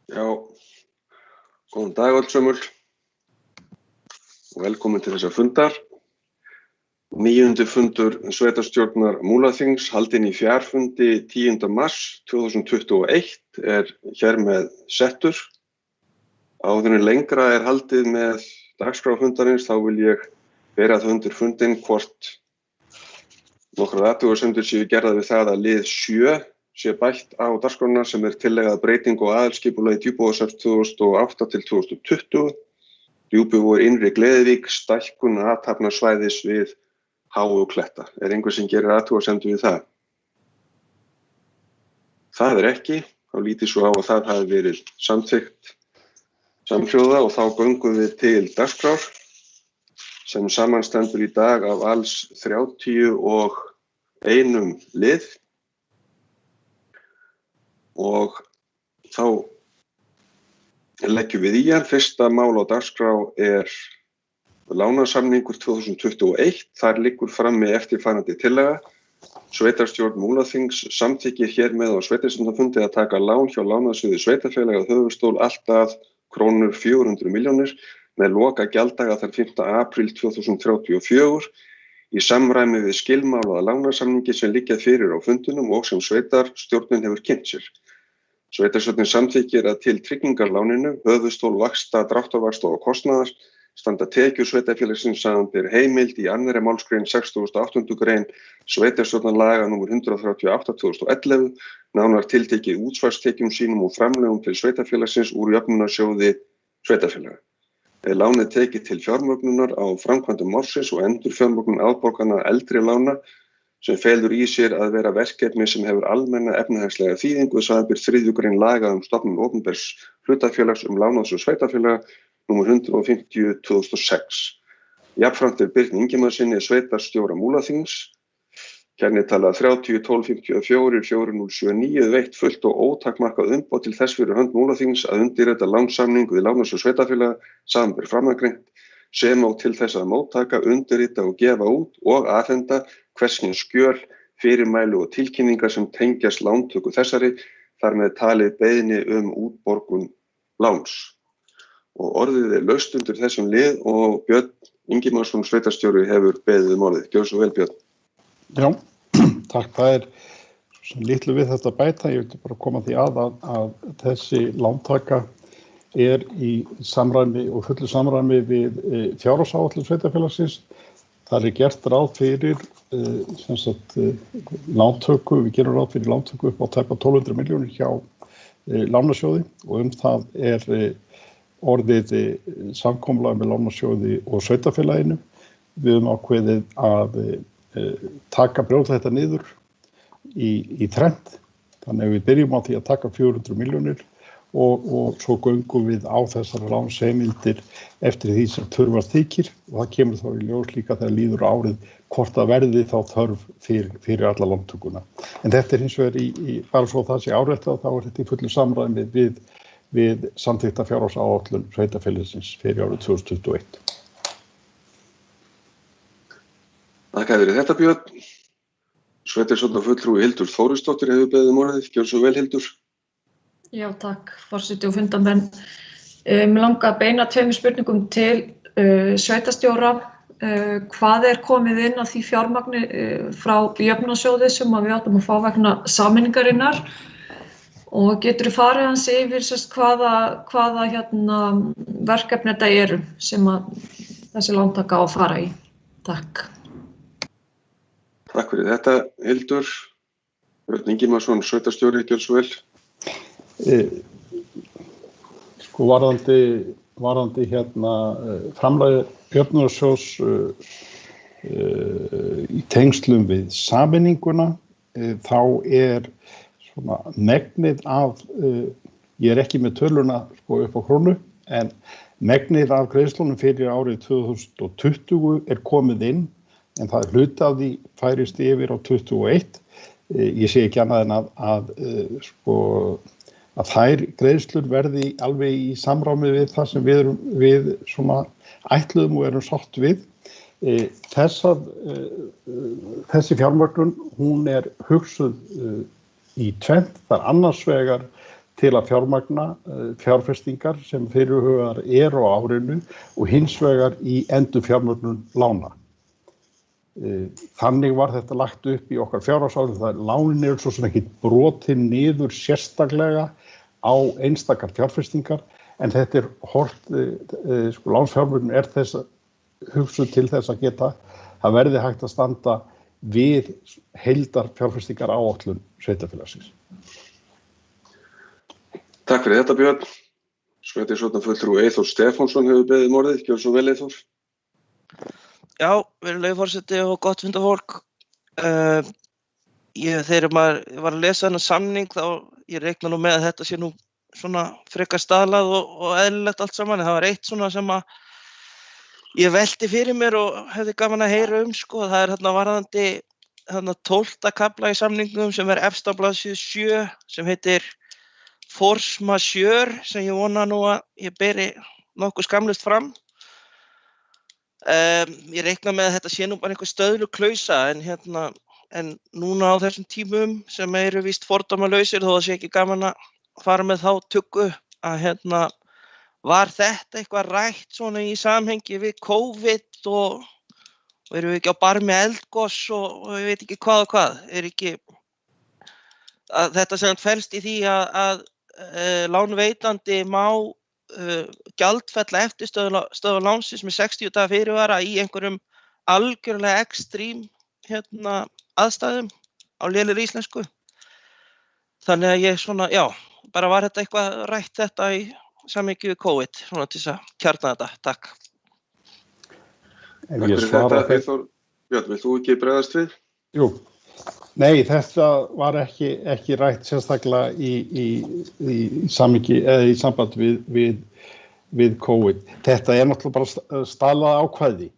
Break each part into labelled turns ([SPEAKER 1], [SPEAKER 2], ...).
[SPEAKER 1] Já, góðan dag öllsömmul og velkomin til þessa fundar. 9. fundur sveitarstjórnar Múlaþings haldinn í fjarfundi 10. mars 2021 hér með settur. Áður en lengra haldið með dagskrá fundarins þá vil ég bera það undir fundinn hvort nokkrar athugasemdir séu gerðar við það að lið 7 sé bætt á dagskrána sem tillaga að breytingu á aðalskipulagi Djúpivogshrepps 2008 til 2020. Djúpivogur Innri Gleðivík, stækkun athafnasvæðis við Háu kletta. Einhver sem gerir athugasemdir við það? Það ekki. Þá lítið svo á að það hafi verið samþykkt samhljóða og þá göngum við til dagskrár sem samanstendur í dag af alls 31 lið. Og þá leggjum við í hann. Fyrsta mál á dagskrá lánasamningur 2021. Þar liggur frammi eftirfarandi tillaga. Sveitarstjórn Múlaþings samþykkir hér með á sveitarstjórnarfundi að taka lán hjá lánasjóði sveitarfélaga að höfuðstól allt að krónur 400 milljónir með loka gjalddaga þann 5. apríl 2034 í samræmi við skilmálaða lánasamningi sem liggja fyrir á fundinum og sem sveitarstjórnin hefur kynnt sér. Sveitarstjórnin samþykkir að til tryggingarláninu, höfuðstól, vaxta, dráttarvaxta og kostnaðar standa tekjur sveitarfélagsins samanber heimild í 2. málsgrein 68. grein sveitarstjórnarlaga nr. 138/2011, nánar tiltekið útsvarstekjum sínum og framlögum til sveitarfélagsins úr jöfnunarsjóði sveitarfélaga. Lánið tekið til fjármögnunar á framkvæmdum ársins og endurfjármögnun afborgana eldri lána sem felur í sér að vera verkefni sem hefur almenna efnahagslega þýðingu samanber 3. grein laga stofnun opinbers hlutafélags lánasjóð sveitarfélaga nr. 150/2006. Jafnframt Birni Ingimarssyni sveitarstjóra Múlaþings, kennitala 30-12-54-4079 veitt fullt og ótakmarkað umboð til þess fyrir hönd Múlaþings að undirrita lánssamning við lánasjóð sveitarfélaga samanber framangreint sem og til þess að móttaka, undirrita og gefa út og afhenda hvers kyns skjöl, fyrirmæli og tilkynningar sem tengjast lántöku þessari, þar með talið beiðni útborgun láns. Og orðið laust undir þessum lið og Björn Ingimarsson sveitarstjóri hefur beðið orðið. Gjörðu svo vel, Björn.
[SPEAKER 2] Já, takk. Það svo litlu við þetta bæta. Ég vil bara koma því að þessi lántaka í samræmi og fullu samræmi við fjárhagsáætlun sveitarfélagsins. Það gert ráð fyrir lántöku, við gerum ráð fyrir lántöku upp á tæpa 1200 milljónir hjá lánasjóði og það orðið samkomulag með lánasjóði og sveitarfélaginu. Við höfum ákveðið að brjóta þetta niður í þrennt. Þannig að við byrjum á því að taka 400 milljónir og svo göngum við á þessar lánsheimildir eftir því sem þurfast þykir og það kemur þá í ljós líka þegar líður árið hvort það verði þá þörf fyrir alla lántökuna. En þetta hins vegar bara svo það sé áréttað þá þetta í fullu samræmi við samþykkta fjárhagsáætlun sveitarfélagsins fyrir árið 2021.
[SPEAKER 1] Takk fyrir þetta, Björn. Sveitarstjórnarfulltrúi Hildur Þórisdóttir hefur beðið orðið. Gjörðu svo vel, Hildur.
[SPEAKER 3] Já, takk, forseti og fundarmenn. Mig langar að beina 2 spurningum til sveitarstjóra. Hvað komið inn af því fjármagni frá jöfnunarsjóði sem við áttum að fá vegna sameiningarinnar? Og geturðu farið hans yfir hvaða verkefni þetta eru sem þessi lántaka á að fara í? Takk.
[SPEAKER 1] Takk fyrir þetta, Hildur. Björn Ingimarsson, sveitarstjóri, gjörðu svo vel.
[SPEAKER 2] Varðandi framlagi jöfnunarsjóðs í tengslum við sameininguna þá megnið af ég ekki með töluna upp á krónu en megnið af greiðslunum fyrir árið 2020 komið inn en það hluti af því færist yfir á 2021. Ég sé ekki annað en að þær greiðslur verði alveg í samrámi við það sem við ætluðum og erum sátt við. Þessi fjármögnun, hún hugsuð í tvennt. Það annars vegar til að fjármagna fjárfestingar sem fyrirhugaðar eru á árinu og hins vegar í endurfjármögnun lána. Þannig var þetta lagt upp í okkar fjárhagsáætlun, það lánin eru svo sem ekki brotin niður sérstaklega á einstakar fjárfestingar, en þetta horft, lánsfjármögnun þess hugsuð til þess að geta það verði hægt að standa við heildar fjárfestingar áætlun sveitarfélagsins.
[SPEAKER 1] Takk fyrir þetta, Björn. Sveitarstjórnarfulltrúi Eyþór Stefánsson hefur beðið um orðið. Gjörðu svo vel, Eyþór.
[SPEAKER 4] Já, virðulegi forseti og gott fundafólk. Þegar maður var að lesa þennan samning þá ég reikna nú með að þetta sé nú svona frekar staðlað og eðlilegt allt saman. Það var eitt svona sem að ég velti fyrir mér og hefði gaman að heyra sko. Það þarna varðandi 12. kafla í samningnum sem efst á blaðsíðu 7 sem heitir Force Majeure sem ég vona nú að ég beri nokkuð skamlaust fram. Ég reikna með að þetta sé nú bara einhver stöðlug klausa en núna á þessum tímum sem eru víst fordómalausir þó það sé ekki gaman að fara með þá tuggu að var þetta eitthvað rætt svona í samhengi við COVID og erum við ekki á barmi eldgos og ég veit ekki hvað og hvað, ekki að þetta sem felst í því að lánveitandi má gjaldfella eftirstöðvar lánsins með 60 daga fyrirvara í einhverjum algjörlega ekstrím aðstæðum á lélegri íslensku. Þannig að ég svona, já, bara var þetta eitthvað rætt þetta í samhengi við COVID, svona til þess að kjarna þetta. Takk.
[SPEAKER 1] Takk fyrir þetta, Eyþór. Björn, vilt þú ekki bregðast við?
[SPEAKER 2] Jú. Nei, þetta var ekki rætt sérstaklega í samhengi eða í samband við COVID. Þetta náttúrulega bara staðlað ákvæði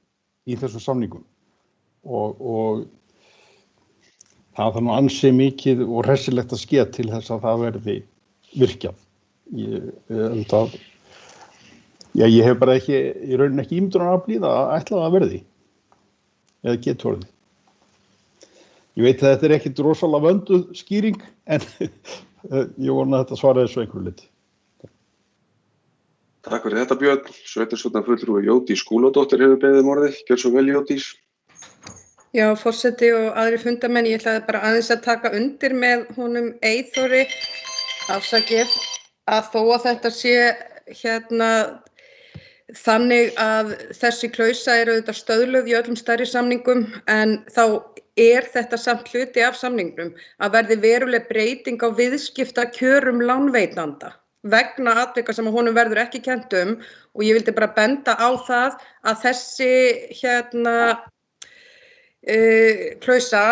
[SPEAKER 2] í þessum samningum og það þarf nú ansi mikið og hressilegt að ske til þess að það verði virkjað. Ég hef bara ekki, í rauninni ekki ímyndunarafl að ætla það verði eða getur orðið. Ég veit að þetta ekkert rosalega vönduð skýring en ég vona að þetta svaraði þessu einhverju liti.
[SPEAKER 1] Takk fyrir þetta, Björn. Sveitarstjórnarfulltrúi Jódís Skúladóttir hefur beðið um orðið. Gjörðu svo vel, Jódís.
[SPEAKER 5] Já, forseti og aðrir fundamenn, ég ætlaði bara aðeins að taka undir með honum Eyþóri afsakið að þó að þetta sé þannig að þessi klausa auðvitað stöðluð í öllum stærri samningum en þá þetta samt hluti af samningnum að verði veruleg breyting á viðskiptakjörum lánveitanda vegna atvika sem honum verður ekki kennt og ég vildi bara benda á það að þessi klausa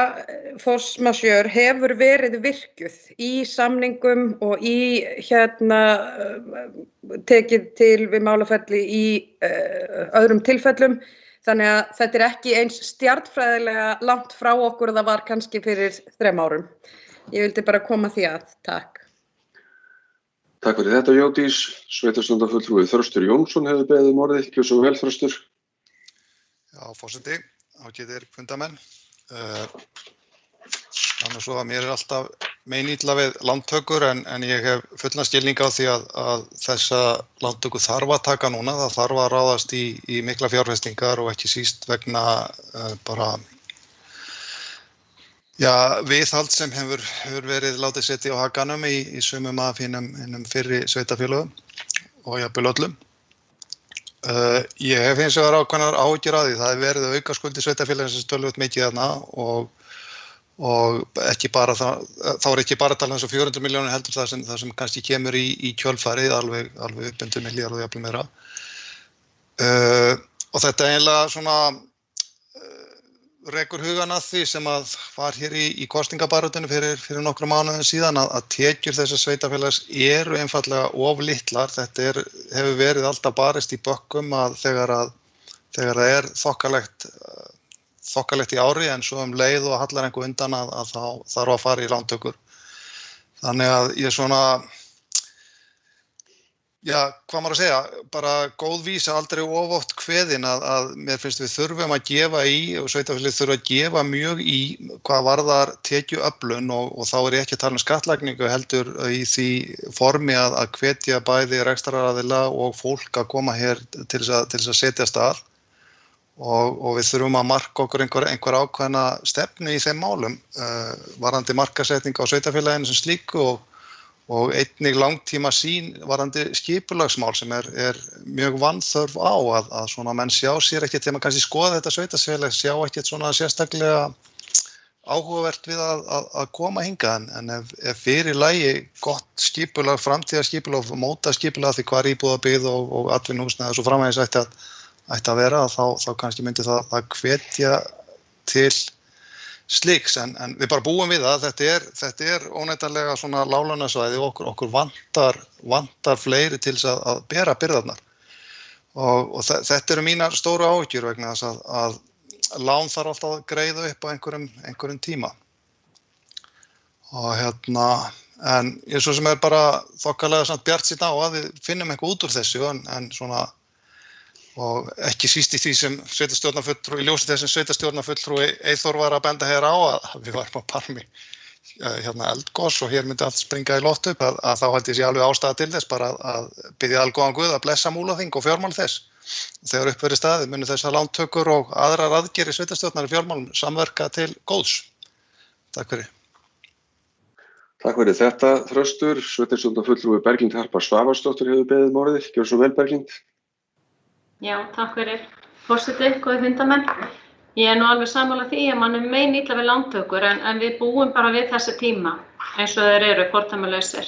[SPEAKER 5] force majeure hefur verið virkjuð í samningum og í tekið til við málaferli í öðrum tilfellum. Þannig að þetta ekki eins stjarnfræðilega langt frá okkur það var kannski fyrir 3 árum. Ég vildi bara koma því að. Takk.
[SPEAKER 1] Takk fyrir þetta, Jódís. Sveitarstjórnarfulltrúi Þröstur Jónsson hefur beðið um orðið. Gjörðu svo vel, Þröstur.
[SPEAKER 6] Já, forseti, ágætir fundamenn. Þannig svo að mér alltaf meinilla við lántökur en ég hef fullan skilning á því að þessa lántöku þarf að taka núna. Það þarf að ráðast í mikla fjárfestingar og ekki síst vegna viðhald sem hefur verið látið setja á hakanum í sumum af hinum fyrri sveitarfélögum og jafnvel öllum. Ég hef hins vegar ákveðnar áhyggjur af því. Það hefur verið að auka skuldir sveitarfélagsins töluvert mikið þarna og ekki bara þá ekki bara að tala um 400 milljónir heldur það sem kannski kemur í kjölfarið alveg upp undir milljarð og jafnvel meira. Og þetta eiginlega svona rekur hugan að því sem að var hér í kosningabaráttunni fyrir nokkrum mánuðum síðan að tekjur þessa sveitarfélags eru einfaldlega of litlar. Þetta hefur verið alltaf barist í bökkum að þegar það þokkalegt í ári en svo leið og hallar einhver undan að þá þarf að fara í lántökur. Þannig að ég Já, hvað maður að segja, bara góð vísa, aldrei of oft kveðin að mér finnst við þurfum að gefa í og sveitarfélög þurfa að gefa mjög í hvað varðar tekjuöflun og þá ég ekki að tala skattlagningu heldur í því formi að hvetja bæði rekstraraðila og fólk að koma hér til þess að setjast að og við þurfum að marka okkur einhver ákveðna stefnu í þeim málum varðandi markasetning á sveitarfélaginu sem slíku og einnig langtíma sýn varðandi skipulagsmál sem er mjög vanþörf á að svona menn sjá sér ekkert þegar maður kannski skoða þetta sveitarfélag sjá ekkert svona sérstaklega áhugavert við að koma hingað en ef fyrir lagi gott skipulag, framtíðarskipulag og móta skipulag því hvar íbúðabyggð og atvinnuhúsnæði og svo framvegis ætti að vera þá kannski myndi það hvetja til slíks en við bara búum við það þetta er óneitanlega svona láglaunasvæði og okkur vantar fleiri til þess að bera byrðarnar og þetta eru mínar stóru áhyggjur vegna þess að lán þarf alltaf að greiða upp á einhverjum tíma og en ég svo sem bara þokkalega samt bjartsýnn á að við finnum eitthvað út úr þessu en svona og ekki síst í því sem sveitarstjórnarfulltrúi, í ljósi þess sem sveitarstjórnarfulltrúi Eyþór var að benda hér á að við varum á barmi eldgos og hér myndi allt springa í loft upp að þá held ég sé alveg ástæða til þess bara að biðja algóðan Guð að blessa Múlaþing og fjármál þess. Þegar upp verið staðið munu þessar lántökur og aðrar aðgerðir sveitarstjórnar í fjármálum samverka til góðs. Takk fyrir.
[SPEAKER 1] Takk fyrir þetta, Þröstur. Sveitarstjórnarfulltrúi Berglind Harpa Svavarsdóttir hefur beðið um orðið. Gjörðu svo vel, Berglind.
[SPEAKER 7] Já, takk fyrir. Forseti, góðir fundarmenn. Ég nú alveg sammála því að mann meinilla við lántökur en við búum bara við þessi tíma eins og þeir eru fordæmalausir.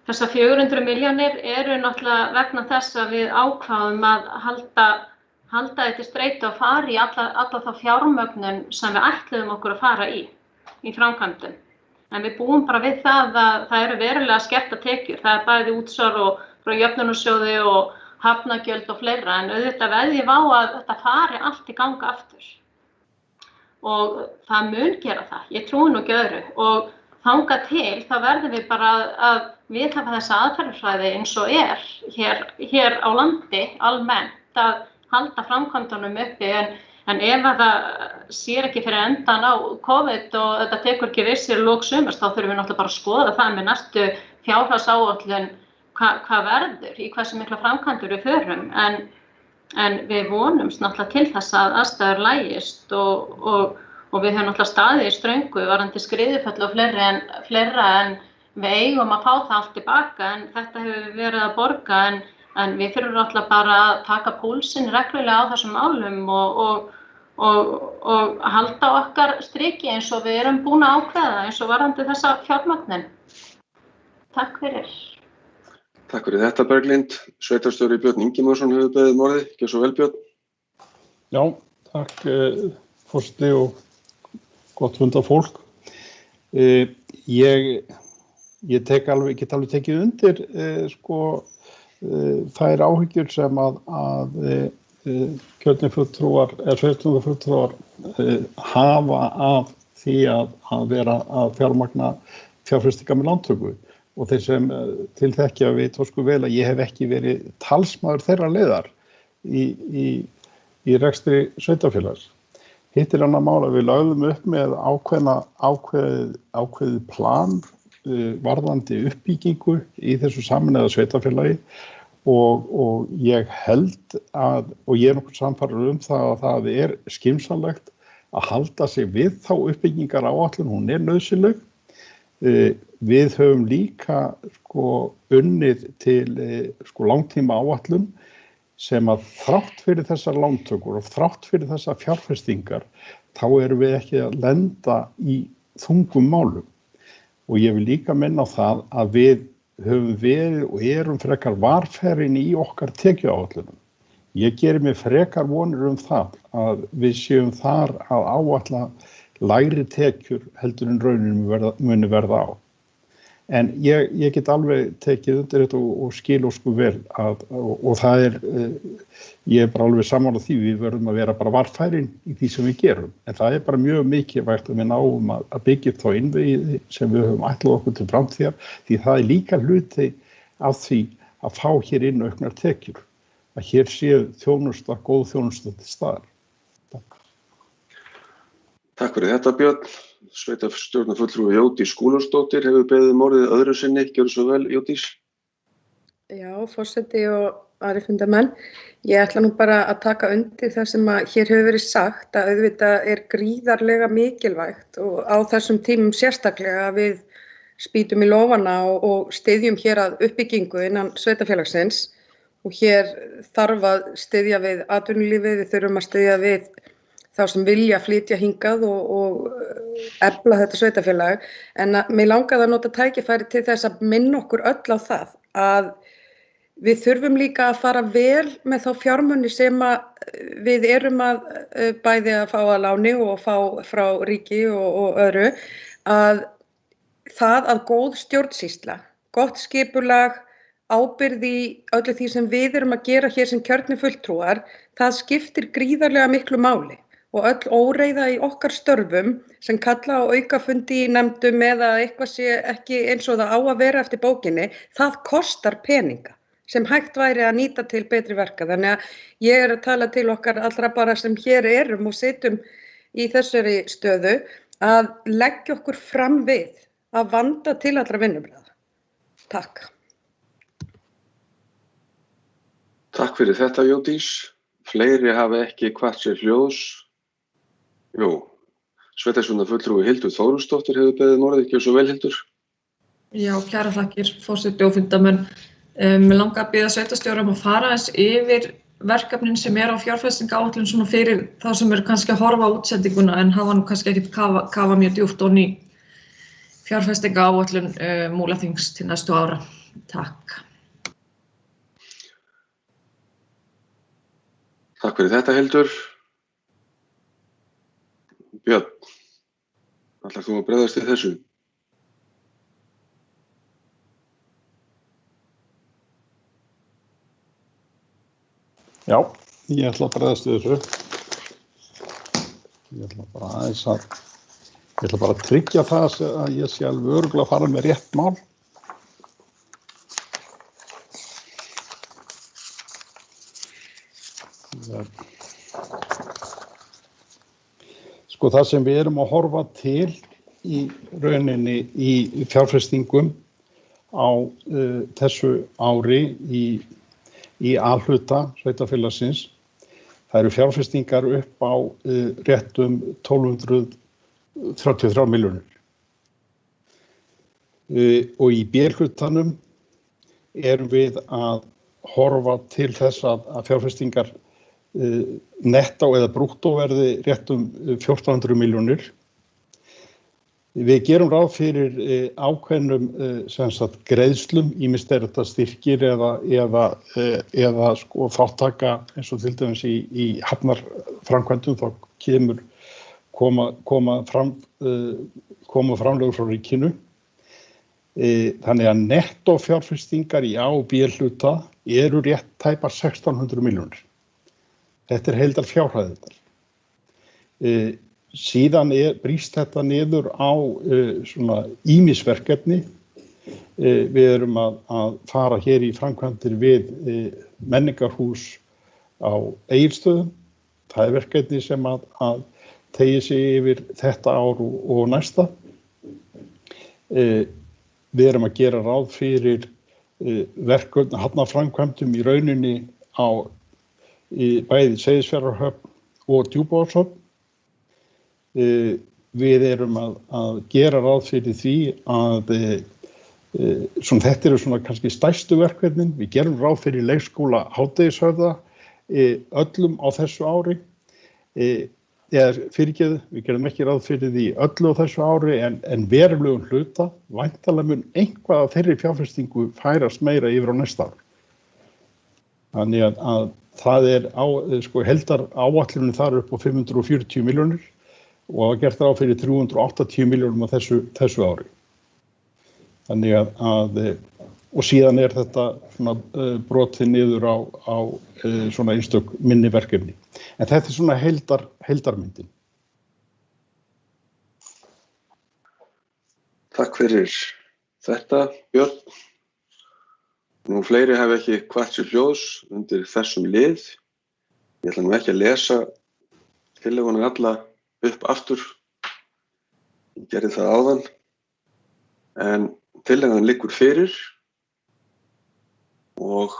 [SPEAKER 7] Þessar 400 milljónir eru náttúrulega vegna þess að við ákváðum að halda þetta streitu og fara í alla þá fjármögnun sem við ætluðum okkur að fara í framkvæmdum. En við búum bara við það að það eru verulega skertar tekjur. Það bæði útsvar og frá jöfnunarsjóði og hafnagjöld og fleira en auðvitað veðjum á að þetta fari allt í ganga aftur. Og það mun gera það, ég trúi nú ekki öðru og þangað til þá verðum við bara að viðhafa þessa aðferðafræði eins og hér á landi almennt að halda framkvæmdunum uppi en ef það sér ekki fyrir endan á COVID og þetta tekur ekki við sér í lok sumars þá þurfum við náttúrulega bara að skoða það með næstu fjárhagsáætlun hvað verður, í hversu mikla framkvæmdur við förum en við vonumst náttúrulega til þess að aðstæður lægist og við höfum náttúrulega staðið í ströngu varðandi skriðuföll og fleira en við eigum að fá það allt tilbaka en þetta hefur verið að borga en við þurfum náttúrulega bara að taka púlsinn reglulega á þessum málum og halda okkar striki eins og við erum búin að ákveða eins og varðandi þessa fjármögnun. Takk fyrir.
[SPEAKER 1] Takk fyrir þetta, Berglind. Sveitarstjóri Björn Ingimarsson hefur beðið um orðið. Gjörðu svo vel, Björn.
[SPEAKER 2] Já, takk forseti og gott fundafólk. Ég get alveg tekið undir þær áhyggjur sem að kjörnir fulltrúar eða sveitarstjórnarfulltrúar hafa af því að vera að fjármagna fjárfestingar með lántöku. Og þeir sem til þekkja vita sko vel að ég hef ekki verið talsmaður þeirra leiðar í rekstri sveitarfélags. Hitt annað mál að við lögðum upp með ákveðið plan varðandi uppbyggingu í þessu sameinaða sveitarfélagi og ég held og ég nokkuð sannfærður það að það er skynsamlegt að halda sig við þá uppbyggingar áætlun, hún nauðsynleg. Við höfum líka unnið til langtíma áætlun sem að þrátt fyrir þessar lántökur og þrátt fyrir þessar fjárfestingar þá erum við ekki að lenda í þungum málum. Og ég vil líka minna á það að við höfum verið og erum frekar varfærin í okkar tekjuáætlunum. Ég geri mér frekar vonir það að við séum þar að áætla lægri tekjur heldur en raunin muni verða á. En ég get alveg tekið undir þetta og skil sko vel og það ég bara alveg sammála því við verðum að vera bara varfærin í því sem við gerum. En það bara mjög mikilvægt að við náum að byggja upp þá innviði sem við höfum ætlað okkur til framtíðar því það líka hluti af því að fá hér inn auknar tekjur, að hér séu þjónusta, góð þjónusta til staðar.
[SPEAKER 1] Takk fyrir þetta, Björn. Sveitarstjórnarfulltrúi Jódís Skúlarsdóttir hefur beðið orðið öðru sinni. Gjörðu svo vel, Jódís.
[SPEAKER 5] Já, forseti og aðrir fundarmenn. Ég ætla nú bara að taka undir það sem að hér hefur verið sagt, að auðvitað er gríðarlega mikilvægt og á þessum tímum sérstaklega að við spýtum í lófana og styðjum hér að uppbyggingu innan sveitarfélagsins og hér þarf að styðja við atvinnulífið, við þurfum að styðja við þá sem vilja flytja hingað og efla þetta sveitarfélag. En mig langaði að nota tækifæri til þess að minna okkur öll á það að við þurfum líka að fara vel með þá fjármuni sem við erum að bæði að fá að láni og fá frá ríki og öðru, að það að góð stjórnsýsla, gott skipulag, ábyrgð í öllu því sem við erum að gera hér sem kjörnir fulltrúar, það skiptir gríðarlega miklu máli. Og öll óreiða í okkar störfum sem kalla á aukafundi í nefndum eða eitthvað sé ekki eins og það á að vera eftir bókinni, það kostar peninga sem hægt væri að nýta til betri verka. Þannig að ég er að tala til okkar allra bara sem hér erum og sitjum í þessari stöðu að leggja okkur fram við að vanda til allra vinnubragða. Takk.
[SPEAKER 1] Takk fyrir þetta, Jódís. Fleiri hafa ekki kvatt sér hljóðs. Jú, sveitarstjórnarfulltrúi Hildur Þórusdóttir hefur beðið orðið. Gjörðu svo vel, Hildur.
[SPEAKER 3] Já, kærar þakkir, forseti og fundarmenn. Mig langar að biðja sveitarstjóra að fara aðeins yfir verkefnin sem á fjárfestingaráætlun svona fyrir þá sem eru kannski að horfa á útsendinguna en hafa nú kannski ekkert kafa mjög djúpt ofan í fjárfestingaráætlun Múlaþings til næstu ára. Takk.
[SPEAKER 1] Takk fyrir þetta, Hildur. Björn, ætlar þú að bregðast við þessu?
[SPEAKER 2] Já, ég ætla að bregðast við þessu. Ég ætla bara að tryggja það að ég sé alveg örugglega að fara með rétt mál. Sko það sem við erum að horfa til í rauninni í fjárfestingum á þessu ári í A-hluta sveitarfélagsins, það eru fjárfestingar upp á rétt 1233 milljónir. Og í B-hlutanum erum við að horfa til þess að fjárfestingar nettó eða brúttó verði rétt 1400 milljónir. Við gerum ráð fyrir ákveðnum greiðslum, ýmist er þetta styrkir eða sko þáttaka eins og til dæmis í hafnarframkvæmdum þá koma framlögur frá ríkinu. Þannig að nettó fjárfestingar í A- og B-hluta eru rétt tæpar 1600 milljónir. Þetta er heildar fjárhæðirnar. Síðan brýst þetta niður á svona ýmisverkefni. Við erum að fara hér í framkvæmdir við menningarhús á Egilsstöðum. Það er verkefni sem að teygir sig yfir þetta ár og næsta. Við erum að gera ráð fyrir verkefni hafnarframkvæmdum í rauninni á bæði Seyðisfjarðarhöfn og Djúpavogshöfn. Við erum að gera ráð fyrir því að þetta eru svona kannski stærstu verkefnin. Við gerum ráð fyrir leikskóla Hádegishöfða öllum á þessu ári. Við gerum ekki ráð fyrir því öllu á þessu ári en verulegum hluta. Væntanlega mun eitthvað af þeirri fjárfestingu færast meira yfir á næsta ári. Þannig að það heldar áætlunin þar upp á 540 milljónir og hafa gert ráð fyrir 380 milljónum á þessu ári. Þannig og síðan er þetta svona brotið niður á svona einstök minni verkefni. En þetta er svona heildarmyndin.
[SPEAKER 1] Takk fyrir þetta, Björn. Nú fleiri hafa ekki hvatt sér hljóðs undir þessum lið. Ég ætla nú ekki að lesa tillöguna alla upp aftur. Ég gerði það áðan. En tillagan liggur fyrir og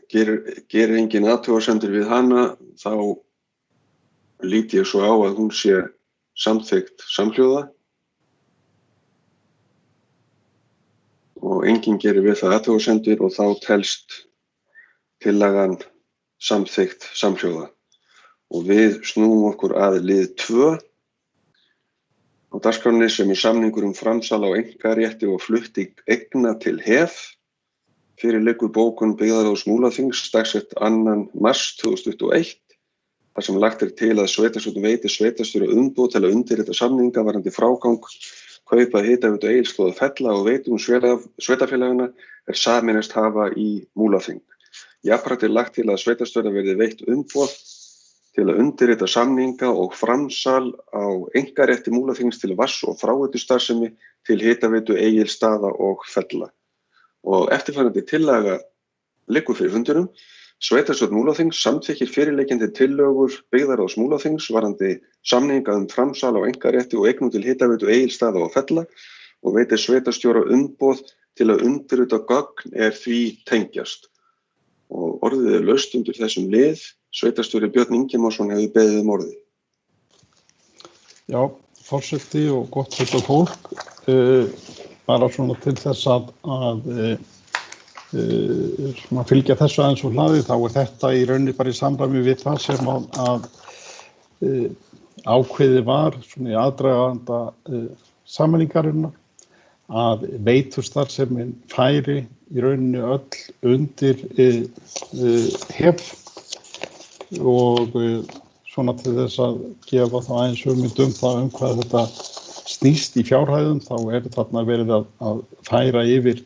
[SPEAKER 1] gerir engin athugasemdir við hana, þá lít ég svo á að hún sé samþykkt samhljóða og enginn gerir við það athugasemdir og þá telst tillagan samþykkt samhljóða. Og við snúum okkur að lið 2 á dagskránni sem samningur framsal á einkarétti og flutning eigna til HEF. Fyrir liggur bókun byggðarráðs Múlaþings dagsett 2. mars 2021 þar sem lagt til að sveitarstjórn veiti sveitarstjóra umboð til að undirrita samninga varðandi frágang kaupa Hitaveitu Egilsstaða og Fella og veitum sveitarfélagana sameinast hafa í Múlaþing. Jafnframt lagt til að sveitarstjóra verði veitt umboð til að undirrita samninga og framsal á einkarétti Múlaþings til vatns- og fráveitustarfsemi til Hitaveitu Egilsstaða og Fella. Og eftirfarandi tillaga liggur fyrir fundinum. Sveitarstjórn Múlaþings samþykkir fyrirliggjandi tillögur byggðarráðs Múlaþings varðandi samninga framsal á einkarétti og eignum til Hitaveitu Egilsstaða og Fella og veitir sveitarstjóra umboð til að undirrita gögn því tengjast. Og orðið laust undir þessum lið. Sveitarstjóri Björn Ingimarsson hefur beðið orðið.
[SPEAKER 2] Já, forseti og gott fólk. Bara svona til þess að fylgja þessu aðeins úr hlaði, þá þetta í rauninni bara í samræmi við það sem ákveðið var svona í aðdraganda sameiningarinnar að veitustarfsemin færi í rauninni öll undir HEF og svona til þess að gefa þá aðeins hugmynd það hvað þetta snýst í fjárhæðum, þá þarna verið að færa yfir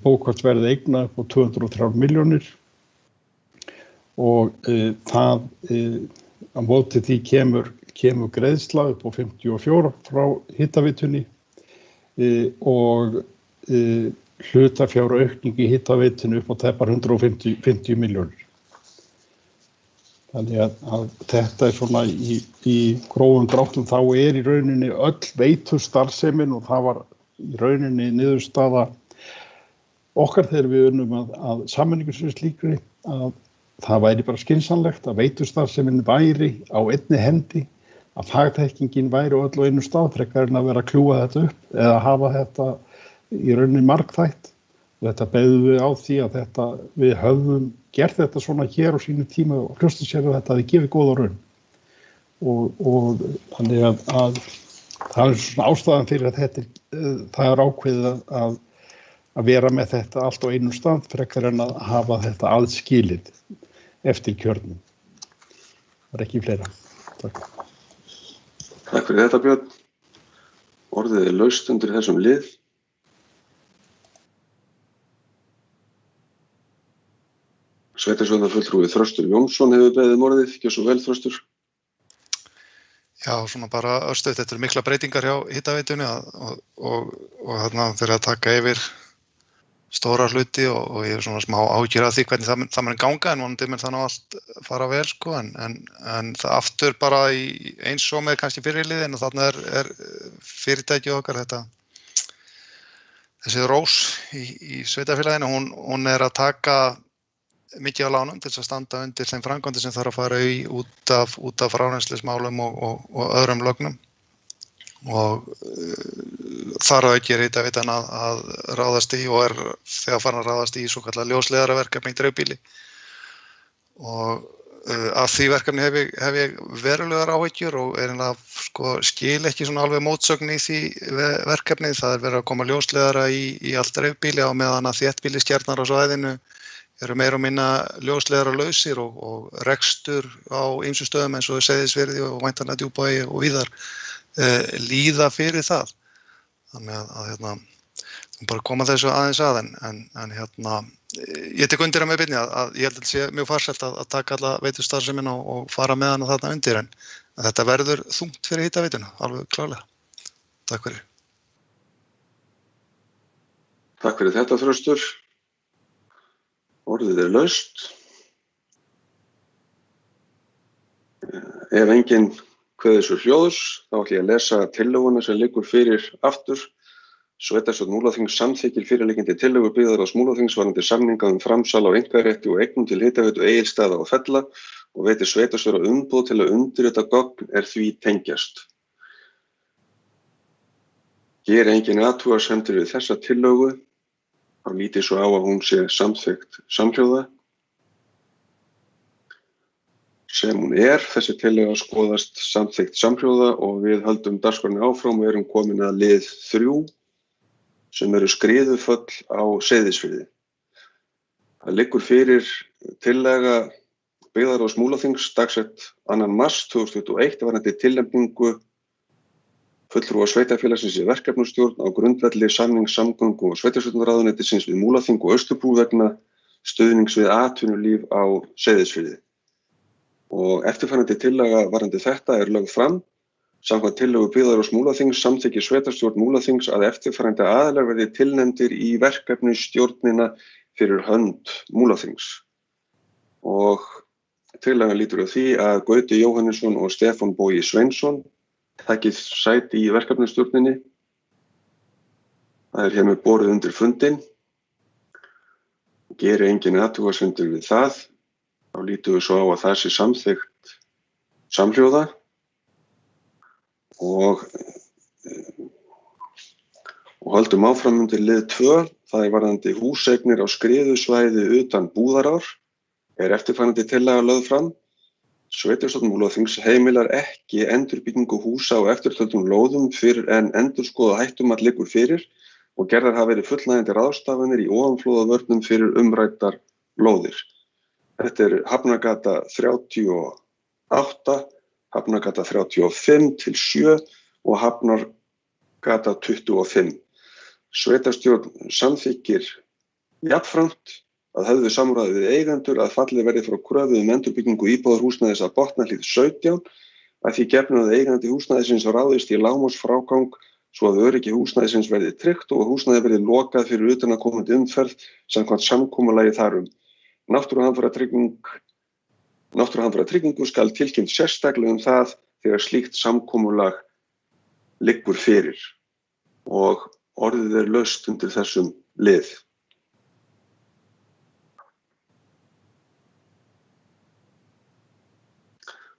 [SPEAKER 2] bókhaldsverð eigna upp á 203 milljónir og það á móti því kemur greiðsla upp á 54 frá Hitaveitunni og hlutafjáraukning í Hitaveitunni upp á tæpar 150 milljónir. Þannig að þetta svona í grófum dráttum þá í rauninni öll veitustarfsemin og það var í rauninni niðurstaða okkar þegar við unnum að sameiningu sem slíkri að það væri bara skynsamlegt að veitustarfsemin væri á einni hendi, að fagþekkingin væri öll á einu stað frekar en að vera að kljúfa þetta upp eða hafa þetta í rauninni margþætt. Og þetta beðum við á því að við höfum gert þetta svona hér á sínu tíma og hljósta sér að þetta hefði gefið góða raun. Og þannig að það svona ástæðan fyrir að það ákveðið að vera með þetta allt á einu stað frekar en að hafa þetta aðskilið eftir kjörnum. Það ekki fleira. Takk.
[SPEAKER 1] Takk fyrir þetta, Björn. Orðið laust undir þessum lið. Sveitarstjórnarfulltrúi Þröstur Jónsson hefur beðið orðið, ekki svo vel Þröstur.
[SPEAKER 6] Já, svona bara örstuðt, þetta mikla breytingar hjá Hitaveitunni og þarna þeir að taka yfir stóra hluti og ég svona smá áhyggjur af því hvernig það mun ganga en vonandi mun það nú allt fara vel sko en það aftur bara eins og með kannski fyrirliðin og þarna er fyrirtækið okkar þessi Rós í sveitarfélaginu, hún er að taka mikið á lánum til þess að standa undir þeim framkvæmdum sem þarf að fara í út af frárennslismálum og öðrum lögnum og þar að ekki Hitaveitan að ráðast í og þegar farin að ráðast í svokallað ljósleiðaraverkefni í dreifbýli og af því verkefni hef ég verulegar áhyggjur og einlega skil ekki svona alveg mótsögn í því verkefni. Það verið að koma ljósleiðara í allt dreifbýli á meðan að þéttbýliskjarnar á svæðinu eru meira og minna ljósleiðaralausir og rekstur á ýmsum stöðum eins og Seyðisfirði og væntanlega Djúpavogi og víðar líða fyrir það. Þannig að bara koma þessu aðeins að en ég tek undir með Birni að ég held að þetta sé mjög farsælt að taka alla veitustarfsemin og fara með hana þarna undir en þetta verður þungt fyrir Hitaveituna, alveg klárlega. Takk fyrir.
[SPEAKER 1] Takk fyrir þetta Þröstur. Orðið laust. Ef enginn kveður svo hljóðs, þá ætla ég að lesa tillöguna sem liggur fyrir aftur. Sveitarstjórn Múlaþings samþykkir fyrirliggjandi tillögu byggðarráðs Múlaþings varðandi samninga framsal á einkarétti og eignum til hitaveitu Egilsstaða og Fella og veitir sveitarstjóra umboð til að undirrita gögn því tengjast. Geri engin athugasemdir við þessa tillögu, þá lít ég svo á að hún sé samþykkt samhljóða. Sem hún þessi tillaga skoðast samþykkt samhljóða og við höldum dagskránni áfram og erum komin að lið 3 sem eru skriðuföll á Seyðisfirði. Það liggur fyrir tillaga byggðarráðs Múlaþings dagsett 2. mars 2021 varðandi tilnefningu fulltrúa sveitarfélagsins í verkefnastjórn á grundvelli samnings samgöngu og sveitarstjórnarráðuneytisins við Múlaþing og Austurbrú vegna stuðnings við atvinnulíf á Seyðisfirði. Og eftirfarandi tillaga varðandi þetta lögð fram. Samkvæmt tillögu byggðarráðs Múlaþings samþykkir sveitarstjórn Múlaþings að eftirfarandi aðilar verði tilnefndir í verkefnisstjórnina fyrir hönd Múlaþings. Og tillagan lítur á því að Gauti Jóhannesson og Stefán Bogi Sveinsson takið sæti í verkefnisstjórninni. Það hér með borið undir fundinn. Geri engin athugasemdir við það. Þá lítum við svo á að það sé samþykkt samhljóða. Og höldum áfram undir lið 2, það varðandi húseignir á skriðusvæði utan Búðarár, eftirfarandi tillaga lögð fram. Sveitarstjórn Múlaþings heimilar ekki endurbyggingu húsa á eftirtöldum lóðum fyrr en endurskoðað hættumat liggur fyrir og gerðar hafa verið fullnægjandi ráðstafanir í ofanflóðavörnum fyrir umræddar lóðir. Þetta Hafnargata 38, Hafnargata 35 til 7 og Hafnargata 25. Sveitarstjórn samþykkir jafnframt að höfðu samráði við eigendur að fallið verði frá kröfu endurbyggingu íbúðarhúsnæðis að Botnahlíð 17 að því gefnu að eigandi húsnæðisins ráðist í lágmarksfrágang svo að öryggi húsnæðisins verði tryggt og húsnæði verði lokað fyrir utanaðkomandi umferð samkvæmt samkomulagi þar Náttúruhamfaratryggingu skal tilkynnt sérstaklega það þegar slíkt samkomulag liggur fyrir og orðið laust undir þessum lið.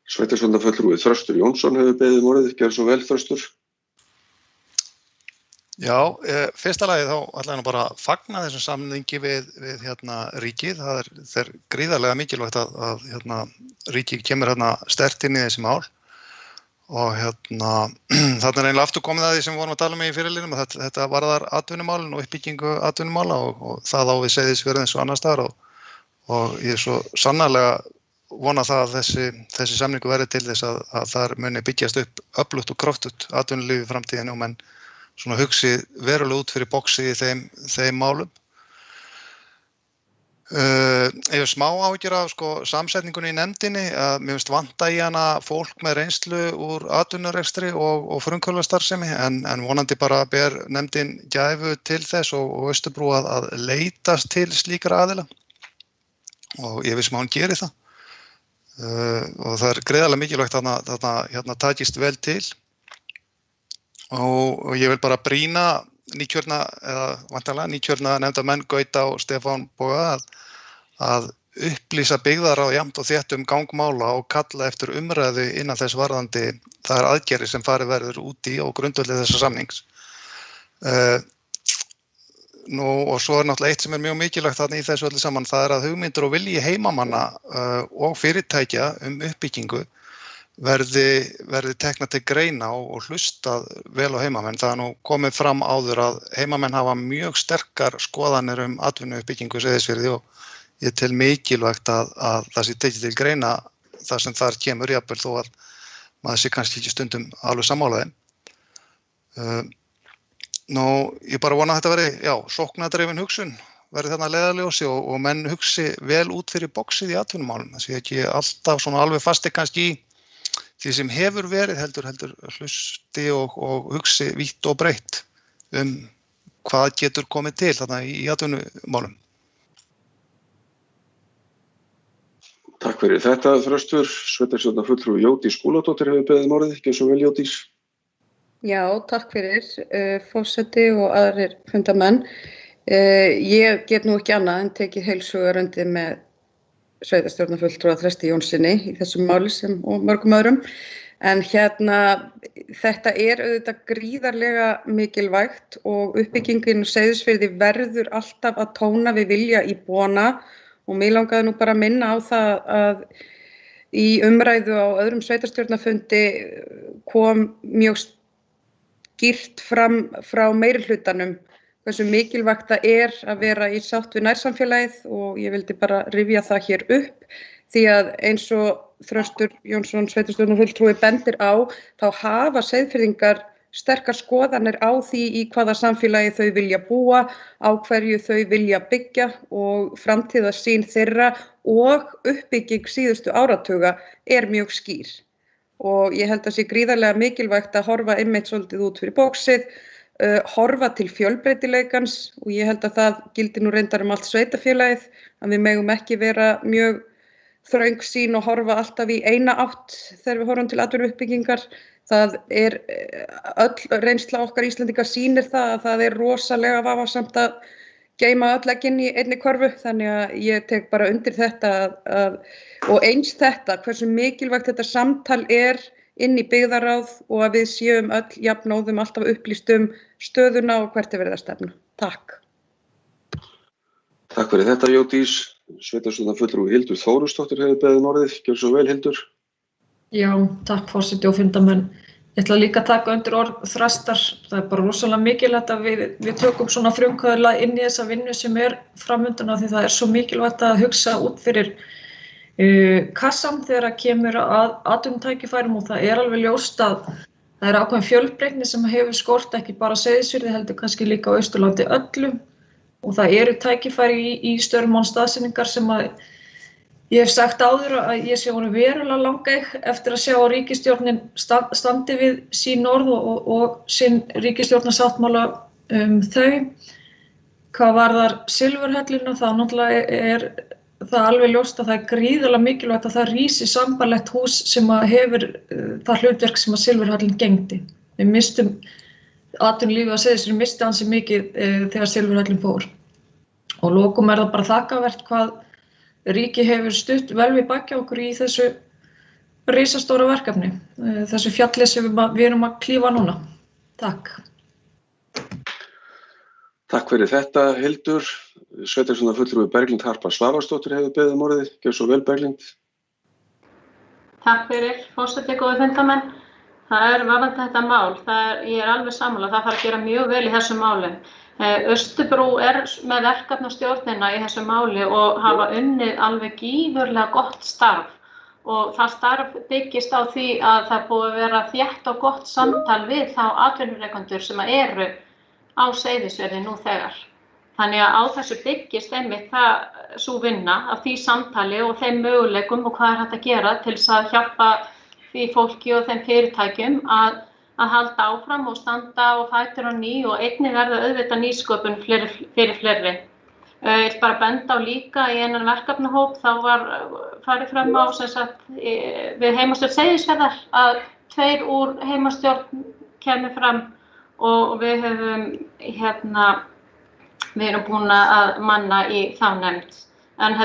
[SPEAKER 1] Sveitarstjórnarfulltrúi Þröstur Jónsson hefur beðið orðið, gjörðu svo vel Þröstur.
[SPEAKER 6] Já, fyrsta lagi þá ætla ég bara að fagna þessum samningi við ríkið. Það er gríðarlega mikilvægt að ríkið kemur sterkt inn í þessi mál og þarna eiginlega aftur komið að því sem við vorum að tala í fyrirliðnum að þetta varðar atvinnumálin og uppbyggingu atvinnumála og það á við Seyðisfjörð eins og annars staðar og ég svo sannarlega vona það að þessi samningu verði til þess að þar muni byggjast upp öflugt og kröftugt atvinnulíf í framtíðinni og menn svona hugsi verulega út fyrir boxi í þeim málum. Ég hef smá áhyggjur af samsetningunni í nefndinni að mér finnst vanta í hana fólk með reynslu úr atvinnurekstri og frumkvöðlastarfsemi en vonandi bara ber nefndin gæfu til þess og Austurbrú að leitast til slíkra aðila og ég viss að hún gerir það. Og það greiðarlega mikilvægt að takist vel til og ég vil bara brýna nýkjörna nefndarmenn Gauta og Stefán Boga að upplýsa byggðarráð jafnt og þétt gangmála og kalla eftir umræðu innan þess varðandi þær aðgerðir sem farið verður út í og grundvelli þessa samnings. Og svo náttúrulega eitt sem mjög mikilvægt þarna í þessu öllu saman, það að hugmyndir og vilji heimamanna og fyrirtækja uppbyggingu verði tekna til greina og hlustað vel á heimamenn. Það nú komið fram áður að heimamenn hafa mjög sterkar skoðanir atvinnuuppbyggingu Seyðisfirði og ég tel mikilvægt að það sé tekið til greina það sem þar kemur jafnvel þó að maður sé kannski ekki stundum alveg sammála þeim. Ég bara vona að þetta verði, sóknardrifin hugsun verði þarna leiðarljósi og menn hugsi vel út fyrir boxið í atvinnumálum. Það sé ekki alltaf svona alveg fasti kannski í því sem hefur verið heldur hlusti og hugsi vítt og breitt hvað getur komið til þarna í atvinnumálum.
[SPEAKER 1] Takk fyrir þetta, Þröstur. Sveitarstjórnarfulltrúi Jódís Skúladóttir hefur beðið orðið, ekki svo vel, Jódís.
[SPEAKER 5] Já, takk fyrir, forseti og aðrir fundarmenn. Ég get nú ekki annað en tekið heils hugar undir með sveitarstjórnarfulltrúa Þresti Jónssyni í þessum máli sem og mörgum öðrum. En þetta auðvitað gríðarlega mikilvægt og uppbyggingin á Seyðisfirði verður alltaf að tóna við vilja íbúanna og mig langaði nú bara að minna á það að í umræðu á öðrum sveitarstjórnarfundi kom mjög skýrt fram frá meirihlutanum hversu mikilvægt það að vera í sátt við nærsamfélagið og ég vildi bara rifja það hér upp því að eins og Þröstur Jónsson sveitarstjórnarfulltrúi bendir á þá hafa Seyðfirðingar sterkar skoðanir á því í hvaða samfélagi þau vilja búa, á hverju þau vilja byggja og framtíðarsýn þeirra og uppbygging síðustu áratuga mjög skýr. Og ég held að sé gríðarlega mikilvægt að horfa einmitt svolítið út fyrir bóksið, horfa til fjölbreytileikans og ég held að það gildi nú reyndar allt sveitarfélagið, að við megum ekki vera mjög þröng sýn og horfa alltaf í eina átt þegar við horfum til atvinnuuppbyggingar. Það öll reynsla okkar Íslendinga sýnir það að það rosalega vafasamt að geyma öll eggin í einni körfu, þannig að ég tek bara undir þetta og eins þetta, hversu mikilvægt þetta samtal inn í byggðarráð og að við séum öll jafnóðum alltaf upplýst stöðuna og hvert verið að stefna. Takk.
[SPEAKER 1] Takk fyrir þetta, Jódís. Sveitarstjórnarfulltrúi Hildur Þórusdóttir hefur beðið orðið. Gjörðu svo vel, Hildur.
[SPEAKER 3] Já, takk forseti og fundarmenn. Ég ætla líka að taka undir orð Þrastar. Það bara rosalega mikilvægt að við tökum svona frumkvöðla inn í þessa vinnu sem framundan af því það svo mikilvægt að hugsa út fyrir kassan þegar að kemur að atvinnutækifærum og það alveg ljóst að það ákveðin fjölbreytni sem hefur skort ekki bara Seyðisfirði heldur kannski líka á Austurlandi öllu og það tækifæri í störfum án staðsetningar sem að ég hef sagt áður að ég sé honum verulega langeig eftir að sjá að ríkisstjórnin standi við sín orð og sinn ríkisstjórnarsáttmála þau. Hvað varðar Silfurhöllina, þá náttúrulega það alveg ljóst að það gríðarlega mikilvægt að það rísi sambærilegt hús sem að hefur það hlutverk sem að Silfurhöllin gegndi. Við mistum atvinnulífið á Seyðisfirði misti ansi mikið þegar Silfurhöllin fór. Og lokum það bara þakkavert hvað ríki hefur stutt vel við baki okkur í þessu risastóra verkefni, þessu fjalli sem við erum að klífa núna. Takk.
[SPEAKER 1] Takk fyrir þetta, Hildur. Sveitarstjórnarfulltrúi Berglind Harpa Svavarsdóttir hefur beðið orðið. Gjörðu svo vel, Berglind.
[SPEAKER 7] Takk fyrir, forseti góðir fundarmenn. Það varðandi þetta mál. Ég alveg sammála, það þarf að gera mjög vel í þessum málum. Austurbrú með verkefnastjórnina í þessu máli og hafa unnið alveg gífurlega gott starf og það starf byggist á því að það búið að vera þétt og gott samtal við þá atvinnurekendur sem eru á Seyðisfirði nú þegar. Þannig að á þessu byggist einmitt sú vinna af því samtali og þeim möguleikum og hvað hægt að gera til þess að hjálpa því fólki og þeim fyrirtækjum að halda áfram og standa og fætur á ný og einnig verða auðvitað nýsköpun fyrir fleiri. Ég vil bara benda á líka í einan verkefnahóp þá var farið fram á við heimastjórn Seyðisfjarðar að 2 úr heimastjórn kemur fram og við höfum við erum búin að manna í þá nefnd. En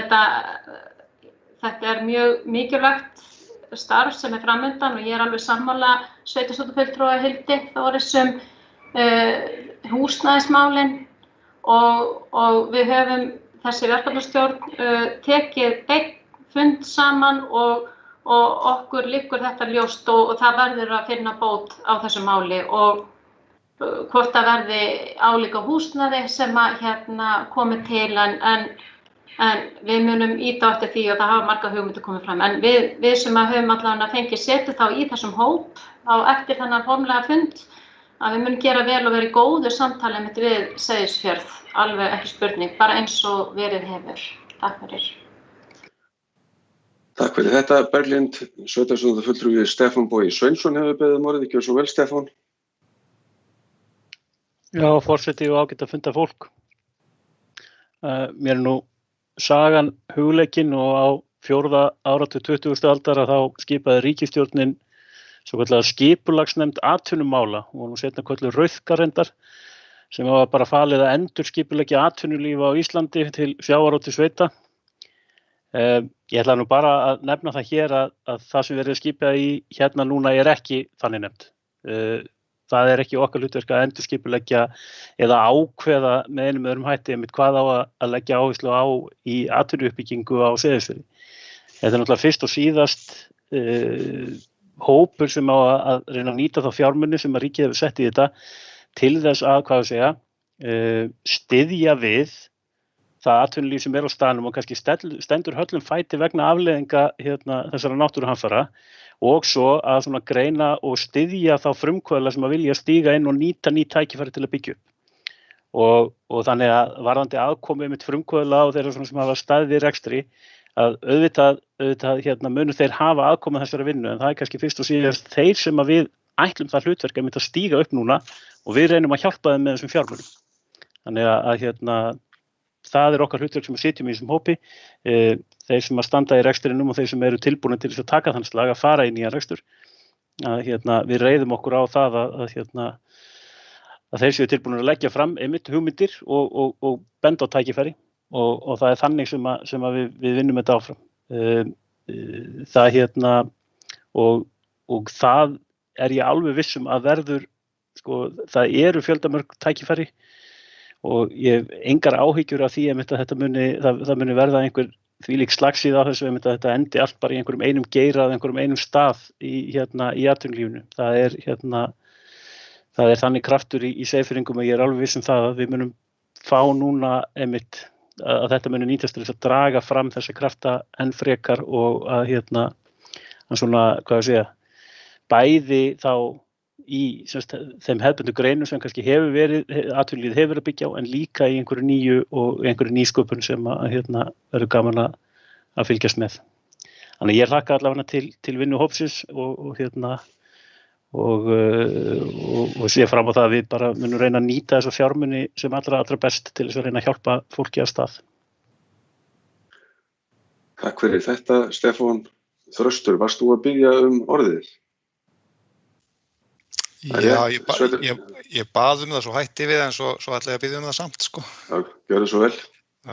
[SPEAKER 7] þetta mjög mikilvægt starf sem framundan og ég alveg sammála sveitarstjórnarfulltrúa Hildi Þórisum húsnæðismálin og við höfum þessi verkefnastjórn tekið einn fund saman og okkur liggur þetta ljóst og það verður að finna bót á þessu máli og hvort það verði álíka húsnæði sem komi til en við munum ýta á eftir því og það hafa margar hugmyndir komið fram. En við sem höfum allavega fengið setið þá í þessum hóp eftir þennan formlega fund að við munum gera vel og vera í góðu samtali við Seyðisfjörð, alveg ekki spurning, bara eins og verið hefur. Takk fyrir.
[SPEAKER 1] Takk fyrir þetta, Berglind. Sveitarstjórnarfulltrúi Stefán Bogi Sveinsson hefur beðið orðið. Gjörðu svo vel, Stefán.
[SPEAKER 8] Já, forseti og ágætt að funda fólk. Mér nú sagan hugleikin og á fjórða áratug 20. aldar að þá skipaði ríkisstjórnin svokallaða skipulagsnefnd atvinnumála og nú seinna kölluð Rauðgarendar sem var bara falið að endurskipuleggja atvinnulíf á Íslandi til sjávar og til sveita. Ég ætla nú bara að nefna það hér að það sem verið skipað í hérna núna ekki þannig nefnt. Það ekki okkar hlutverk að endurskipuleggja eða ákveða með einum öðrum hætti einmitt hvað á að leggja áherslu á í atvinnuuppbyggingu á Seyðisfirði. Þetta náttúrulega fyrst og síðast hópur sem á að reyna að nýta þá fjármuni sem að ríkið hefur sett í þetta til þess að, styðja við það atvinnulíf sem á staðnum og kannski stendur höllum fæti vegna afleiðinga þessara náttúruhamfara og svo að svona greina og styðja þá frumkvöðla sem að vilja stíga inn og nýta ný tækifæri til að byggja upp. Og þannig að varðandi aðkomu einmitt frumkvöðla og þeirra sem hafa staðið í rekstri að auðvitað munu þeir hafa aðkomu að þessari vinnu en það kannski fyrst og síðast þeir sem að við ætlum það hlutverk einmitt að stíga upp núna og við reynum að hjálpa þeim með þessum fjármunum. Þannig að það okkar hlutverk sem við sitjum í þessum hópi, þeir sem að standa í rekstrinum og þeir sem eru tilbúin til þess að taka þann slag að fara í nýjan rekstur. Við reiðum okkur á það að þeir séu tilbúin að leggja fram einmitt hugmyndir og benda á tækifæri og það þannig sem að við vinnum þetta áfram. Og það ég alveg viss að verður, það eru fjöldamörg tækifæri og ég hef engar áhyggjur af því að þetta muni verða einhver þvílík slagsíða á þessu að þetta endi allt bara í einhverjum einum geira eða einhverjum einum stað í atvinnulífinu. Það þannig kraftur í Seyðfirðingum að ég alveg viss það að við munum fá núna einmitt að þetta muni nýtast til þess að draga fram þessa krafta enn frekar og að bæði þá í þeim hefðbundnu greinum sem kannski atvinnulífið hefur verið að byggja á en líka í einhverju nýju og einhverju nýsköpun sem verður gaman að fylgjast með. Þannig ég hlakka allavega til vinnu hópsins og sé fram á það að við bara munum reyna að nýta þessa fjármuni sem allra best til þess að reyna að hjálpa fólki af stað.
[SPEAKER 1] Takk fyrir þetta, Stefán. Þröstur, varst þú að biðja orðið?
[SPEAKER 6] Já, ég bað það svo hætti við en svo ætla ég að biðja það samt, sko.
[SPEAKER 1] Já, gjörðu svo vel.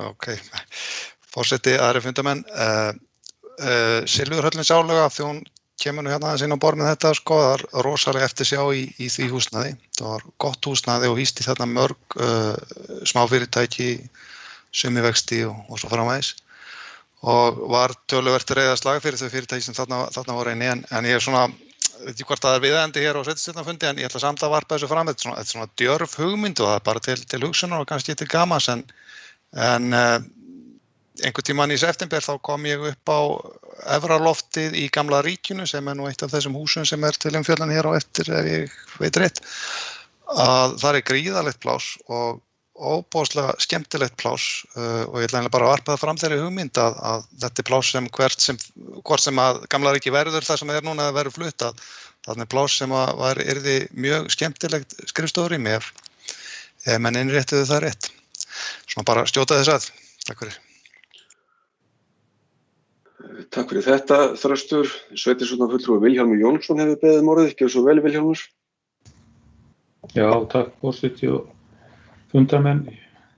[SPEAKER 6] Ok, forseti, aðri fundamenn. Silfurhöllin sálega, því hún kemur nú aðeins inn á borð með þetta, sko, það rosalega eftirsjá í því húsnæði. Það var gott húsnæði og hýsti þarna mörg smáfyrirtæki, sumivexti og svo framvegis. Og var töluvert reiðarslag fyrir þau fyrirtæki sem þarna voru inni en ég veit ekki hvort það viðeigandi hér á sveitarstjórnarfundi en ég ætla samt að varpa þessu fram þetta er svona djörf hugmynd og það bara til hugsunar og kannski til gamans en einhvern tímann í september þá kom ég upp á Efraloftið í Gamla ríkinu sem nú eitt af þessum húsum sem til umfjöllunar hér á eftir ef ég veit rétt að það gríðarlegt pláss og óbóðslega skemmtilegt pláss og ég ætla bara að varpa það fram þeirri hugmynd að þetta pláss sem hvort sem að Gamla ríki verður það sem núna verður flutt að þarna pláss sem yrði mjög skemmtilegt skrifstofurými ef menn innréttuðu það rétt. Svona bara skjóta þess að. Takk fyrir.
[SPEAKER 1] Takk fyrir þetta, Þröstur. Sveitarstjórnarfulltrúi Vilhjálmur Jónsson hefur beðið orðið. Gjörðu svo vel, Vilhjálmur.
[SPEAKER 9] Já, takk forseti og fundamenn.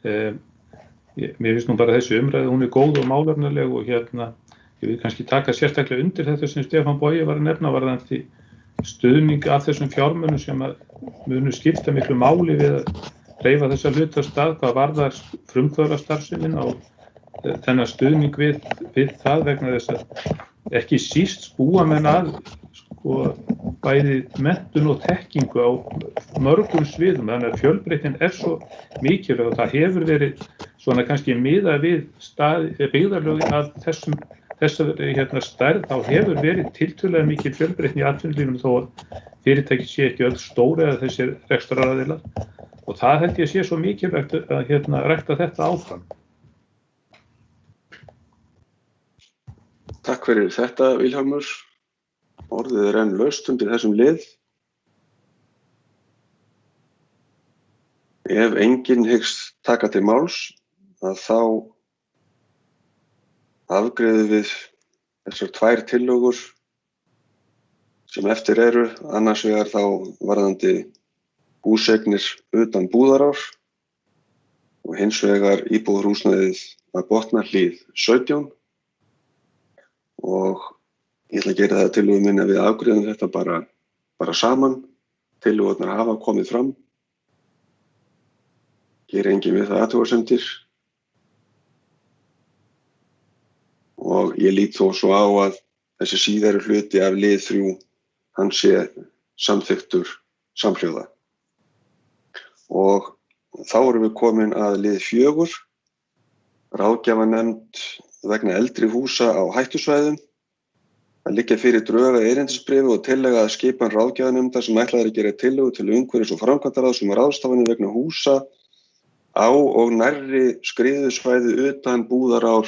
[SPEAKER 9] Mér finnst nú bara þessi umræða, hún góð og málefnaleg og ég vil kannski taka sérstaklega undir þetta sem Stefán Bogi var að nefna varðandi stuðning af þessum fjármunum sem munu skipta miklu máli við að hreyfa þessa hluti af stað hvað varðar frumkvöðlastarfsemin og þennan stuðning við það vegna þess að ekki síst búa menn að bæði menntun og þekkingu á mörgum sviðum, þannig að fjölbreytnin svo mikilvæg og það hefur verið svona kannski miðað við byggðarlög að þessari stærð, þá hefur verið tiltölulega mikil fjölbreytni í atvinnulífinu þó að fyrirtæki sé ekki öll stór eða þessir rekstraraðilar og það held ég sé svo mikilvægt að rækta þetta áfram.
[SPEAKER 1] Takk fyrir þetta, Vilhjálmur. Orðið enn laust undir þessum lið. Ef enginn hyggst taka til máls, að þá afgreiðum við þessar 2 tillögur sem eftir eru, annars vegar þá varðandi húseignir utan Búðarár og hins vegar íbúðarhúsnæðið að Botnahlíð 17 og ég ætla að gera það tillögu minni að við afgreiðum þetta bara saman. Tillögurnar hafa komið fram. Gerir enginn við það athugasemdir og ég lít þó svo á að þessi síðari hluti af lið 3 hann sé samþykktur samhljóða. Og þá erum við komin að lið 4, ráðgjafarnefnd vegna eldri húsa á hættusvæðum. Það liggja fyrir drög að erindisbréfi og tillaga að skipan ráðgjafarnefndar sem ætlað er að gera tillögu til umhverfis- og framkvæmdaráðs um ráðstafanir vegna húsa á og nærri skriðusvæði utan Búðarár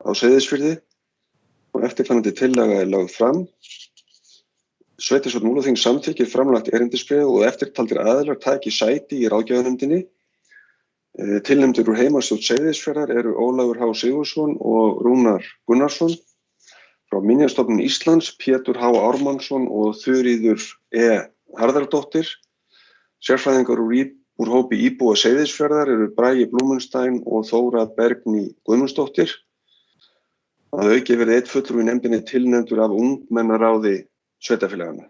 [SPEAKER 1] á Seyðisfirði og eftirfarandi tillaga er lögð fram. Sveitarstjórn Múlaþings samþykkir framlagt erindisbréf og eftirtaldir aðilar taki sæti í ráðgjafarnefndinni. Tilnefndir úr heimastjórn Seyðisfjarðar eru Ólafur H. Sigurðsson og Rúnar Gunnarsson. Frá Minjastofnun Íslands, Pétur H. Ármannsson og Þuríður E. Harðardóttir. Sérfræðingar úr hópi íbúa Seyðisfjarðar eru Bragi Blúmenstein og Þóra Bergný Guðmundsdóttir. Að auki verði 1 fulltrúi í nefndinni tilnefndur af ungmennaráði sveitarfélaganna.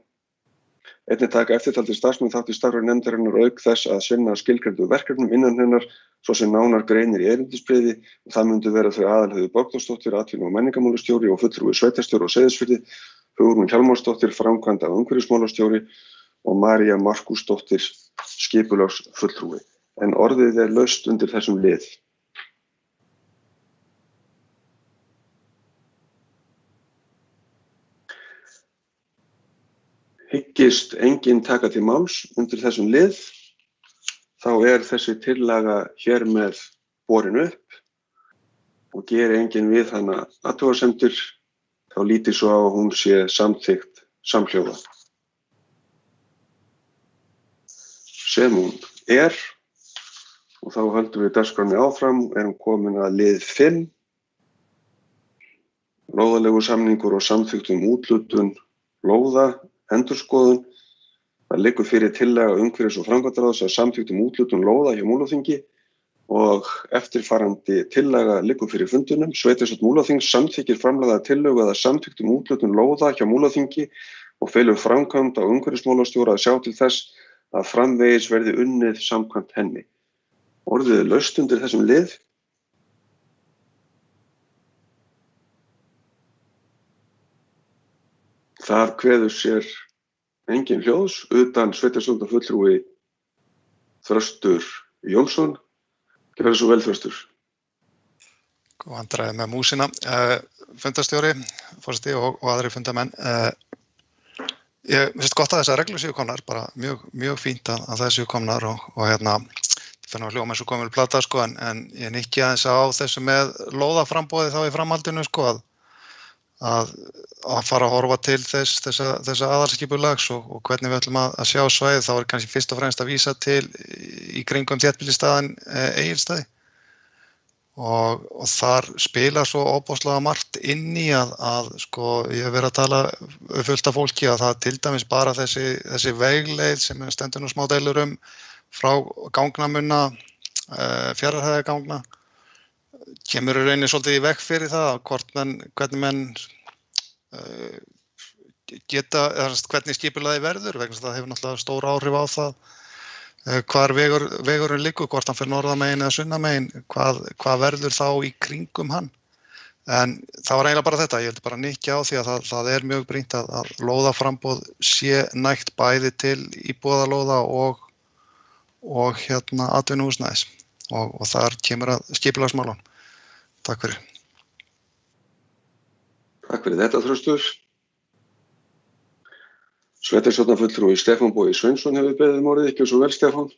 [SPEAKER 1] Einnig taka eftirtaldir starfsmenn þátt í starfi nefndarinnar auk þess að sinna skilgreindu verkefnum innan hennar, svo sem nánar greinir í erindisbréfi. Það myndu vera þau Aðalheiður Borgþórsdóttir, atvinnu- og menningarmálastjóri og fulltrúi sveitarstjóra á Seyðisfirði, Hugrún Hjálmarsdóttir, framkvæmda- og umhverfismálastjóri og María Markúsdóttir, skipulagsfulltrúi. En orðið er laust undir þessum lið. Hyggist enginn taka til máls undir þessum lið, þá er þessi tillaga hér með borin upp og geri enginn við hana athugasemdir, þá lítið svo á að hún sé samþykkt samhljóða. Sem hún er, og þá höldum við dagskránni áfram, erum komin að lið 5, lóðalegu samningur og samþykktum úthlutun lóða, endurskoðun. Það liggur fyrir tillaga umhverfis- og framkvæmdaráðs að samþykktum úthlutun lóða hjá Múlaþingi og eftirfarandi tillaga liggur fyrir fundunum. Sveitarstjórn Múlaþings samþykkir framlagða tillögu að samþykktum úthlutun lóða hjá Múlaþingi og felur framkvæmda- og umhverfismálastjóra að sjá til þess að framvegis verði unnið samkvæmt henni. Orðið er laust undir þessum lið. Það kveður sér engin hljóðs utan sveitarstjórnarfulltrúi Þröstur Jónsson. Gjörðu svo vel, Þröstur.
[SPEAKER 6] Vandræði með músina. Fundarstjóri, forseti og aðri fundamenn. Ég finnst gott að þessar reglur séu komnar, bara mjög fínt að það séu komnar og hérna, það fyrir að hljóma eins og komið plata, sko, en ég nikki aðeins á þessu með lóðaframboði þá í framhaldinu, sko, að fara að horfa til þessa aðalskipulags og hvernig við ætlum að sjá svæðið. Þá er kannski fyrst og fremst að vísa til í kringum þéttbýlisstaðinn Egilsstaði og þar spila svo óbóðslega margt inn í að sko, ég hef verið að tala fullt af fólki að það til dæmis bara þessi vegleið sem stendur nú smá deilur frá gangnamunna, Fjarðarheiðargangna, kemur í rauninni svolítið í veg fyrir það hvernig menn geta, hvernig skipulagið verður, vegna þess að það hefur náttúrulega stór áhrif á það hvar vegurinn liggur, hvort hann fer norðamegin eða sunnamegin, hvað verður þá í kringum hann. En það var eiginlega bara þetta, ég held bara nikki á því að það er mjög brýnt að lóðaframboð sé nægt bæði til íbúðalóða og hérna atvinnuhúsnæðis og þar kemur að skipulagsmálum. Takk fyrir.
[SPEAKER 1] Takk fyrir þetta, Þröstur. Sveitarstjórnarfulltrúi Stefán Bogi Sveinsson hefur beðið orðið, ekki svo vel, Stefán?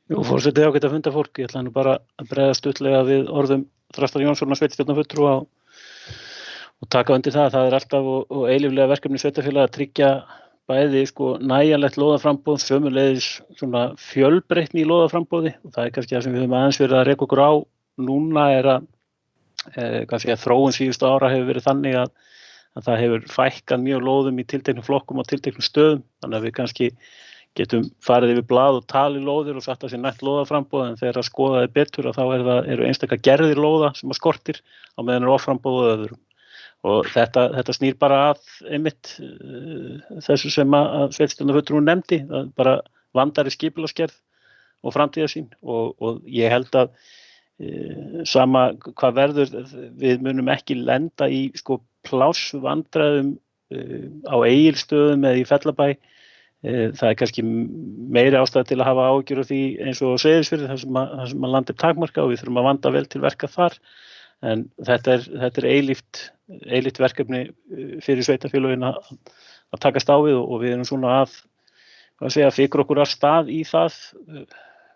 [SPEAKER 8] Jú, forseti ágætt funda fólk. Ég ætla nú bara að bregðast stuttlega við orðum Þrastar Jónssonar sveitarstjórnarfulltrúa og taka undir það. Það er alltaf og eilíflega verkefni sveitarfélaga að tryggja bæði sko nægjanlegt lóðaframboð, sömuleiðis svona fjölbreytni í lóðaframboði og það er kannski það sem við höfum aðeins verið að reka okkur á núna er að þróun síðustu ára hefur verið þannig að það hefur fækkað mjög lóðum í tilteknum flokkum og tilteknum stöðum, þannig að við kannski getum farið yfir blað og talið lóðir og satt að sér nætt lóðaframboð, en þegar að skoða þið betur að þá eru einstaka gerðir lóða sem að skortir á meðan offramboð og öðrum. Og þetta snýr bara að einmitt þessu sem að sveitarstjórnarfulltrúinn nefndi, það bara vandari skipulagsgerð og framtíðarsýn og ég held að sama hvað verður, við munum ekki lenda í plássvandræðum á Egilsstöðum eða í Fellabæ. Það kannski meiri ástæða til að hafa áhyggjur af því eins og á Seyðisfirði þar sem að land takmarka og við þurfum að vanda vel til verka þar. En þetta er eilíft verkefni fyrir sveitarfélögin að takast á við og við erum svona að fikra okkur af stað í það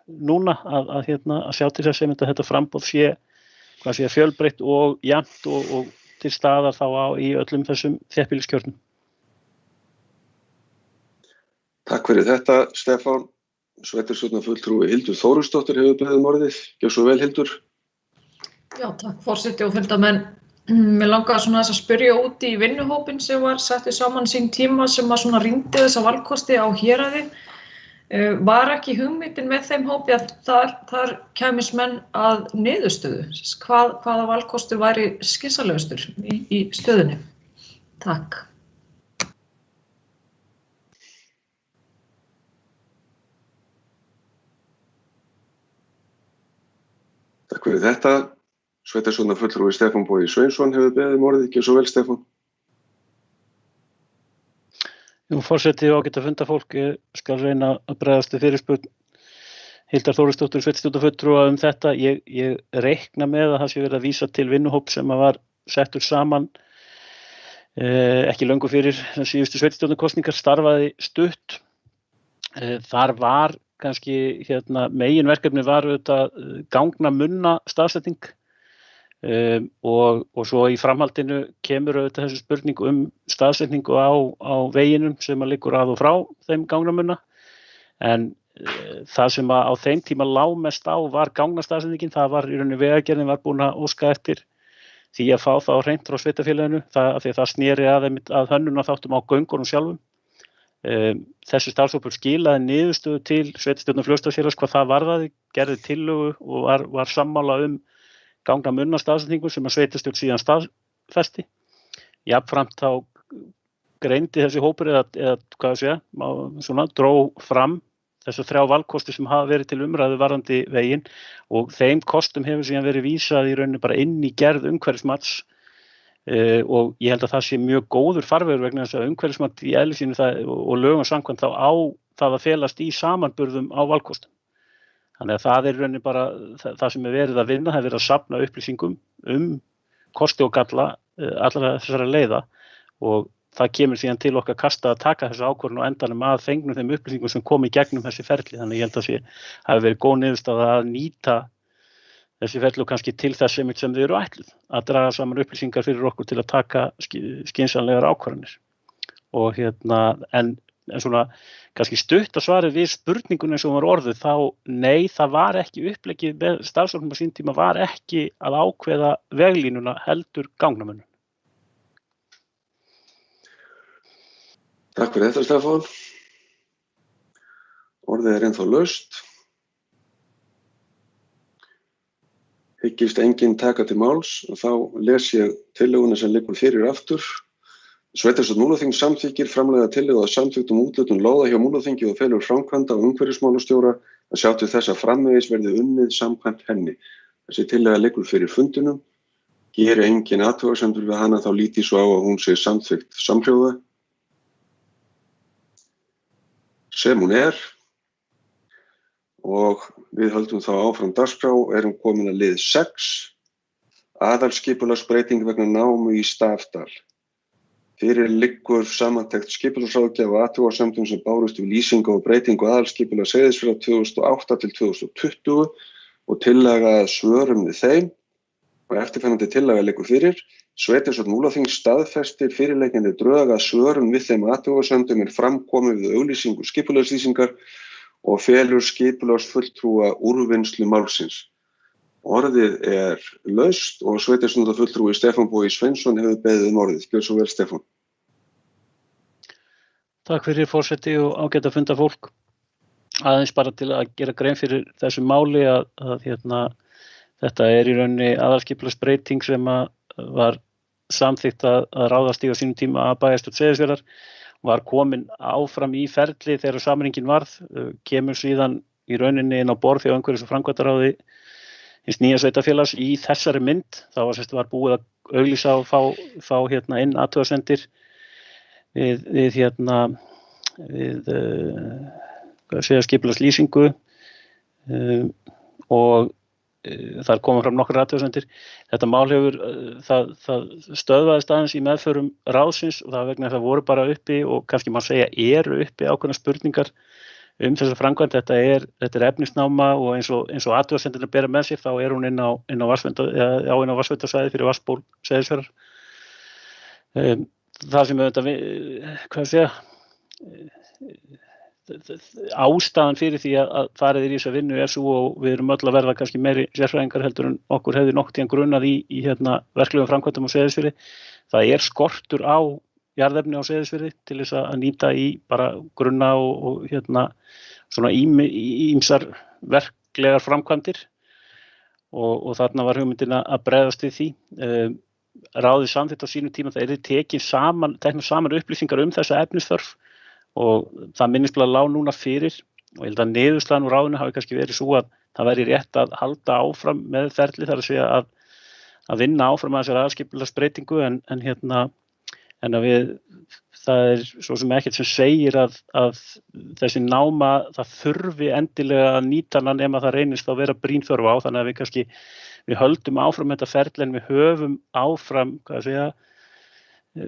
[SPEAKER 8] núna að sjá til þess að þetta framboð sé fjölbreytt og jafnt og til staðar þá í öllum þessum þéttbýliskjörnum.
[SPEAKER 1] Takk fyrir þetta, Stefán. Sveitarstjórnarfulltrúi Hildur Þórusdóttir hefur beðið orðið. Gjörðu svo vel, Hildur.
[SPEAKER 3] Já, takk forseti og fundarmenn. Mér langaði svona að spyrja út í vinnuhópinn sem var settur saman sín tíma sem að svona rýndi þessa valkosti á Héraði. Var ekki hugmyndin með þeim hópi að þar kæmist menn að niðurstöðu? Hvaða valkostur væri skynsamlegastur í stöðunni? Takk.
[SPEAKER 1] Takk fyrir þetta. Sveitarstjórnarfulltrúi Stefán Bogi Sveinsson hefur beðið orðið. Gjörðu svo vel, Stefán.
[SPEAKER 8] Forseti og ágætt fundafólk, ég skal reyna að bregðast við fyrirspurn Hildar Þórusdóttur sveitarstjórnarfulltrúa þetta. Ég reikna með að það sé verið að vísa til vinnuhóp sem var settur saman ekki löngu fyrir síðustu sveitarstjórnarkosningar, starfaði stutt. Þar var kannski meginverkefni var auðvitað gangnamunna staðsetning og svo í framhaldinu kemur auðvitað þessu spurning staðsetningu á veginum sem að liggur að og frá þeim gangnamunna, en það sem að á þeim tíma lá mest á var gangnastaðsetningin. Það var í rauninni Vegagerðin var búin að óska eftir því að fá það á hreint frá sveitarfélaginu af því að það sneri að hönnunarþáttum á göngunum sjálfum. Þessu starfshópur skilaði niðurstöðu til sveitarstjórnar Fljótsdalshéraðs hvað það varðaði, gerði tillögu og var sammála gangnamunna staðsetningu sem að sveitarstjórn síðan staðfesti. Jafnframt þá greindi þessi hópur dró fram þessu 3 valkosti sem hafa verið til umræðu varðandi veginn og þeim kostum hefur síðan verið vísað í rauninni bara inn í gerð umhverfismats. Og ég held að það sé mjög góður farvegur vegna þess að umhverfismat í eðli sínu og lögum samkvæmt þá á það að felast í samanburðum á valkostum. Þannig að það er í rauninni bara það sem er verið að vinna, það er verið að safna upplýsingum kosti og galla allra þessara leiða og það kemur síðan til okkar kasta að taka þessu ákvörðun og endanum að fengnum þeim upplýsingum sem komi í gegnum þessi ferli. Þannig ég held að hafi verið góð niðurstaða að nýta þessi ferli og kannski til þess sem þau eru ætluð, að draga saman upplýsingar fyrir okkur til að taka skynsamlegar ákvarðanir. Og en svona kannski stutt að svara við spurningunni eins og var orðuð, þá nei, það var ekki uppleggið með starfshópnum á sín tíma var ekki að ákveða veglínuna heldur gangnamunum.
[SPEAKER 1] Takk fyrir þetta, Stefán. Orðið er ennþá laust. Hyggist enginn taka til máls og þá les ég tillöguna sem liggur fyrir aftur. Sveitarstjórn Múlaþings samþykkir framleiða tillögu að samþykktum úthlutun lóða hjá Múlaþingi og felur framkvæmda og umhverfismálastjóra að sjá til þess að framvegis verði unnið samkvæmt henni. Þessi tillaga liggur fyrir fundinum. Geri enginn athugasemdir við hana þá líti svo á að hún sé samþykkt samhljóða. Sem hún er. Og við höldum þá áfram dagskrá og erum komin að lið 6, aðalskipulagsbreyting vegna námu í Stafdal. Fyrir liggur samantekt skipulagsráðgjafa og athugasemdum sem bárust við lýsingu og breytingu aðalskipulags Seyðisfjarðar 2008 til 2020 og tillaga að svörum við þeim og eftirfarandi tillaga liggur fyrir. Sveitarstjórn Múlaþings staðfestir fyrirliggjandi drög að svörum við þeim athugasemdum er framkomið við auglýsingu skipulagslýsingar og felur skipulagsfulltrúa úrvinnslu málsins. Orðið er laust og sveitarstjórnarfulltrúi Stefán Bogi Sveinsson hefur beðið orðið. Gjörðu svo vel, Stefán.
[SPEAKER 8] Takk fyrir forseti og ágætt að funda fólk. Aðeins bara til að gera grein fyrir þessu máli að þetta í rauninni aðalskipulagsbreyting sem var samþykkt að ráðast í á sínum tíma að bæjarstjórn Seyðisfjarðar, var komin áfram í ferli þegar sameiningin varð, kemur síðan í rauninni inn á borð hjá umhverfis- og framkvæmdaráði hins nýja sveitarfélags í þessari mynd. Það var búið að auglýsa og fá inn athugasemdir við skipulagslýsingu og þar koma fram nokkrar athugasemdir. Þetta mál hefur, það stöðvaðist aðeins í meðförum ráðsins og það vegna þess að voru bara uppi og kannski má segja eru uppi ákveðnar spurningar þessa framkvæmd. Þetta er efnisnáma og eins og athugasemdirnar bera með sér, þá hún inn á vatnsverndarsvæði fyrir vatnsból Seyðisfjarðar. Það sem ástæðan fyrir því að farið í þessa vinnu er svo og við erum öll að verða kannski meiri sérfræðingar heldur en okkur hefði nokkuð tíðan grunað í verklegum framkvæmdum á Seyðisfirði. Það er skortur á jarðefni á Seyðisfirði til þess að nýta í bara grunna og svona ýmsar verklegar framkvæmdir og þarna var hugmyndin að bregðast við því. Ráðið samþykkt á sínum tíma það teknar saman upplýsingar þessa efnisþörf og það minnisblað lá núna fyrir og ég held að niðurstaðan úr ráðinu hafi kannski verið svo að það væri rétt að halda áfram með ferli, þar að segja að vinna áfram að þessari aðalskipulagsbreytingu en að það svo sem ekkert sem segir að þessi náma það þurfi endilega að nýta hana nema það reynist að vera brýn þörf á, þannig að við höldum áfram þetta ferli en við höfum áfram,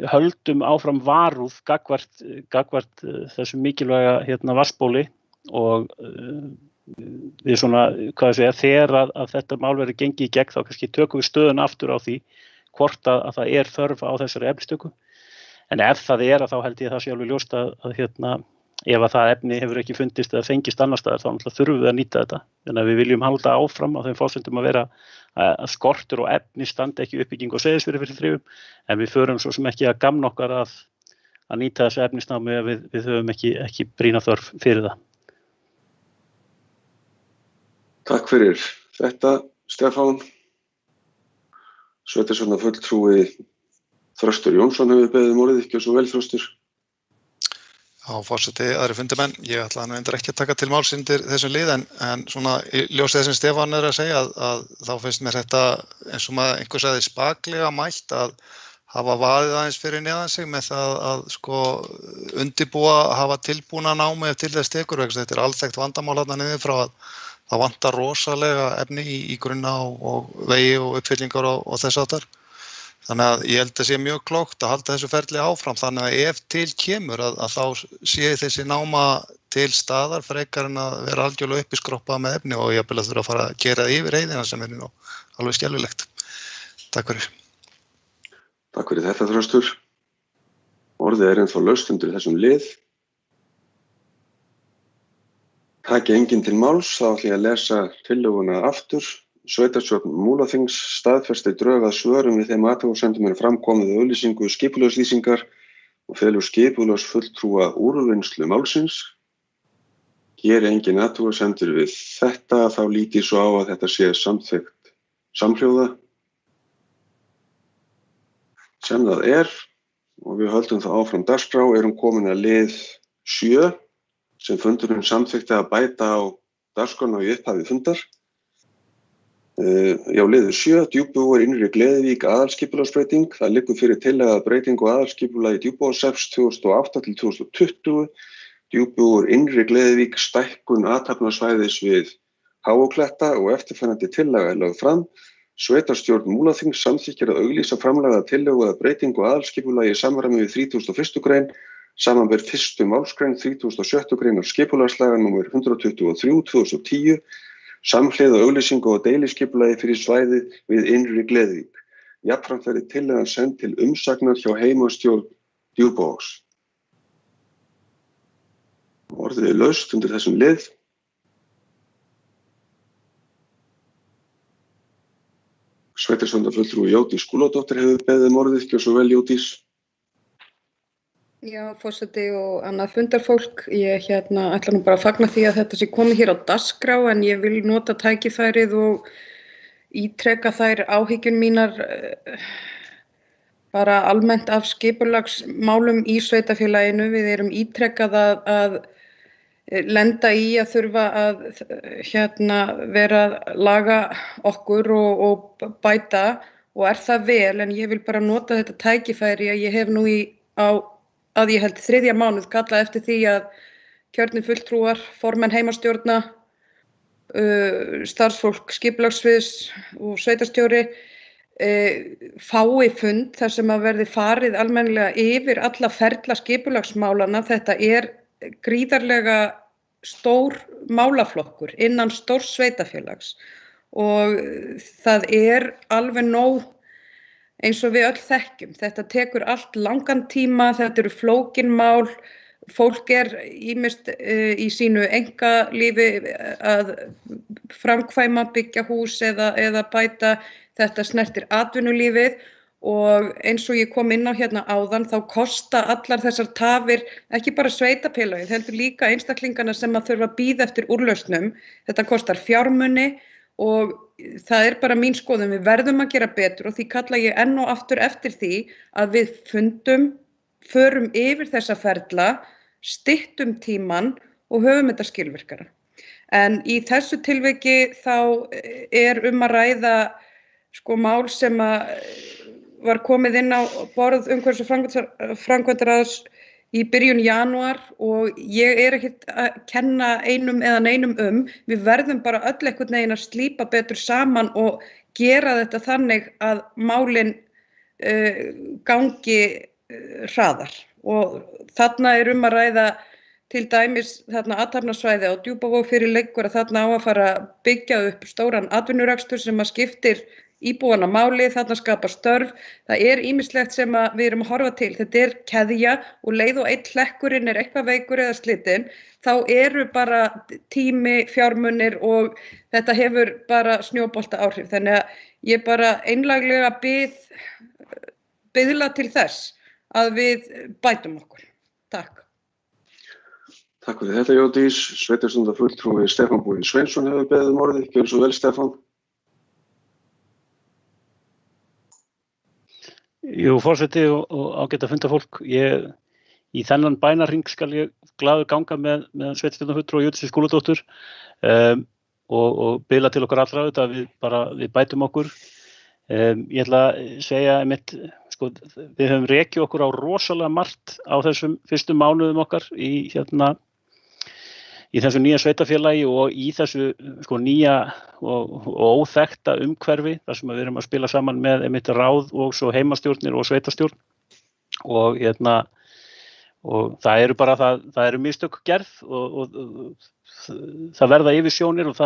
[SPEAKER 8] höldum áfram varúð gagnvart þessu mikilvæga vatnsbóli og við svona, þegar að þetta mál verður gengið í gegn þá kannski tökum við stöðun aftur á því hvort að það er þörf á þessari efnistöku. En ef það er þá held ég það sé alveg ljóst að ef að það efni hefur ekki fundist eða fengist annar staðar þá náttúrulega þurfum við að nýta þetta. Þannig að við viljum halda áfram á þeim forsendum að vera að skortur og efni standi ekki uppbygging og Seyðisfirði fyrir þrifum en við förum svo sem ekki að gamna okkar að nýta þessu efnisnámi ef við höfum ekki brýna þörf fyrir það.
[SPEAKER 1] Takk fyrir þetta, Stefán. Sveitarstjórnarfulltrúi Þröstur Jónsson hefur beðið orðið. Gjörðu svo vel, Þröstur.
[SPEAKER 6] Já, forseti, aðri fundarmenn, ég ætla nú endur ekki að taka til máls undir þessum lið en svona í ljósi þess sem Stefán að segja að þá finnst mér þetta eins og maður einhver sagði spaklega mælt að hafa vaðið aðeins fyrir neðan sig með það að undirbúa, hafa tilbúna námi ef til þess tekur vegna þetta er alþekkt vandamál þarna niður frá að það vantar rosalega efni í grunna og vegi og uppfyllingar og þess áttar. Þannig að ég held að sé mjög klókt að halda þessu ferli áfram þannig að ef til kemur að þá sé þessi náma til staðar frekar en að vera algjörlega uppiskroppa með efni og ég vil að þurfa að fara að gera yfir heiðina sem er nú alveg skelfilegt. Takk fyrir.
[SPEAKER 1] Takk fyrir þetta, Þröstur. Orðið er ennþá laust undir þessum lið. Taki enginn til máls, þá ætla ég að lesa tillöguna aftur. Sveitarstjórn Múlaþings staðfesti drög að svörum við þeim athugasemdum framkomið auglýsingu skipulagslýsingar og felur skipulagsfulltrúa úrvinnslu málsins. Geri engin athugasemdir við þetta, þá lít ég svo á að þetta sé samþykkt samhljóða. Sem það er, og við höldum það áfram dagskrá, erum komin að lið 7 sem fundurinn samþykkti að bæta á dagskrána í upphafi fundar. Liður 7, Djúpivogur innri Gleðivík aðalskipulagsbreyting. Það liggur fyrir tillaga breytingu á aðalskipulagi Djúpivogshrepps 2008 til 2020. Djúpivogur innri Gleðivík stækkun athafnasvæðis við Háukletta og eftirfarandi tillaga er lögð fram. Sveitarstjórn Múlaþings samþykkir að auglýsa framlagða tillögu að breytingu á aðalskipulagi í samræmi við 31. grein, samanber 1. málsgrein 37. greinar skipulagslaga nr. 123/2010. Samhliða auglýsingu og deiliskipulagi fyrir svæðið við innri Gleðivík. Jafnframt verði tillagan send til umsagnar hjá heimastjórn Djúpivogs. Orðið er laust undir þessum lið. Sveitarstjórnarfulltrúi Jódís Skúladóttir hefur beðið orðið, gjörðu svo vel Jódís.
[SPEAKER 5] Já, forseti og annað fundarfólk. Ég ætla nú bara að fagna því að þetta sé komið hér á dagskrá en ég vil nota tækifærið og ítreka þær áhyggjur mínar bara almennt af skipulagsmálum í sveitarfélaginu. Við erum ítrekað að lenda í að þurfa að vera að laga okkur og bæta og það vel, en ég vil bara nota þetta tækifæri að ég hef nú að ég held 3. mánuð kallað eftir því að kjörnir fulltrúar, formenn heimastjórna, starfsfólk skipulagssviðs og sveitarstjóri fái fund þar sem að verði farið almennilega yfir alla ferla skipulagsmálana. Þetta gríðarlega stór málaflokkur innan stórs sveitarfélags og það alveg nóg eins og við öll þekkjum. Þetta tekur allt langan tíma, þetta eru flókin mál, fólk ýmist í sínu einkalífi að framkvæma, byggja hús eða bæta, þetta snertir atvinnulífið. Og eins og ég kom inn á hérna áðan þá kosta allar þessar tafir ekki bara sveitarfélagið, heldur líka einstaklingana sem að þurfa að bíða eftir úrlausnum. Þetta kostar fjármuni og það bara mín skoðun, við verðum að gera betur og því kalla ég enn og aftur eftir því að við förum yfir þessa ferla, styttum tímann og höfum þetta skilvirkara. En í þessu tilviki þá að ræða mál sem var komið inn á borð umhverfis- og framkvæmdaráðs í byrjun janúar og ég ekkert að kenna einum eða neinum við verðum bara öll einhvern veginn að slípa betur saman og gera þetta þannig að málin gangi hraðar og þarna að ræða til dæmis þarna athafnasvæði á Djúpavog fyrir liggur að þarna á að fara að byggja upp stóran atvinnurekstur sem að skiptir íbúana máli, þarna skapa störf. Það ýmislegt sem við erum að horfa til. Þetta keðja og leið og einn hlekkurinn eitthvað veikur eða slitinn, þá bara tími, fjármunir og þetta hefur bara snjóbolta áhrif. Þannig að ég bara einlæglega biðla til þess að við bætum okkur. Takk.
[SPEAKER 1] Takk fyrir þetta Jódís. Sveitarstjórnarfulltrúi Stefán Bogi Sveinsson hefur beðið orðið, gjörðu svo vel Stefán.
[SPEAKER 8] Jú, forseti og ágæta fundarfólk. Í þennan bænarhring skal ég glaður ganga með sveitarstjórnarfulltrúa Jódísi Skúladóttur og biðla til okkar allra að við bætum okkur. Ég ætla að segja við höfum rekið okkur á rosalega margt á þessum fyrstu mánuðum okkar í þessu nýja sveitarfélagi og í þessu nýja og óþekkta umhverfi þar sem við erum að spila saman með ráð og svo heimastjórnir og sveitarstjórn og það eru mistök gerð og það verða yfirsjónir og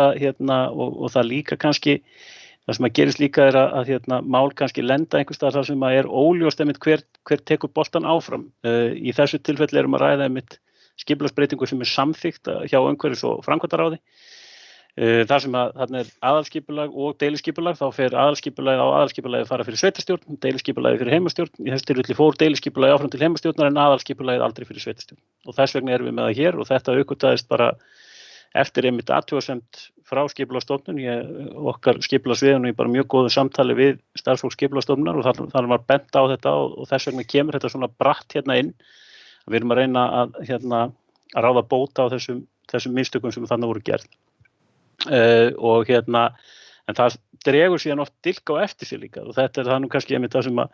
[SPEAKER 8] það líka kannski það sem að gerist líka að mál kannski lenda einhvers staðar þar sem að óljóst hver tekur boltan áfram. Í þessu tilfelli erum að ræða skipulagsbreytingu sem samþykkt hjá umhverfis- og framkvæmdaráði. Þar sem að þarna aðalskipulag og deiliskipulag, þá fer aðalskipulagið fara fyrir sveitarstjórn, deiliskipulagið fyrir heimastjórn. Í þessu tilfelli fór deiliskipulagið áfram til heimastjórnar en aðalskipulagið aldrei fyrir sveitarstjórn. Og þess vegna erum við með það hér og þetta uppgötvaðist bara eftir athugasemd frá Skipulagsstofnun. Okkar skipulagsviðinu í bara mjög góðu samtali við starfsfólk Skipulagsstofnunar og þar var bent á þetta og þess vegna kemur þetta svona bratt inn. Við erum að reyna að ráða bóta á þessum mistökum sem þarna voru gerð. En það dregur síðan oft dilk á eftir sig líka og þetta það nú kannski það sem að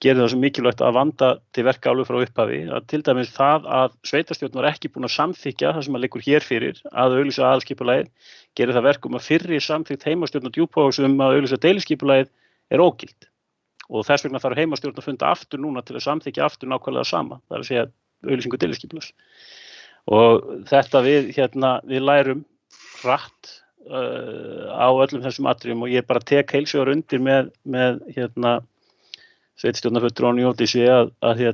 [SPEAKER 8] gerir það svo mikilvægt að vanda til verka alveg frá upphafi. Til dæmis það að sveitarstjórn var ekki búin að samþykkja það sem að liggur hér fyrir að auglýsa aðalskipulagið gerir það verkum að fyrri samþykkt heimastjórn og Djúpavogs að auglýsa deiliskipulagið ógild. Og þess vegna þarf heimastjórn að funda aftur núna til að samþykkja aftur nákvæmlega sama. Það að segja auglýsingu deiliskipulags. Og þetta við lærum hratt á öllum þessum atriðum og ég bara tek heilshugar undir með sveitarstjórnarfulltrúanum Jódísi að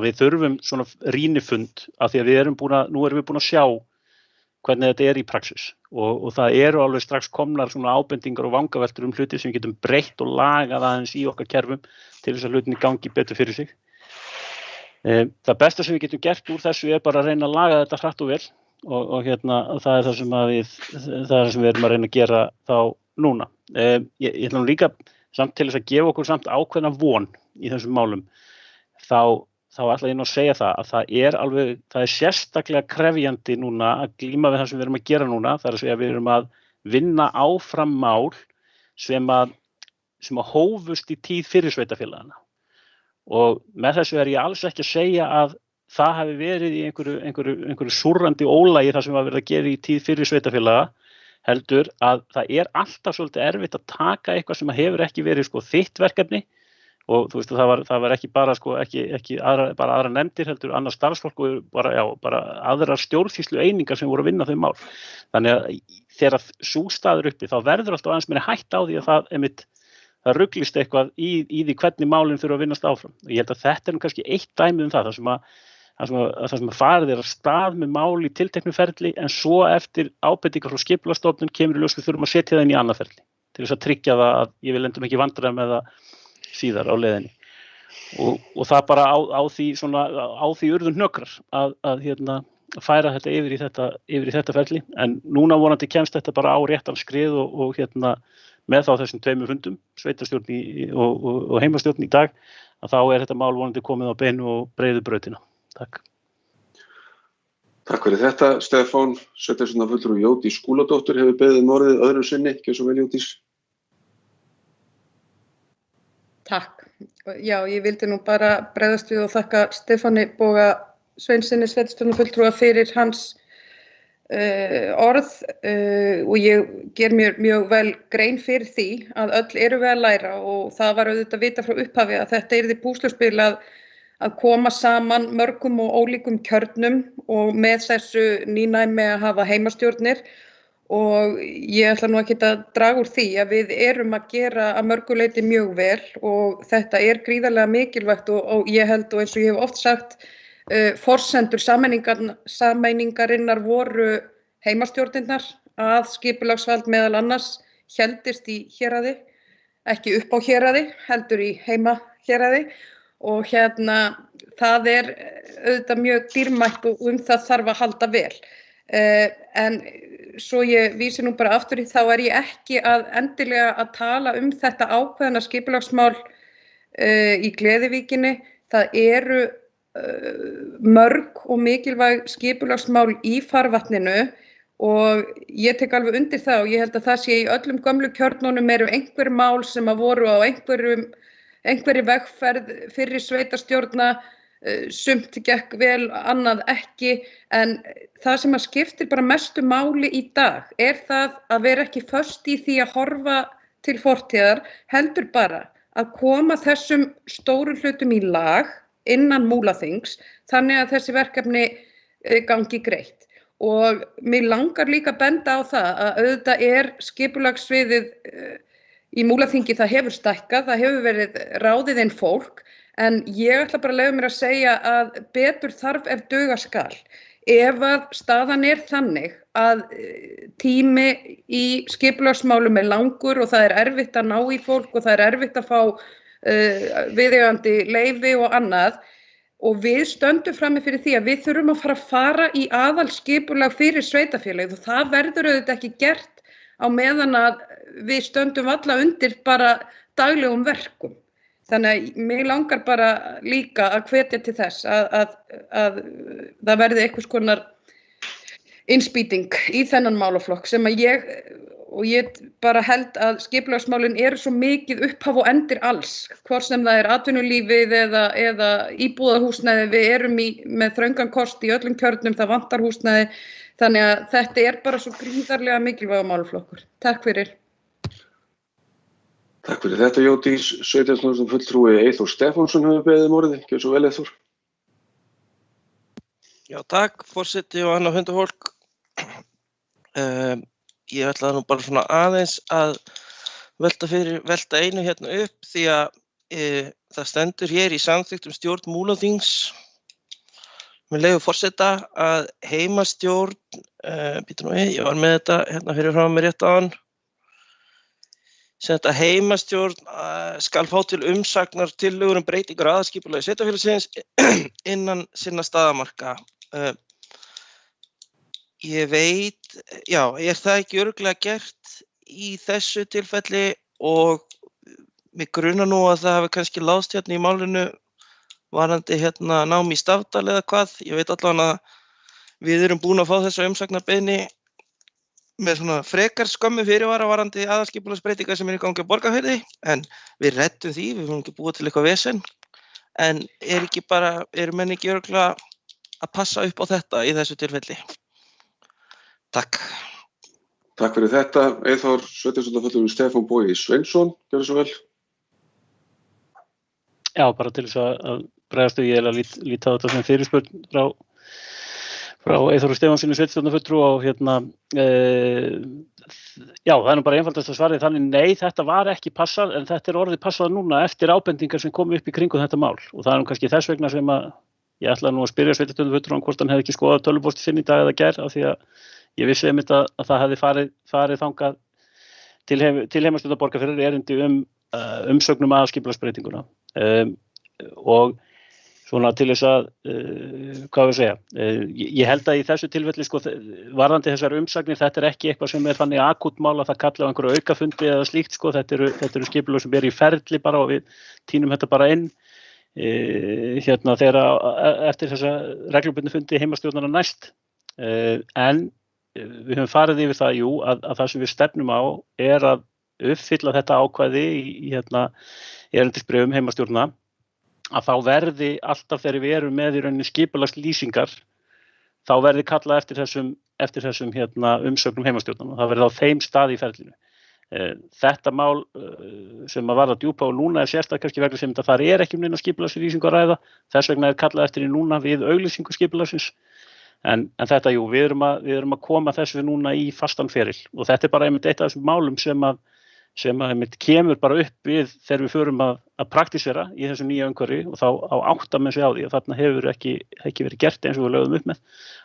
[SPEAKER 8] við þurfum svona rýnifund af því að nú erum við búin að sjá hvernig þetta í praxis og það eru alveg strax komnar svona ábendingar og vangaveltur hluti sem við getum breytt og lagað aðeins í okkar kerfum til þess að hlutinni gangi betur fyrir sig. Það besta sem við getum gert úr þessu bara að reyna að laga þetta hratt og vel og það það sem við erum að reyna að gera þá núna. Ég ætla nú líka samt til þess að gefa okkur samt ákveðna von í þessum málum þá ætla ég nú að segja það að það sérstaklega krefjandi núna að glíma við það sem við erum að gera núna, það að segja að við erum að vinna áfram mál sem að hófust í tíð fyrir sveitarfélagana. Og með þessu ég alls ekki að segja að það hafi verið í einhverju súrrandi ólagi það sem var verið að gera í tíð fyrir sveitarfélaga, heldur að það alltaf svolítið erfitt að taka eitthvað sem hefur ekki verið þitt verkefni. Og þú veist það var ekki bara ekki bara aðra nefndir heldur annað starfsfólk og bara aðrar stjórnsýslu einingar sem voru að vinna þau mál. Þannig að þegar sú staður uppi þá verður alltaf aðeins meiri hætta á því að það ruglist eitthvað í því hvernig málin þurfa að vinnast áfram. Og ég held að þetta kannski eitt dæmi það sem að farið að stað með mál í tilteknu ferli en svo eftir ábendingar frá Skipulagsstofnun kemur í ljós við þurfum að setja það inn í annað ferli til þess að tryggja það að ég vil endum ekki vandræða með það síðar á leiðinni og það bara á því urðu hnökrar að færa þetta yfir í þetta ferli en núna vonandi kemst þetta bara á réttan skrið og með þá þessum 2 fundum, sveitarstjórn og heimastjórn í dag að þá þetta mál vonandi komið á beinu og breiðu brautina. Takk.
[SPEAKER 1] Takk fyrir þetta, Stefán. Sveitarstjórnarfulltrúi Jódís Skúladóttir hefur beðið orðið öðru sinni, ekki svo vel Jódís.
[SPEAKER 5] Takk. Já, ég vildi nú bara bregðast við og þakka Stefáni Boga Sveinssyni sveitarstjórnarfulltrúa fyrir hans orð og ég ger mér mjög vel grein fyrir því að öll erum við að læra og það var auðvitað vita frá upphafi að þetta yrði púsluspil að koma saman mörgum og ólíkum kjörnum og með þessu nýnæmi að hafa heimastjórnir og ég ætla nú ekki að draga úr því að við erum að gera að mörgu leyti mjög vel og þetta gríðarlega mikilvægt og ég held og eins og ég hef oft sagt forsendur sameiningarinnar voru heimastjórnirnar að skipulagsvald meðal annars héldist í héraði, ekki upp á héraði, heldur í heimahéraði og það auðvitað mjög dýrmætt og það þarf að halda vel. En svo ég vísi nú bara aftur í þá ég ekki endilega að tala þetta ákveðna skipulagsmál í Gleðivíkinni. Það eru mörg og mikilvæg skipulagsmál í farvatninu og ég tek alveg undir það og ég held að það sé í öllum gömlu kjörnunum eru einhver mál sem voru á einhverri vegferð fyrri sveitarstjórna, sumt gekk vel, annað ekki, en það sem skiptir bara mestu máli í dag það að vera ekki föst í því að horfa til fortíðar, heldur bara að koma þessum stóru hlutum í lag innan Múlaþings þannig að þessi verkefni gangi greitt. Og mig langar líka að benda á það að auðvitað skipulagssviðið í Múlaþingi það hefur stækkað, það hefur verið ráðið inn fólk, en ég ætla bara að leyfa mér að segja að betur þarf ef duga skal. Ef að staðan þannig að tími í skipulagsmálum langur og það erfitt að ná í fólk og það erfitt að fá viðeigandi leyfi og annað og við stöndum frammi fyrir því að við þurfum að fara í aðalskipulag fyrir sveitarfélagið og það verður auðvitað ekki gert á meðan að við stöndum alla undir bara daglegum verkum. Þannig að mig langar bara líka að hvetja til þess að það verði einhvers konar innspýting í þennan málaflokk sem að ég bara held að skipulagsmálin svo mikið upphaf og endir alls, hvort sem það atvinnulífið eða íbúðarhúsnæði, við erum með þröngan kost í öllum kjörnum, það vantar húsnæði, þannig að þetta bara svo gríðarlega mikilvægur málaflokkur. Takk fyrir.
[SPEAKER 1] Takk fyrir þetta Jódís. Sveitarstjórnarfulltrúi Eyþór Stefánsson hefur beðið orðið, gjörðu svo vel Eyþór.
[SPEAKER 4] Já, takk, forseti og annað fundafólk. Ég ætla nú bara svona aðeins að velta einu upp því að það stendur hér í samþykktum stjórn Múlaþings með leyfi forseta að heimastjórn, ég var með þetta hérna fyrir frá mér rétt áðan, sem þetta heimastjórn skal fá til umsagnar tillögur breytingar á aðalskipulagi sveitarfélagsins innan sinna staðamarka. Ég veit, já, það ekki örugglega gert í þessu tilfelli og mig grunar nú að það hafi kannski láðst hérna í málinu varandi hérna nám í Stafdal eða hvað. Ég veit allavega að við erum búin að fá þessa umsagnarbeiðni með svona frekar skömmu fyrirvara varandi aðalskipulagsbreytingar sem í gangi á Borgarfirði, en við reddum því, við höfum ekki búið til eitthvað vesen. En eru menn ekki örugglega að passa upp á þetta í þessu tilfelli? Takk.
[SPEAKER 1] Takk fyrir þetta. Eyþór, sveitarstjórnarfulltrúi Stefán Bogi Sveinsson, gjörðu svo vel.
[SPEAKER 8] Já, bara til þess að bregðast ég líta á þetta sem fyrirspurn frá Eyþóri Stefánsssyni sveitarstjórnarfulltrúa og já, það nú bara einfaldast að svarið þannig nei, þetta var ekki passað, en þetta orðið passað núna eftir ábendingar sem komu upp í kringum þetta mál og það nú kannski þess vegna sem að ég ætlaði nú að spyrja sveitarstjórnarfulltrúan hvort hann hefði ekki skoðað tölvupósti sinn í dag eða gær af því að ég vissi einmitt að það hefði farið þangað til heimastjórnar Borgarfjarðar erindi umsögnum aðalskipulagsbreytinguna og svona til þess að, hvað við segja, ég held að í þessu tilfelli sko varðandi þessar umsagnir þetta ekki eitthvað sem þannig akút mál að það kalli á einhverju aukafundi eða slíkt sko, þetta eru skipulög sem í ferli bara og við tínum þetta bara inn þegar eftir þessa reglubundnu fundi heimastjórnarna næst en við höfum farið yfir það, að það sem við stefnum á að uppfylla þetta ákvæði í erindisbréfum heimastjórna, að þá verði alltaf þegar við erum með í rauninni skipulagslýsingar, þá verði kallað eftir þessum umsögnum heimastjórnana. Það verði á þeim stað í ferlinu. Þetta mál sem að varða Djúpa og núna sérstaklega kannski vegna sem það ekki neina skipulagslýsingu að ræða, þess vegna kallað eftir í núna við auglýsingu skipulagsins. En þetta, við erum að koma þessu núna í fastan feril og þetta bara einmitt eitt af þessum málum sem einmitt kemur bara upp við þegar við förum að praktísera í þessu nýja umhverfi og þá átta menn sig á því að þarna hefur ekki verið gert eins og við lögðum upp með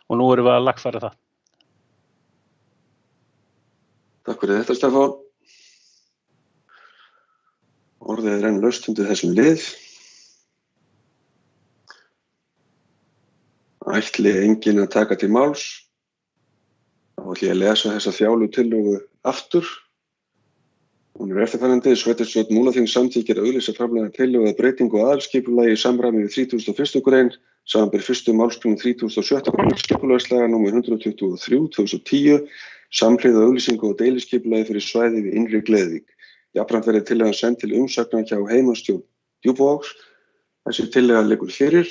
[SPEAKER 8] og nú erum við að lagfæra það.
[SPEAKER 1] Takk fyrir þetta, Stefán. Orðið enn laust undir þessum lið. Ætli enginn að taka til máls. Þá ætla ég að lesa þessa þjálu tillögu aftur. Hún eftirfarandi: Sveitarstjórn Múlaþings samþykkir að auglýsa framlagða tillögu að breytingu á aðalskipulagi í samræmi við 31. grein, samanber 1. málsgrein 36. grein skipulagslaga nr. 123/2010, samhliða auglýsingu og deiliskipulagi fyrir svæði við Innri Gleiðvík. Jafnframt verði tillagan send til umsagnar hjá heimastjórn Djúpavogs. Þessi tillaga liggur fyrir.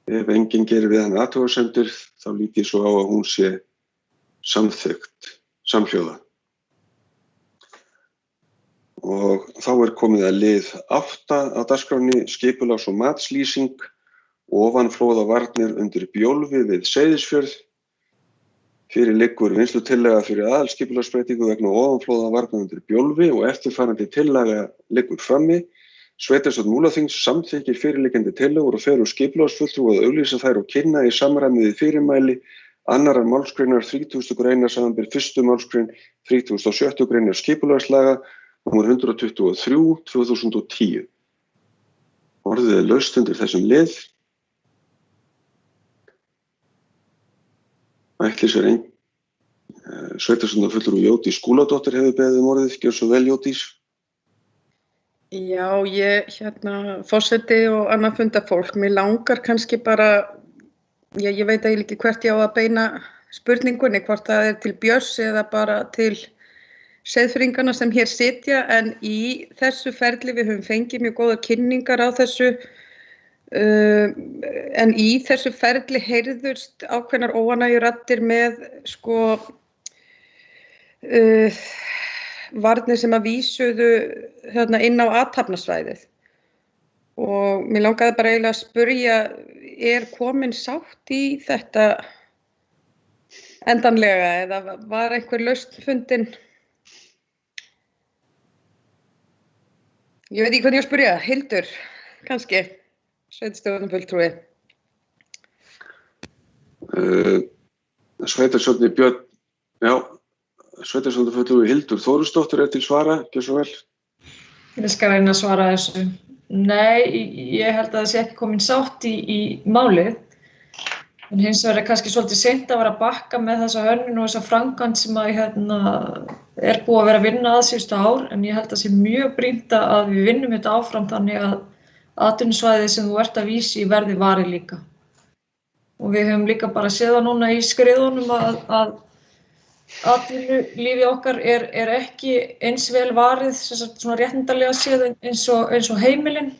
[SPEAKER 1] Ef enginn gerir við hann athugasemdir, þá lít ég svo á að hún sé samþykkt samhljóða. Og þá komið að lið 8 á dagskránni, skipulags- og matslýsing, ofanflóðavarnir undir Bjólfi við Seyðisfjörð. Fyrir liggur vinnslutillaga fyrir aðalskipulagsbreytingu vegna ofanflóðavarna undir Bjólfi og eftirfarandi tillaga liggur frammi. Sveitarstjórn Múlaþings samþykkir fyrirliggjandi tillögur og fer úr skipulagsfulltrúa að auglýsa þær og kynna í samræmi við fyrirmæli 2. málsgreinar 30. greinar samanber 1. málsgrein 37. greinar skipulagslaga nr. 123/2010. Orðið laust undir þessum lið. Ætli sér sveitarstjórnarfulltrúi Jódís Skúladóttir hefur beðið orðið. Gjör svo vel, Jódís.
[SPEAKER 5] Já, forseti og annað fundafólk, mér langar kannski bara, ég veit eiginlega ekki hvert ég á að beina spurningunni, hvort það til Björns eða bara til Seyðfirðinganna sem hér sitja, en í þessu ferli við höfum fengið mjög góðar kynningar á þessu, en í þessu ferli heyrðust ákveðnar óánægjuraddir með varnir sem að vísuðu inn á athafnasvæðið og mér langaði bara eiginlega að spyrja, komin sátt í þetta endanlega eða var einhver lausn fundin? Ég veit ekki hvernig ég á að spyrja, Hildur, kannski, sveitarstjórnarfulltrúi.
[SPEAKER 1] Sveitarstjórn Björn, já, sveitarstjórnarfulltrúi Hildur Þórusdóttir til svara, gjör svo vel.
[SPEAKER 3] Ég skal reyna að svara þessu. Nei, ég held að það sé ekki komin sátt í málið. En hins vegar kannski svolítið seint að vera að bakka með þessa hönnun og þessa framkvæmd sem að er búið að vera að vinna að síðustu ár, en ég held að sé mjög brýnt að við vinnum þetta áfram þannig að atvinnusvæðið sem þú ert að vísa í verði varið líka. Og við höfum líka bara séð það núna í skriðunum að atvinnulífi okkar er ekki eins vel varið, svona réttindarlega séð eins og heimilin.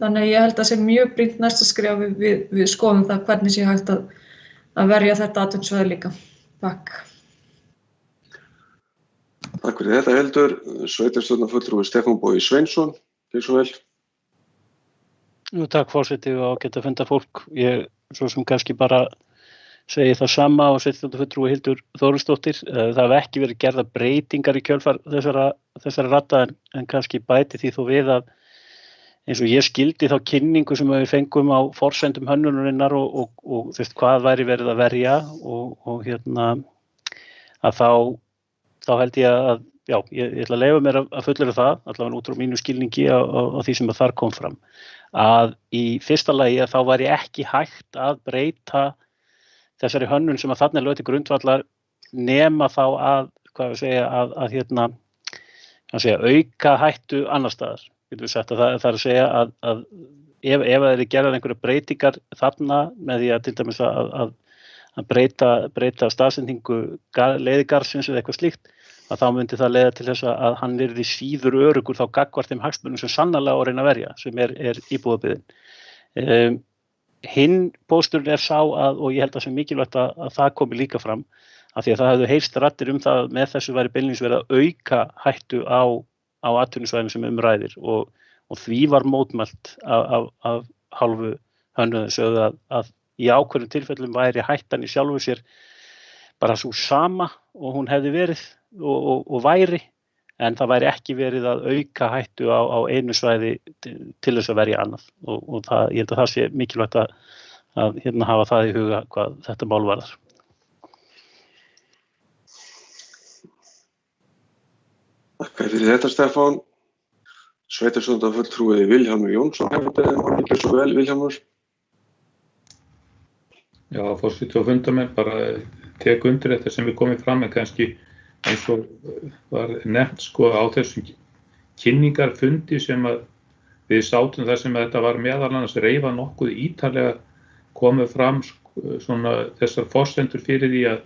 [SPEAKER 3] Þannig að ég held að sé mjög brýnt næsta skref við skoðum það hvernig sé hægt að verja þetta atvinnusvæði líka. Takk.
[SPEAKER 1] Takk fyrir þetta Hildur. Sveitarstjórnarfulltrúi Stefán Bogi Sveinsson, gjör svo vel.
[SPEAKER 8] Jú, takk forseti og ágætt að funda fólk. Ég svo sem kannski bara segi það sama og sveitarstjórnarfulltrúi Hildur Þórusdóttir. Það hafa ekki verið gerða breytingar í kjölfar þessara radda en kannski bæti því þó við að eins og ég skildi þá kynningu sem við fengum á forsendum hönnunarinnar og þú veist hvað væri verið að verja og að þá held ég að já, ég ætla að leyfa mér að fullyrða það, allavega út frá mínu skilningi á því sem þar kom fram, að í fyrsta lagi að þá væri ekki hægt að breyta þessari hönnun sem að þarna er lögð til grundvallar nema þá að, hvað við segja, að auka hættu annars staðar. Getum við sagt að það er að segja að ef það eru gerðar einhverja breytingar þarna með því að til dæmis að breyta staðsetningu leiðigarðsins eða eitthvað slíkt, að þá myndi það leiða til þess að hann yrði síður öruggur þá gagnvart þeim hagsmunum sem sannarlega á að reyna að verja, sem er íbúðabyggðin. Hinn pósturinn sá og ég held að sem mikilvægt að það komi líka fram, af því að það hefðu heyrst raddir það með þessu væri beinlínis verið að auka hættu á atvinnusvæðinu sem ræðir og því var mótmælt af hálfu hönnuðar sögðu að í ákveðnum tilfellum væri hættan í sjálfu sér bara svo sama og hún hefði verið og væri, en það væri ekki verið að auka hættu á einu svæði til þess að verja annað og það, ég held að það sé mikilvægt að hafa það í huga hvað þetta mál varðar.
[SPEAKER 1] Takk fyrir þetta Stefán. Sveitarstjórnarfulltrúi Vilhjálmur Jónsson hefur beðið gjör svo vel, Vilhjálmur.
[SPEAKER 9] Já, forseti og fundamenn bara tek undir þetta sem við komum fram en kannski eins og var nefnt á þessum kynningarfundi sem að við sátum þar sem að þetta var meðal annars reifa nokkuð ítarlega komið fram svona þessar forsendur fyrir því að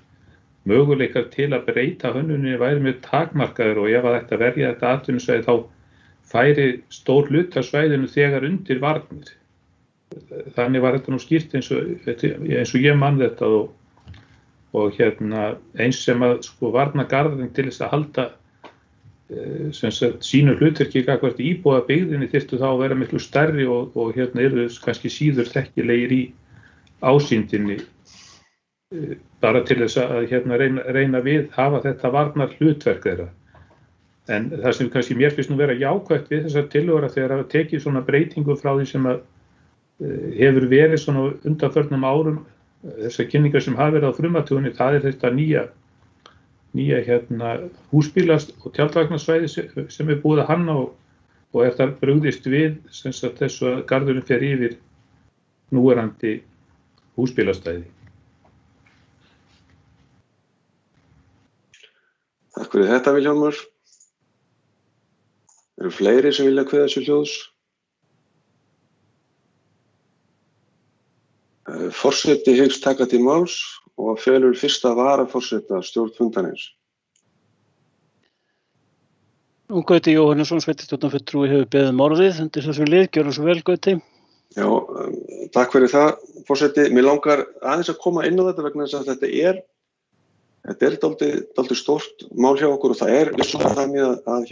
[SPEAKER 9] möguleikar til að breyta hönnuninni væri mjög takmarkaður og ef að þetta verja þetta atvinnusvæði þá færi stór hluti af svæðinu þegar undir varnir. Þannig var þetta nú skýrt eins og ég man þetta og eins sem að varnargarðurinn til þess að halda sínu hlutverki gagnvart íbúðabyggðinni þyrftu þá að vera miklu stærri og yrðu kannski síður þekkilegir í ásýndinni bara til þess að reyna við hafa þetta varnar hlutverk þeirra. En það sem kannski mér finnst nú vera jákvætt við þessar tillögur að þegar hafa tekið svona breytingu frá því sem að hefur verið svona undanförnum árum, þessar kynningar sem hafa verið á frumathugunni, það þetta nýja húsbílast og tjaldvagnarsvæði sem búið að hanna og það brugðist við þessu að garðurinn fer yfir núverandi húsbílastæði.
[SPEAKER 1] Takk fyrir þetta Vilhjálmur. Eru fleiri sem vilja kveða þessu hljóðs? Forseti hyggst taka til máls og felur fyrsta varaforseta stjórn fundarins.
[SPEAKER 8] Gauti Jóhannesson, sveitarstjórnarfulltrúi hefur beðið orðið undir þessu lið, gjörðu svo vel Gauti.
[SPEAKER 1] Já, takk fyrir það forseti. Mér langar aðeins að koma inn á þetta vegna þess að þetta er dálítið stórt mál hjá okkur og það er vissulega þannig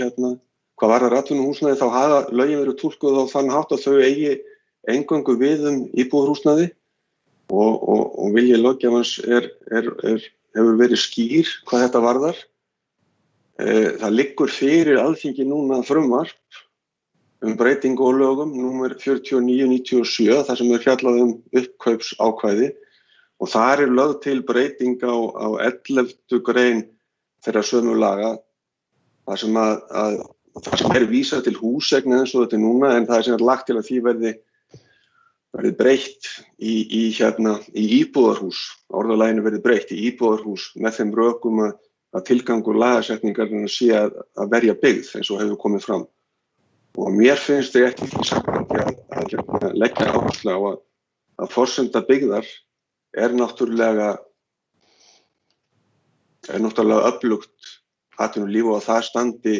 [SPEAKER 1] að hvað varðar atvinnuhúsnæði þá hafa lögin verið túlkuð á þann hátt að þau eigi eingöngu við íbúðarhúsnæði og vilji löggjafans hefur verið skýr hvað þetta varðar. Það liggur fyrir Alþingi núna frumvarp breytingu á lögum númer 49/97 þar sem fjallað uppkaupsákvæði og þar lögð til breyting á 11. grein þeirra sömu laga, þar sem það sem vísað til húseigna eins og þetta núna, en það sem lagt til að því verði breytt í íbúðarhús, orðalaginu verði breytt í íbúðarhús með þeim rökum að tilgangur lagasetningarinnar sé að verja byggð eins og hefur komið fram. Og mér finnst þau ekki að leggja áherslu á að forsenda byggðar er náttúrulega öflugt atvinnulíf og að það standi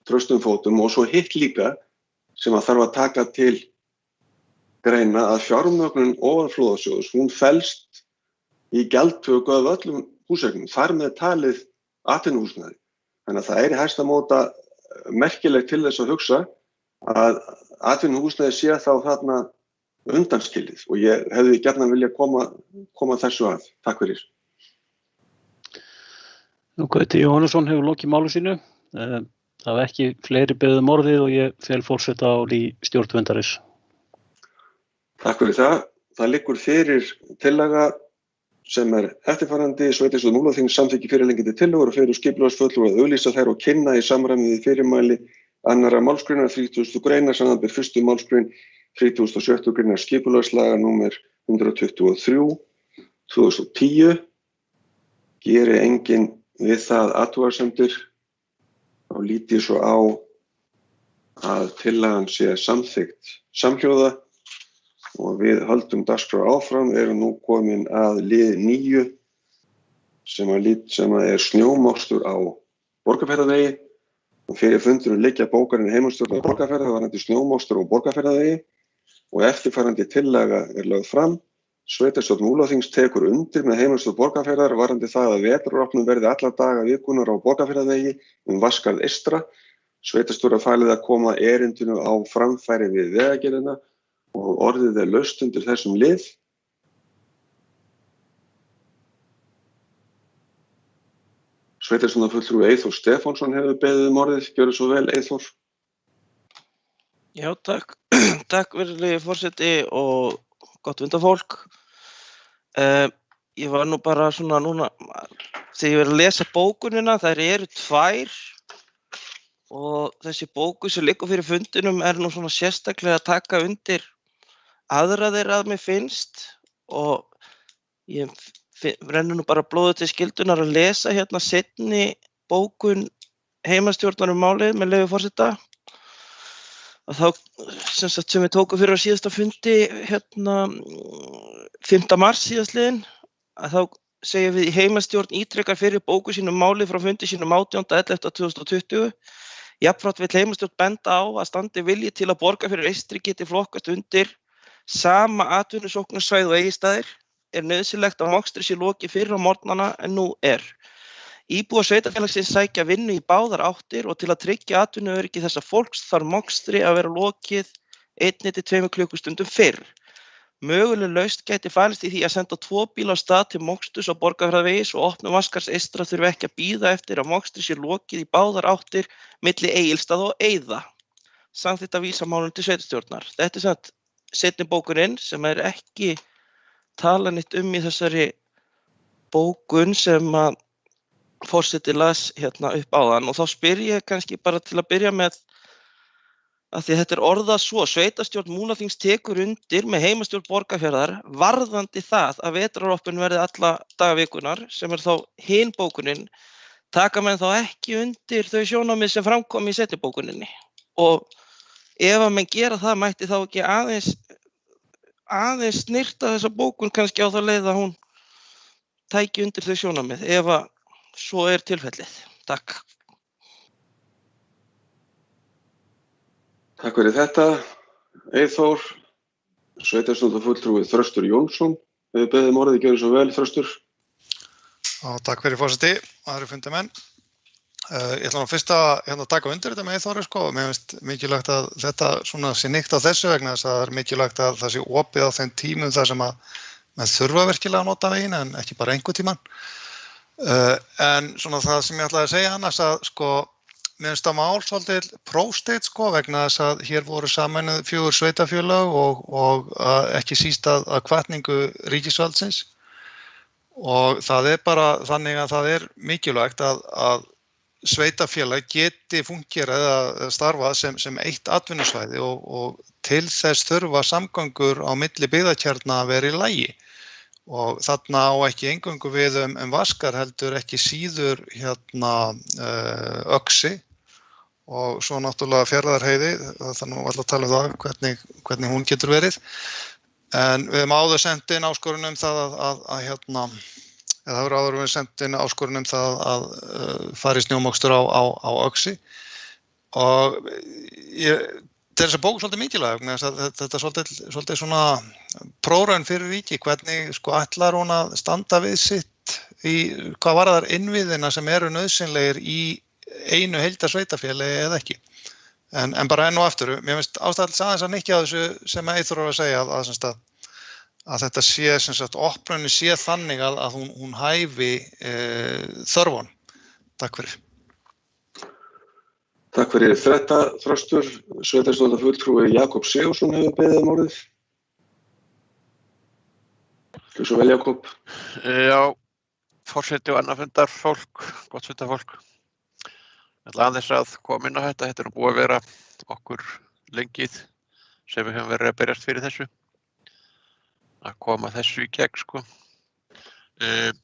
[SPEAKER 1] traustum fótum, og svo hitt líka sem að þarf að taka til greina að fjármögnun ofanflóðasjóðs, hún felst í gjaldtöku af öllum húseignum, þar með talið atvinnuhúsnæði. Þannig að það í hæsta móta merkilegt til þess að hugsa að atvinnuhúsnæði sé þá þarna undanskilið, og ég hefði gjarnan viljað koma þessu að. Takk fyrir.
[SPEAKER 8] Gauti Jóhannesson hefur lokið máli sínu. Það var ekki fleiri beðið orðið og ég fel forseta á í stjórn fundarins.
[SPEAKER 1] Takk fyrir það. Það liggur fyrir tillaga sem eftirfarandi: Sveitarstjórn Múlaþings samþykkir fyrirliggjandi tillögur og fyrir skipulagsfulltrúa að auglýsa þær og kynna í samræmi við fyrirmæli 2. málsgreinar 30. greinar samanber 1. málsgrein 37. greinar skipulagslaga númer 123/2010. Geri enginn við það athugasemdir, þá lít ég svo á að tillagan sé samþykkt samhljóða og við höldum dagskrá áfram. Erum nú komin að lið 9 sem snjómokstur á Borgarfjarðarvegi. Fyrir fundurinn liggja bókarinn heimastjórnar Borgarfjarðar varðandi snjómokstur á Borgarfjarðarvegi og eftirfarandi tillaga lögð fram. Sveitarstjórn Múlaþings tekur undir með heimastjórn Borgarfjarðar varðandi það að vetraropnun verði alla daga vikunnar á Borgarfjarðarvegi Vaskarð eystra. Sveitarstjóra falið að koma erindinu á framfæri við vegagerðina og orðið laust undir þessum lið. Sveitarstjórnarfulltrúi Eyþór Stefánsson hefur beðið orðið. Gjörðu svo vel, Eyþór.
[SPEAKER 4] Já, takk. Takk virðulegi forseti og gott fundarfólk. Ég var nú bara svona núna, þegar ég verið að lesa bókunina, þær eru 2 og þessi bóku sem liggur fyrir fundinum nú svona sérstaklega að taka undir aðra þeirra að mér finnst, og ég rennur nú bara blóðið til skyldunar að lesa hérna seinni bókun heimastjórnar málið með leyfi forseta. Og þá sem við tókum fyrir á síðasta fundi 5. mars síðastliðinn, að þá segjum við í heimastjórn ítrekar fyrir bóku sínum málið frá fundi sínum 18.11.2020. Jafnframt vill heimastjórn benda á að standi vilji til að Borgarfjörður eystri geti flokkast undir sama atvinnusóknarsvæði og Egilsstaðir. Nauðsynlegt að mokstri sé lokið fyrr á morgnana en nú er. Íbúar sveitarfélagsins sækja vinnu í báðar áttir og til að tryggja atvinnuöryggi þessa fólks þarf mokstri að vera lokið 1 til 2 klukkustundum fyrr. Möguleg lausn gæti falist í því að senda 2 bíla á stað til moksturs á Borgarfjarðarvegi svo opnun Vaskarðs eystra þurfi ekki að bíða eftir að mokstri sé lokið í báðar áttir milli Egilsstaða og Eiða. Samþykkt að vísa málinu til sveitarstjórnar. Þetta samt seinni bókunin sem ekki tala neitt í þessari bókun sem að forseti las hérna upp áðan, og þá spyr ég kannski bara til að byrja með að því þetta orðað svo: Sveitarstjórn Múlaþings tekur undir með heimastjórn Borgarfjarðar varðandi það að vetraroppun verði alla daga vikunar, sem þá hin bókunin. Taka menn þá ekki undir þau sjónarmið sem framkom í seinni bókuninni, og ef að menn gera það mætti þá ekki aðeins snyrta þessa bókun kannski á þá leið að hún tæki undir þau sjónarmið, ef að svo er tilfellið. Takk.
[SPEAKER 1] Takk fyrir þetta, Eyþór. Sveitarstjórnarfulltrúi Þröstur Jónsson hefur beðið orðið. Gjörðu svo vel, Þröstur.
[SPEAKER 6] Takk fyrir forseti, aðri fundarmenn. Ég ætla nú fyrst að taka undir þetta með Eyþóri, sko. Mér finnst mikilvægt að þetta svona sé nýtt á þessu vegna þess að það mikilvægt að það sé opið á þeim tímum þar sem að menn þurfa virkilega að nota veginn en ekki bara einhvern tímann. En svona það sem ég ætlaði að segja annars að sko mér finnst það mál svolítið prósteit sko vegna þess að hér voru sameinuð 4 sveitarfélög og ekki síst að hvatningu ríkisvaldsins Og það bara þannig að það mikilvægt að sveitarfélag geti fungerað eða starfað sem eitt atvinnusvæði og til þess þurfa samgöngur á milli byggðakjarna að vera í lagi. Og þarna á ekki eingöngu við Vaskar heldur ekki síður Öxi og svo náttúrulega Fjarðarheiði, það nú alltaf að tala um það hvernig hún getur verið. En við höfum áður sendt inn áskorun það það hefur áður verið sendt inn áskorun það að fara í snjómokstur á Öxi og þessi bók svolítið mikilvæg, þetta svolítið svona prófraun fyrir ríki, hvernig ætlar hún að standa við sitt í hvað varðar innviðina sem eru nauðsynlegir í einu heildarsveitarfélagi eða ekki. En bara enn og aftur, mér finnst ástæðilegt aðeins að nikki á þessu sem Eyþór var að segja að þetta sé opnunin sé þannig að hún hæfi þörfun. Takk fyrir.
[SPEAKER 1] Takk fyrir þetta, Þröstur. Sveitarstjórnarfulltrúi Jakob Sigurðsson hefur beðið orðið. Svo vel, Jakob.
[SPEAKER 10] Já, forseti og annað fundarfólk, gott fundarfólk. Ég ætla aðeins að koma inn á þetta. Þetta búið að vera okkur lengið sem við höfum verið að berjast fyrir þessu. Að koma þessu í gegn, Ég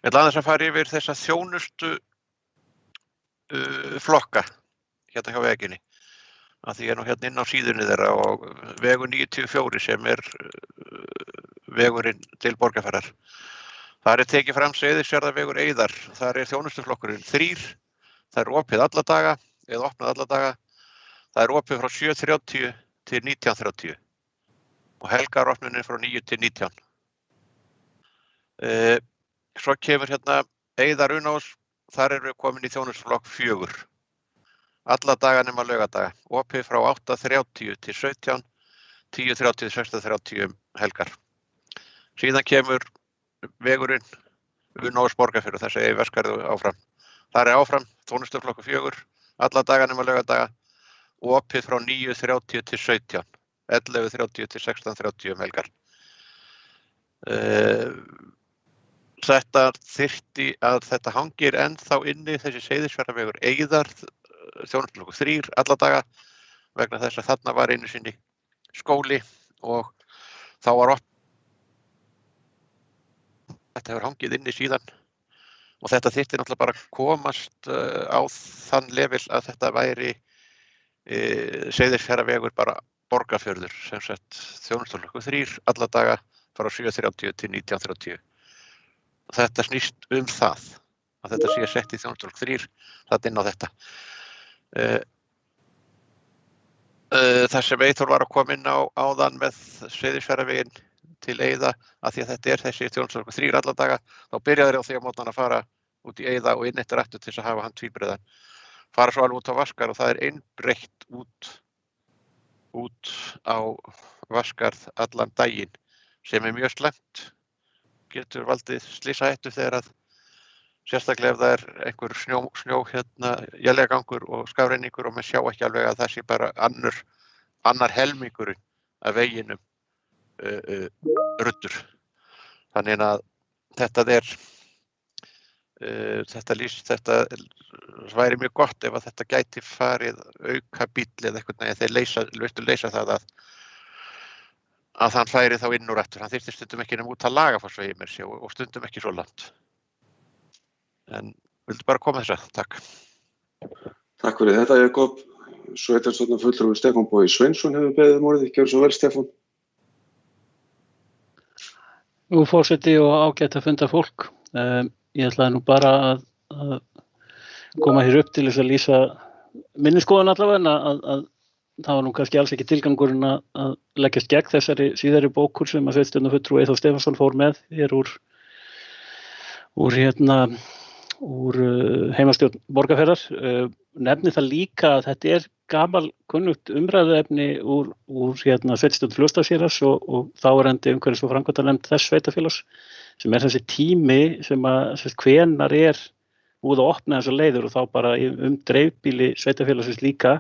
[SPEAKER 10] ætla aðeins að fara yfir þessa þjónustu flokka hjá veginni. Af því ég nú inn á síðunni þeirra og vegur 94 sem vegurinn til Borgarfjarðar. Þar tekið fram Seyðisfjarðarvegur Eiðar. Þar þjónustuflokkurinn 3. Það opið alla daga eða opnað alla daga. Það opið frá 7:30 til 19:30. Og helgaropnunin frá 9 til 19. Svo kemur Eiðar Unaós, þar við komin í þjónustuflokk 4. Alla daga nema laugadaga, opið frá 8:30 til 17, 10:30 til 16:30 helgar. Síðan kemur vegurinn Unaós Borgarfjörður, það segir Veskarðu áfram. Þar áfram þjónustuflokkur 4, alla daga nema laugadaga, opið frá 9:30 til 17. 11:30 til 16:30 helgar. Þetta þyrfti að þetta hangir ennþá inni þessi Seyðisfjarðarvegur Eiðar, þjónustuflokkur 3 alla daga vegna þess að þarna var einu sinni skóli og þá var þetta hefur hangið inni síðan og þetta þyrfti náttúrulega bara að komast á þann level að þetta væri Seyðisfjarðarvegur bara Borgarfjörður, sem sagt þjónustuflokkur 3 alla daga frá 7:30 til 19:30. Þetta snýst það, að þetta sé sett í þjónustuflokk 3, það inn á þetta. Það sem Eyþór var að koma inn á áðan með Seyðisfjarðarveginn til Eiða, að því að þetta þessi þjónustuflokkur 3 alla daga, þá byrjaði á því að mótnan að fara út í Eiða og inn eftir aftur til að hafa hann tvíbreiðan. Fara svo alveg út á Vaskar og það einbreitt út á Vaskarð allan daginn, sem mjög slæmt, getur valdið slysahættu þegar að sérstaklega ef það einhver snjó éljagangur og skafrenningur og maður sjá ekki alveg að það sé bara annar helmingurinn af veginum ruddur. Þannig að þetta væri mjög gott ef að þetta gæti farið auka bíll eða eitthvað neginn þeir leysa það að hann færi þá inn úr aftur. Hann þyrfti stundum ekki nema út að Lagafossvegi mér sé og stundum ekki svo langt. En vildu bara koma þess að, takk.
[SPEAKER 1] Takk fyrir þetta, Jakob. Sveitarstjórnarfulltrúi Stefán Bogi Sveinsson hefur beðið orðið. Gjörðu svo vel, Stefán.
[SPEAKER 8] Nú forseti og ágætt að funda fólk. Ég ætlaði nú bara að koma hér upp til þess að lýsa minni skoðun allavega en að það var nú kannski alls ekki tilgangurinn að leggjast gegn þessari síðari bókur sem að sveitarstjórnarfulltrúi Eyþór Stefánsson fór með hér úr heimastjórn Borgarfjarðar. Nefni það líka að þetta gamalkunnugt umræðuefni úr sveitarstjórn Fljótsdalshéraðs og þáverandi umhverfis- og framkvæmdanefnd þess sveitarfélags sem þessi tími sem að hvenær búið að opna þessar leiðir og þá bara dreifbýli sveitarfélagsins líka,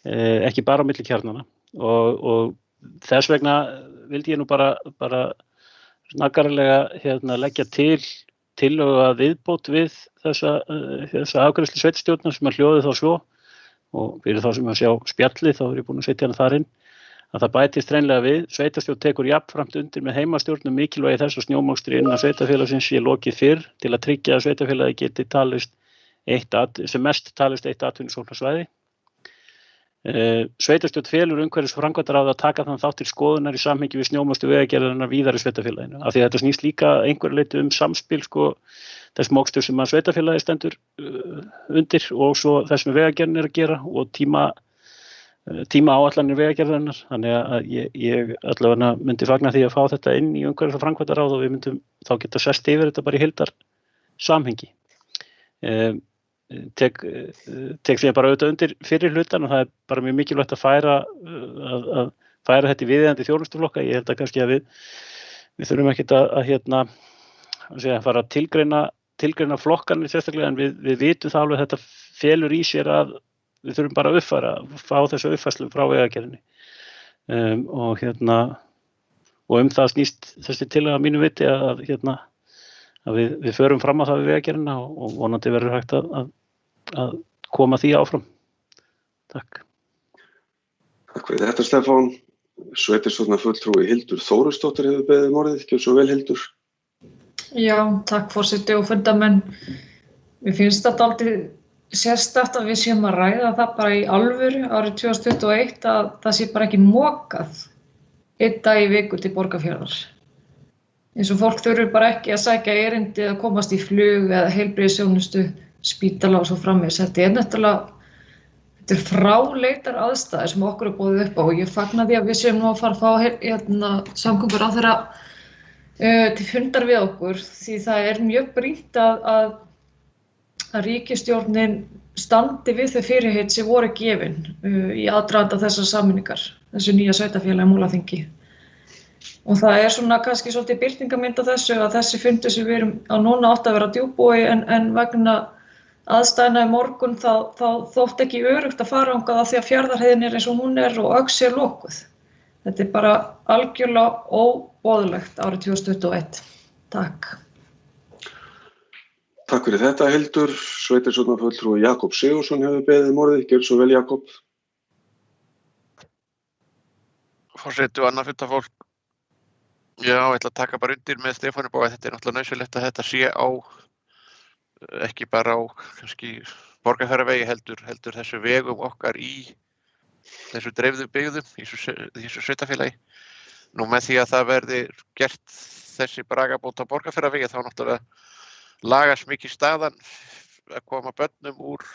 [SPEAKER 8] ekki bara á milli kjarnanna og þess vegna vildi ég nú bara snaggaralega leggja til tillögu að viðbót við þessa afgreiðslu sveitarstjórnar sem að hljóði þá svo, og fyrir þá sem að sjá spjallið þá ég búin að setja hana þar inn, að það bætist hreinlega við: sveitarstjórn tekur jafnframt undir með heimastjórnum mikilvægi þess að snjómokstri innan sveitarfélagsins sé lokið fyrr til að tryggja að sveitarfélagi geti sem mest talist eitt atvinnusóknarsvæði. Sveitarstjórn felur umhverfis- og framkvæmdaráð að taka þann þátt til skoðunar í samhengi við snjómokstri vegagerðarinnar víðar í sveitarfélaginu, af því að þetta snýst líka einhverju leyti samspil þess mokstur sem að sveitarfélagi stendur undir og svo þess sem vegagerðin að gera og tíma áætlanir vegagerðarinnar. Þannig að ég allavega myndi fagna því að fá þetta inn í umhverfis- og framkvæmdaráð og við myndum þá geta sest yfir þetta bara í heildar samhengi. Tek því bara auðvitað undir fyrir hlutan og það bara mjög mikilvægt að færa þetta í viðeigandi þjónustuflokka. Ég held að kannski að við þurfum ekkert að fara að tilgreina flokkanir sérstaklega, en við vitum það alveg að þetta felur í sér að við þurfum bara að fá þessu uppfærslu frá vegagerðinni. Og það snýst þessi tillaga að mínu viti að við förum fram á það við vegagerðina og vonandi verður hægt að koma því áfram. Takk.
[SPEAKER 1] Takk fyrir þetta, Stefán. Sveitarstjórnarfulltrúi Hildur Þórusdóttir hefur beðið orðið. Gjörðu svo vel, Hildur.
[SPEAKER 3] Já, takk forseti og fundamenn. Mér finnst þetta aldrei sérstakt að við séum að ræða það bara í alvöru árið 2021 að það sé bara ekki mokað einn dag í viku til Borgarfjarðar. Eins og fólk þurfur bara ekki að sækja erindi eða komast í flug eða heilbrigðisþjónustu, spítala og svo framvegis. Þetta fráleitar aðstæður sem okkur er boðið upp á og ég fagna því að við séum nú að fara að fá samgönguráðherra til fundar við okkur, því það er mjög brýnt að ríkisstjórnin standi við þau fyrirheit sem voru gefin í aðdraganda þessar sameiningar, þessu nýja sveitarfélagi Múlaþingi. Og það er svona kannski svolítið birtingarmynd af þessu að þessi fundur sem við erum á núna átt að vera djúpbogi en vegna aðstæðna í morgun þá þótt ekki öruggt að fara þangað af því að Fjarðarheiðin er eins og hún er og Öxi er lokuð. Þetta er bara algjörlega óboðlegt árið 2021. Takk.
[SPEAKER 1] Takk fyrir þetta, Hildur. Sveitarstjórnarfulltrúi Jakob Sigurðsson hefur beðið orðið. Gjörðu svo vel, Jakob.
[SPEAKER 10] Forseti og annað fundafólk. Já, ég ætla að taka bara undir með Stefáni Boga. Þetta er náttúrulega nauðsynlegt að þetta sé ekki bara á kannski Borgarfjarðarvegi heldur þessu vegum okkar í þessu dreifðu byggðum, í þessu sveitarfélagi. Nú með því að það verði gert þessi bragabót á Borgarfjarðarvegi þá náttúrulega lagast mikið staðan að koma börnum úr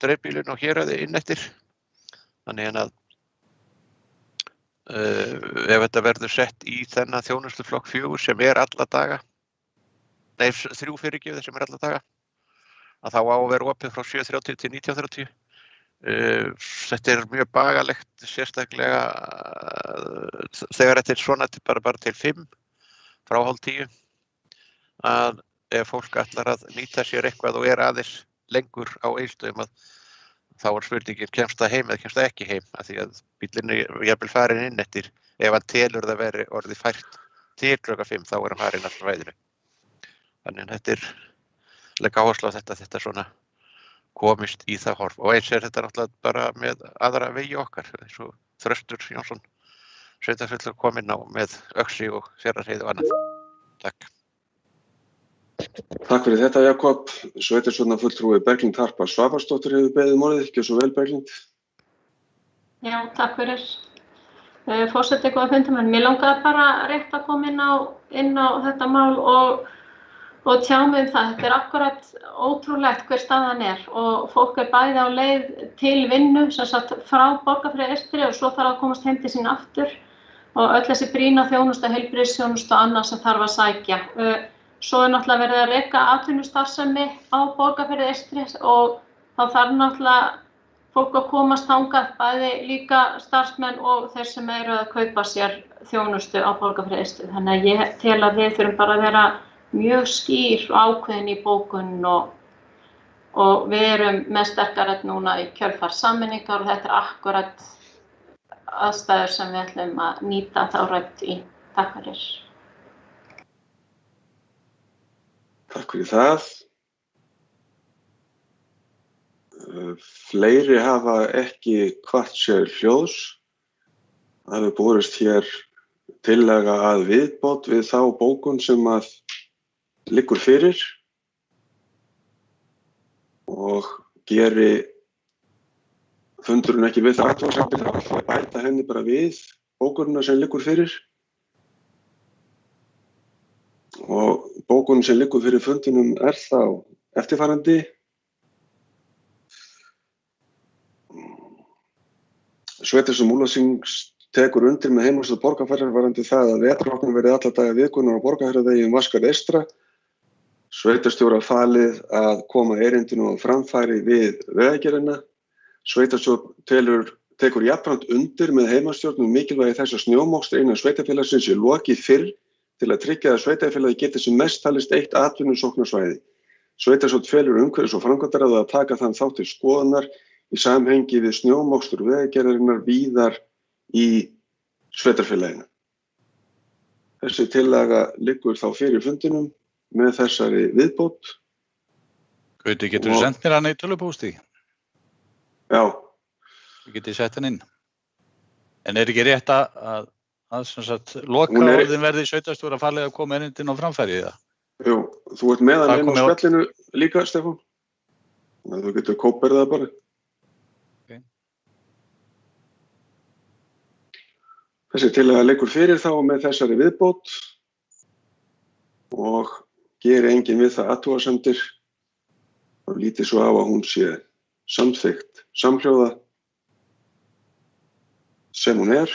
[SPEAKER 10] dreifbýlinu og héraði inn eftir. Þannig að ef þetta verður sett í þennan þjónustuflokk 4 sem er alla daga, 3 fyrirgefið sem er alla daga, að þá á að vera opið frá 7:30 til 19:30. Þetta er mjög bagalegt, sérstaklega þegar þetta er svona bara til 5 frá 9:30, að ef fólk ætlar að nýta sér eitthvað og er aðeins lengur á Egilsstöðum að þá er spurningin, kemst það heim eða kemst það ekki heim, af því að bíllinn er jafnvel farin inn eftir, ef hann telur það veri orðið fært til klukkan 5 þá er hann farin alltaf væðinu. Þannig að þetta er leggja áherslu á þetta svona komist í það horf, og eins er þetta náttúrulega bara með aðra vegi okkar, eins og Þröstur Jónsson sveitarfulltrúi kominn á með Öxi og Fjarðarheiði og annað. Takk.
[SPEAKER 1] Takk fyrir þetta, Jakob. Sveitarstjórnarfulltrúi Berglind Harpa Svavarsdóttir hefur beðið orðið. Gjörðu svo vel, Berglind.
[SPEAKER 7] Já, takk fyrir. Forseti góða fundamenn. Mér langaði bara rétt að koma inn á þetta mál og tjá mig það. Þetta er akkurat ótrúlegt hver staðan er og fólk er bæði á leið til vinnu, sem sagt frá Borgarfirði eystri og svo þarf að komast heim til sín aftur og öll þessi brýna þjónusta, heilbrigðisþjónusta og annað sem þarf að sækja. Svo er náttúrulega verið að reka atvinnustarfsemi á Borgarfirði eystri og þá þarf náttúrulega fólk að komast þangað, bæði líka starfsmenn og þeir sem eru að kaupa sér þjónustu á Borgarfirði eystri. Þannig að ég tel að við þurfum bara að vera mjög skýr og ákveðin í bókun og við erum með sterkar núna í kjölfar sameiningar og þetta er akkurat aðstæður sem við ætlum að nýta þá rödd í. Takk fyrir.
[SPEAKER 1] Takk fyrir það. Fleiri hafa ekki hvatt sér hljóðs. Það hefur borist hér tillaga að viðbót við þá bókun sem að liggur fyrir og geri fundurinn ekki við það athugasemdir, þá ætla að bæta henni bara við bókunina sem liggur fyrir. Og bókunin sem liggur fyrir fundinum þá eftirfarandi. Sveitarstjórn Múlaþings tekur undir með heimastjórn borgarfjarðar varðandi það að vetrarvaktin verði alla daga vikunnar á Borgarfjarðarvegi Vatnskarð eystra. Sveitarstjóra falið að koma erindinu á framfæri við vegagerðina. Sveitarstjórn tekur jafnframt undir með heimastjórn mikilvægi þess að snjómokstri innan sveitarfélagsins sé lokið fyrr til að tryggja að sveitarfélagið geti sem mest talist eitt atvinnusóknarsvæði. Sveitarstjórn felur umhverfis- og framkvæmdaráð að taka þann þátt til skoðunar í samhengi við snjómokstur vegagerðarinnar víðar í sveitarfélaginu. Þessi tillaga liggur þá fyrir fundinum með þessari viðbót.
[SPEAKER 11] Gauti, getur þú sendt mér hana í tölvupósti?
[SPEAKER 1] Já.
[SPEAKER 11] Ég geti sett hann inn. En ekki rétt að sem sagt lokaorðin verði sveitarstjóra falið að koma erindin á framfæri í það?
[SPEAKER 1] Jú, þú ert með hann inn á spjallinu líka, Stefán. Þannig að þú getur kóperið það bara. Þessi tillaga liggur fyrir þá með þessari viðbót og gerir enginn við það athugasemdir og lítið svo á að hún sé samþykkt samhljóða sem hún er.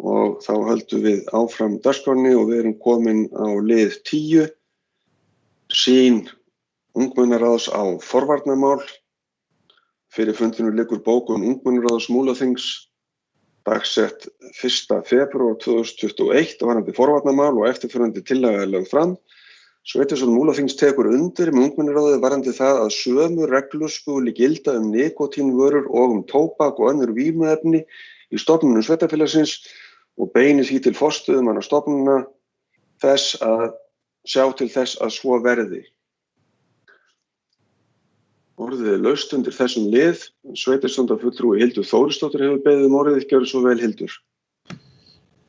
[SPEAKER 1] Og þá höldum við áfram dagskránni og við erum komin á lið 10, sýn ungmennaráðs á forvarnarmál. Fyrir fundinu liggur bókun ungmennaráðs Múlaþings dagsett 1. febrúar 2021 varðandi forvarnarmál og eftirfarandi tillaga er lögð fram. Sveitarstjórn Múlaþings tekur undir með ungmennaráði varðandi það að sömu reglur skuli gilda nikótínvörur og tóbak og önnur vímuefni í stofnunum sveitarfélagsins og beinir því til forstöðumanna stofnunna þess að sjá til þess að svo verði. Orðið er laust undir þessum lið. Sveitarstjórnarfulltrúi Hildur Þórisdóttir hefur beðið orðið. Gjörðu svo vel, Hildur.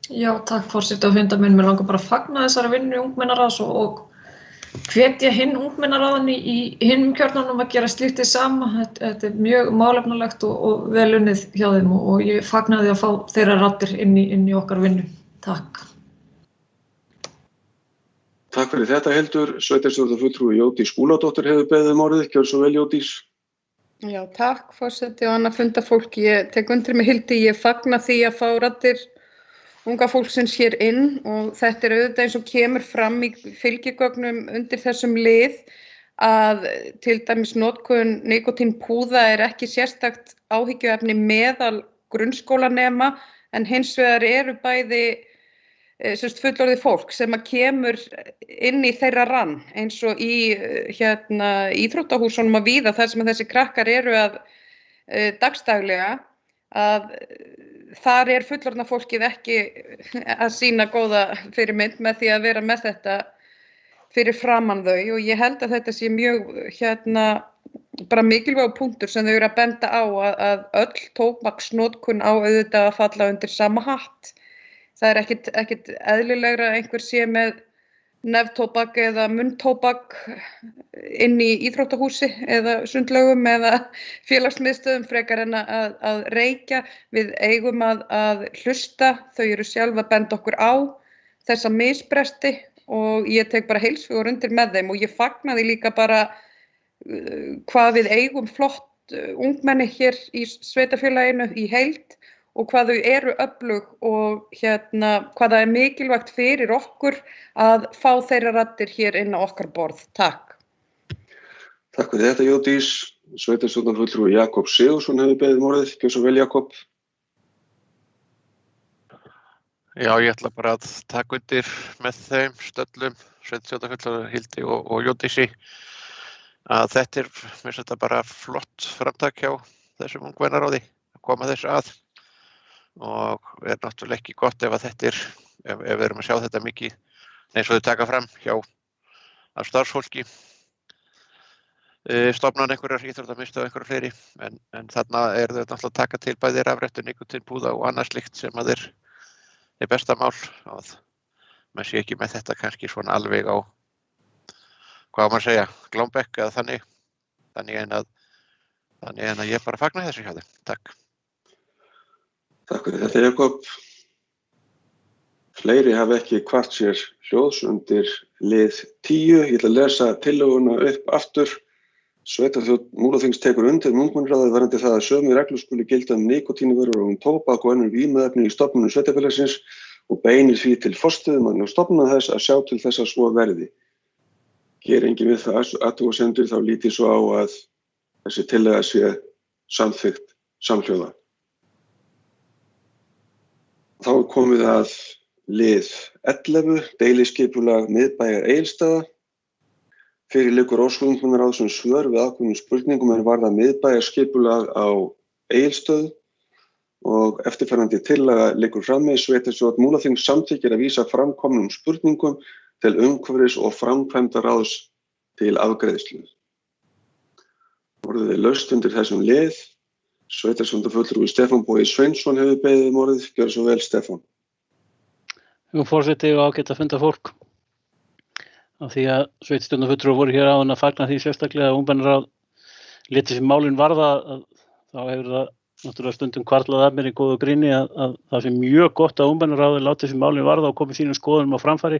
[SPEAKER 3] Já, takk forseti og fundarmenn. Mér langar bara að fagna þessari vinnu í ungmennaráðs og hvetja hinn ungmennaráðin í hinum kjörnunum að gera slíkt hið sama. Þetta er mjög málefnalegt og vel unnið hjá þeim og ég fagna því að fá þeirra raddir inn í okkar vinnu. Takk.
[SPEAKER 1] Takk fyrir þetta, Hildur. Sveitarstjórnarfulltrúi Jódís Skúladóttir hefur beðið orðið. Gjörðu svo vel, Jódís.
[SPEAKER 5] Já, takk forseti og annað fundafólk. Ég tek undir með Hildi. Ég fagna því að fá raddir unga fólksins hér inn og þetta er auðvitað eins og kemur fram í fylgigögnum undir þessum lið að til dæmis notkun nikótínpúða er ekki sérstakt áhyggjuefni meðal grunnskólanema en hins vegar eru bæði fullorðið fólk sem að kemur inn í þeirra rann eins og í íþróttahúsunum að víða þar sem þessi krakkar eru að dagstaglega að þar er fullorðna fólkið ekki að sýna góða fyrirmynd með því að vera með þetta fyrir framan þau og ég held að þetta sé mjög bara mikilvægur punktur sem þau eru að benda á að öll tóbaksnotkun á auðvitað að falla undir sama hatt. Það er ekkit eðlilegra að einhver sé með neftóbak eða munntóbak inn í íþróttahúsi eða sundlaugum eða félagsmiðstöðum frekar en að reykja. Við eigum að hlusta, þau eru sjálf að benda okkur á þessa misbresti og ég tek bara heilshugar undir með þeim og ég fagna því líka bara hvað við eigum flott ungmenni hér í sveitarfélaginu í heild og hvað þau eru öflug og hvað það er mikilvægt fyrir okkur að fá þeirra raddir hér inn á okkar borð. Takk.
[SPEAKER 1] Takk fyrir þetta, Jódís. Sveitarstjórnarfulltrúi Jakob Sigurðsson hefur beðið orðið. Gjörðu svo vel, Jakob.
[SPEAKER 10] Já, ég ætla bara að taka undir með þeim stöllum, sveitarstjórnarfulltrúi Hildi og Jódísi að þetta er, mér finnst þetta bara flott framtak hjá þessum ungmennaráði að koma þessu að. Og er náttúrulega ekki gott ef að þetta ef við erum að sjá þetta mikið eins og þau taka fram hjá af starfsfólki, stofnun einhverjar íþróttamiðstöð og einhverjar fleiri, en þarna þau náttúrulega að taka til bæði rafrettur, nikótínpúða og annað slíkt sem að er besta mál, að maður sé ekki með þetta kannski svona alveg á, hvað á maður að segja, glámbekk eða þannig en að ég bara fagna þessu hjá þeim. Takk.
[SPEAKER 1] Takk fyrir þetta, Jakob. Fleiri hafa ekki kvart sér hljóðs undir lið 10. Ég ætla að lesa tillöguna upp aftur. Sveitarstjórn Múlaþings tekur undir með ungmennaráðið varðandi það að sömu reglur skuli gilda nikótínvörur og tóbak og önnur vímuefni í stofnunum sveitarfélagsins og beinir því til forstöðumanna og stofnana þess að sjá til þess að svo verði. Geri enginn við það athugasemdir, þá lítið svo á að þessi tillaga sé samþykkt samhljóða. Þá er komið að lið 11, deiliskipulag miðbæjar Egilsstaða. Fyrir liggur ósk ungmennaráðs um svör við ákveðnum spurningum er varða miðbæjarskipulag á Egilsstöð og eftirfarandi tillaga liggur frammi. Sveitarstjórn Múlaþings samþykkir að vísa framkomnum spurningum til umhverfis- og framkvæmdaráðs til afgreiðslu. Orðið er laust undir þessum lið. Sveitarstjórnarfulltrúi Stefán Bogi Sveinsson hefur beðið orðið. Gjörðu svo vel, Stefán.
[SPEAKER 8] Forseti og ágætt að funda fólk. Af því að sveitarstjórnarfulltrúar voru hér áðan að fagna því sérstaklega að ungmennaráð léti sem málin varða, þá hefur það náttúrulega stundum hvarflað að mér í góðu gríni að það sé mjög gott að ungmennaráðið láti sem málin varða og komi sínum skoðunum á framfæri,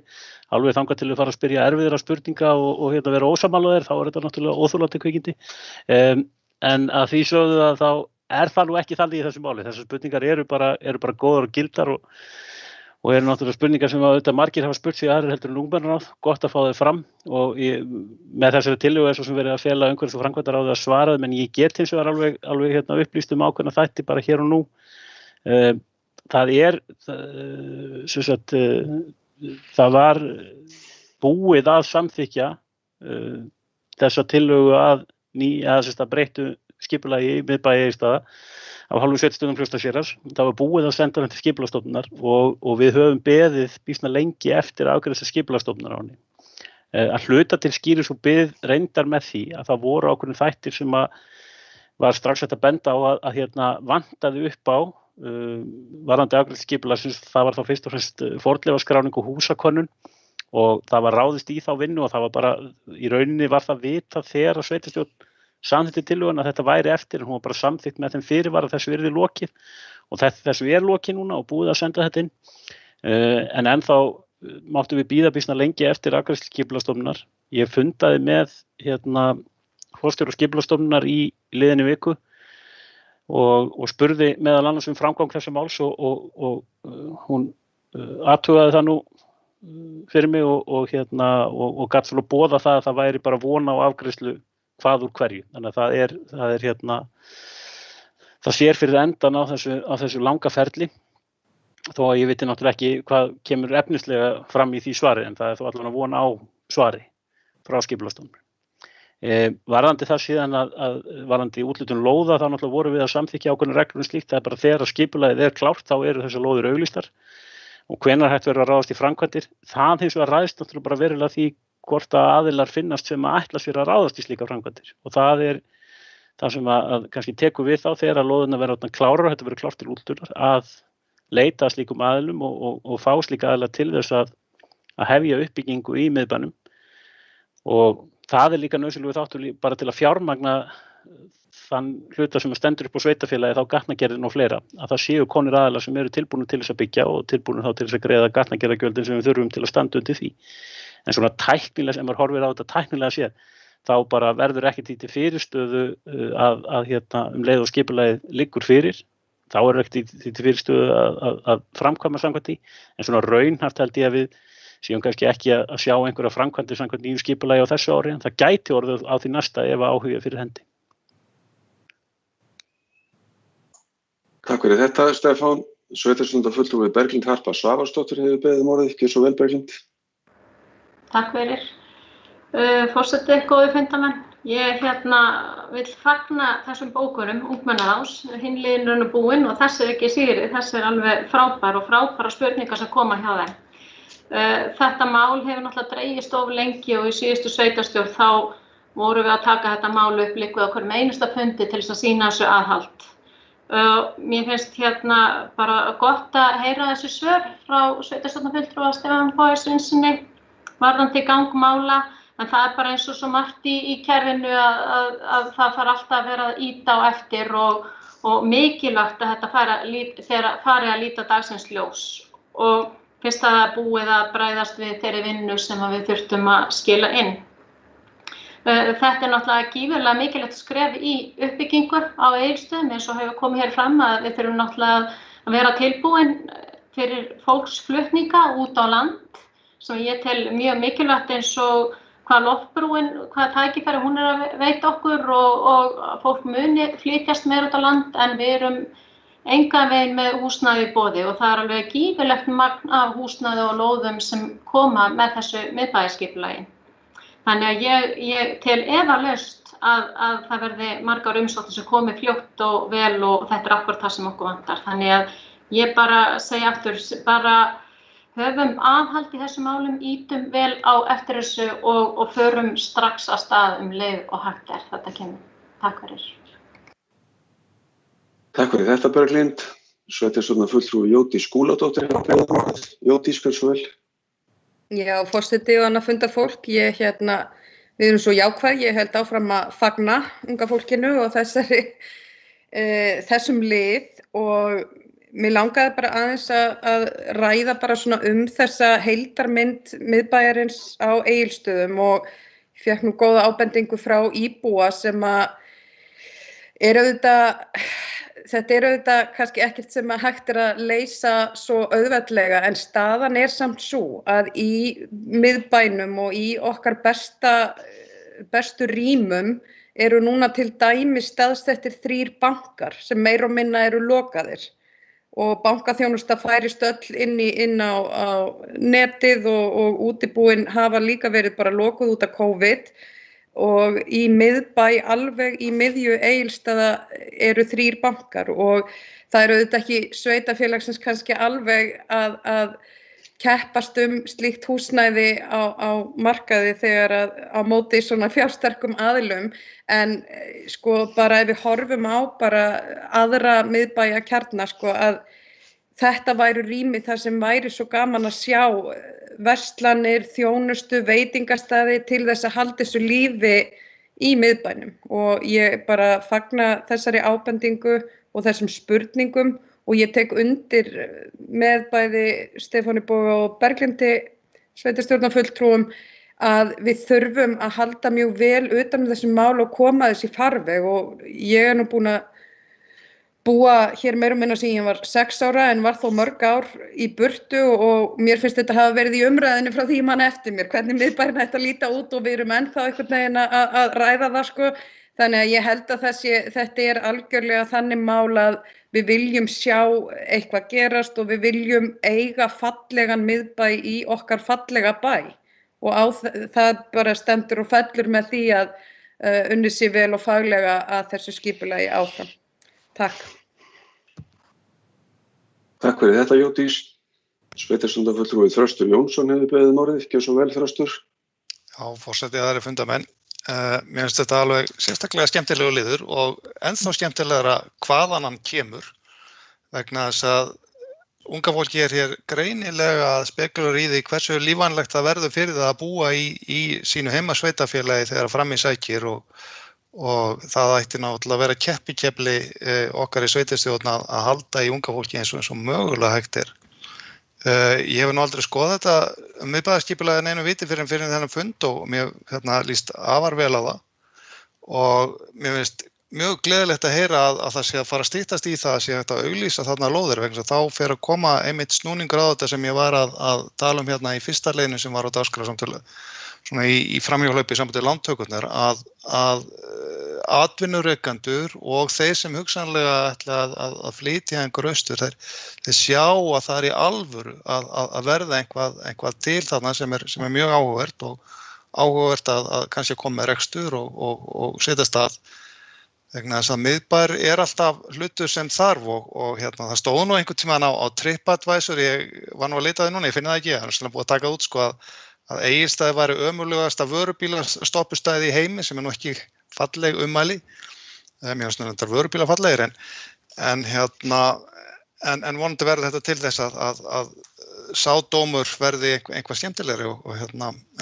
[SPEAKER 8] alveg þangað til að fara að spyrja erfiðra spurninga og vera ósammála þeir, þá er þetta náttúrulega óþolandi kvikindi. En að því sögðu að þá er það nú ekki þannig í þessu máli. Þessar spurningar eru bara góðar og gildar og eru náttúrulega spurningar sem auðvitað margir hafa spurt sig aðrir heldur en ungmennaráð, gott að fá þau fram og með þessari tillögu er svo sem verið að fela umhverfis- og framkvæmdaráðið að svara þeim, en ég get hins vegar alveg upplýst um ákveðna þætti bara hér og nú. Það var búið að samþykkja þessa tillögu að breyttu skipulagi í miðbæ Egilsstaða af hálfu sveitarstjórnar Fljótsdalshérðs. Það var búið að senda hann til skipulagsstofnunar og við höfum beðið býsna lengi eftir að afgreiða skipulagsstofnunar á henni. Að hluta til skýrir svo bið reyndar með því að það voru ákveðnir þættir sem var strax hægt að benda á að vantaði upp á varðandi afgreiðslu skipulagsins. Það var þá fyrst og fremst fornleifaskráning og húsakönnun og það var ráðist í þá vinnu og það var bara, í rauninni var það vitað þegar að sveitarstjórn samþykkti tillöguna að þetta væri eftir, en hún var bara samþykkt með þeim fyrirvara að þessu yrði lokið og þessu er lokið núna og búið að senda þetta inn. En ennþá máttum við bíða býsna lengi eftir afgreiðslu skipulagsstofnunar. Ég fundaði með forstjóra skipulagsstofnunar í liðinni viku og spurði meðal annars um framgang þessa máls og hún athugaði það nú fyrir mig og gat svo boða það að það væri bara vona á afgreiðslu hvað úr hverju. Þannig að það sér fyrir endan á þessu langa ferli, þó að ég viti náttúrulega ekki hvað kemur efnislega fram í því svari, en það er þó allavega von á svari frá skipulagsstofnun. Varðandi það síðan að varðandi úthlutun lóða, þá náttúrulega vorum við að samþykkja ákveðnar reglur slíkt, það er bara þegar skipulagið er klárt, þá eru þessar lóðir auglýstar og hvenær hægt verður að ráðast í framkvæmdir. Það hins vegar ræðst náttúrulega bara verulega því hvort að aðilar finnast sem að ætla sér að ráðast í slíka framkvæmdir og það er það sem að kannski tekur við þá þegar að lóðina verður klárar og þetta verður klárt til úthlutunar að leita að slíkum aðilum og fá slíka aðila til þess að hefja uppbyggingu í miðbænum og það er líka nauðsynlegur þáttur bara til að fjármagna þann hluta sem stendur upp á sveitarfélagi þá gatnagerðin og fleira, að það séu konur aðilar sem eru tilbúnir til þess að byggja og tilbúnir þá til þess að greiða gatnagerðargjöldin sem við þurfum til að standa undir því. En svona tæknilega, sem maður horfir á þetta tæknilega séð, þá bara verður ekki því til fyrirstöðu að leið og skipulagið liggur fyrir, þá er ekki því til fyrirstöðu að framkvæma samkvæmt því, en svona raunhæft held ég að við séum kannski ekki að sjá einhverja framkvæmdir samkvæmt nýju skipulagi á þessu ári, en það gæti orðið á því næsta ef áhuga fyrir hendi.
[SPEAKER 1] Takk fyrir þetta, Stefán. Sveitarstjórnarfulltrúi Berglind Harpa Svavarsdóttir hefur beðið orðið. Gjörðu svo vel, Berglind.
[SPEAKER 7] Takk fyrir. Forseti, góðir fundarmenn. Ég vil fagna þessum bókunum ungmennaráðs, hinn liðurinn er búinn og þessi er ekki síðri, þessi er alveg frábær og frábæra spurningar sem koma hjá þeim. Þetta mál hefur náttúrulega dregist of lengi og í síðustu sveitarstjórn þá vorum við að taka þetta mál upp líka á hverjum einasta fundi til þess að sýna þessu aðhald. Mér finnst bara gott að heyra þessu svör frá sveitarstjórnarfulltrúa Stefáni Boga Sveinssyni varðandi gang mála, en það bara eins og svo margt í kerfinu að það þarf alltaf að vera að ýta á eftir og mikilvægt að þetta fari að líta dagsins ljós. Og fyrst að það er búið að bregðast við þeirri vinnu sem við þurftum að skila inn. Þetta er náttúrulega gífurlega mikilvægt skref í uppbyggingu á Egilsstöðum eins og hefur komið hér fram að við þurfum náttúrulega að vera tilbúin fyrir fólksflutninga út á land sem ég tel mjög mikilvægt eins og hvað loftbrúin, hvað tækifæri hún að veita okkur og fólk muni flytjast meira út á land en við erum engan veginn með húsnæði í boði og það er alveg gífurlegt magn af húsnæði og lóðum sem koma með þessu miðbæjarskipulagi. Þannig að ég tel efalaust að það verði margar umsóknir sem komi fljótt og vel og þetta er akkúrat það sem okkur vantar. Þannig að ég bara segi aftur, bara höfum aðhald í þessum málum, ýtum vel á eftir þessu og förum strax að stað leið og hægt þetta kemur. Takk fyrir.
[SPEAKER 1] Takk fyrir þetta, Berglind. Sveitarstjórnarfulltrúi Jódís Skúladóttir. Jódís, hversu vel?
[SPEAKER 5] Já, forseti og annað fundarfólk, við erum svo jákvæð, ég held áfram að fagna unga fólkinu og þessum lið og mér langaði bara aðeins að ræða bara svona þessa heildarmynd miðbæjarins á Egilsstöðum og fékk nú góða ábendingu frá íbúa sem að þetta er auðvitað kannski ekkert sem að hægt að leysa svo auðveldlega en staðan er samt svo að í miðbænum og í okkar bestu rýmum eru núna til dæmis staðsettir 3 bankar sem meira og minna eru lokaðir og bankaþjónusta færist öll inn á netið og útibúin hafa líka verið bara lokuð út af COVID og í miðbæ alveg í miðju Egilsstaða eru 3 bankar og það eru auðvitað ekki sveitarfélagsins kannski alveg að keppast slíkt húsnæði á markaði þegar á móti svona fjársterkum aðilum en sko bara ef við horfum á bara aðra miðbæja kjarna sko að þetta væru rými þar sem væri svo gaman að sjá verslanir, þjónustu, veitingastaði til þess að halda þessu lífi í miðbænum og ég bara fagna þessari ábendingu og þessum spurningum og ég tek undir með bæði Stefáni Boga og Berglindi sveitarstjórnarfulltrúum að við þurfum að halda mjög vel utan þessum mál og koma þess í farveg og ég nú búin að búa hér meira og minna síðan ég var 6 ára en var þó mörg ár í burtu og mér finnst þetta hafa verið í umræðinu frá því mann eftir mér, hvernig miðbærinn ætti að líta út og við erum ennþá einhvern veginn að ræða það sko. Þannig að ég held að þetta er algjörlega þannig mál að við viljum sjá eitthvað gerast og við viljum eiga fallegan miðbæ í okkar fallega bæ og það bara stendur og fellur með því að unnið sé vel og faglega að þessu skipulagi áfram. Takk.
[SPEAKER 1] Takk fyrir þetta, Jódís. Sveitarstjórnarfulltrúi Þröstur Jónsson hefur beðið orðið. Gjörðu svo vel, Þröstur.
[SPEAKER 6] Já, forseti, það eru fundamenn. Mér finnst þetta alveg sérstaklega skemmtilegu liður og ennþá skemmtilegra hvaðan hann kemur vegna þess að unga fólki hér greinilega að spekulera í því hversu lífvænlegt það verður fyrir það að búa í sínu heimasveitarfélagi þegar fram í sækir og það ætti náttúrulega að vera keppikefli okkar í sveitarstjórn að halda í unga fólki eins og mögulega hægt er. Ég hef nú aldrei skoðað þetta miðbæjarskipulagið neinu viti fyrir þennan fund og mér líst afar vel á það og mér finnst mjög gleðilegt að heyra að það sé að fara að styttast í það að sé hægt að auglýsa þarna lóðir vegna þá fer að koma einmitt snúningur á þetta sem ég var að tala hérna í fyrsta leiðinu sem var á dagskrársamtölu svona í framhjáhlaupi sambandi lántökurnar að atvinnurekendur og þeir sem hugsanlega ætla að flytja einhver austur þeir sjá að það er í alvöru að verða eitthvað til þarna sem er mjög áhugavert og áhugavert að kannski koma með rekstur og setja stað Vegna þess að miðbær alltaf hlutur sem þarf og það stóð nú einhvern tímann á TripAdvisor, ég var nú að leita því núna, ég finna það ekki, það er svona búið að taka það út sko að Egilsstaðir væri ömurlegasta vörubílastoppustæði í heimi sem nú ekki falleg ummæli, mér finnst þetta vörubílar fallegir en vonandi verður þetta til þess að sá dómur verði eitthvað skemmtilegri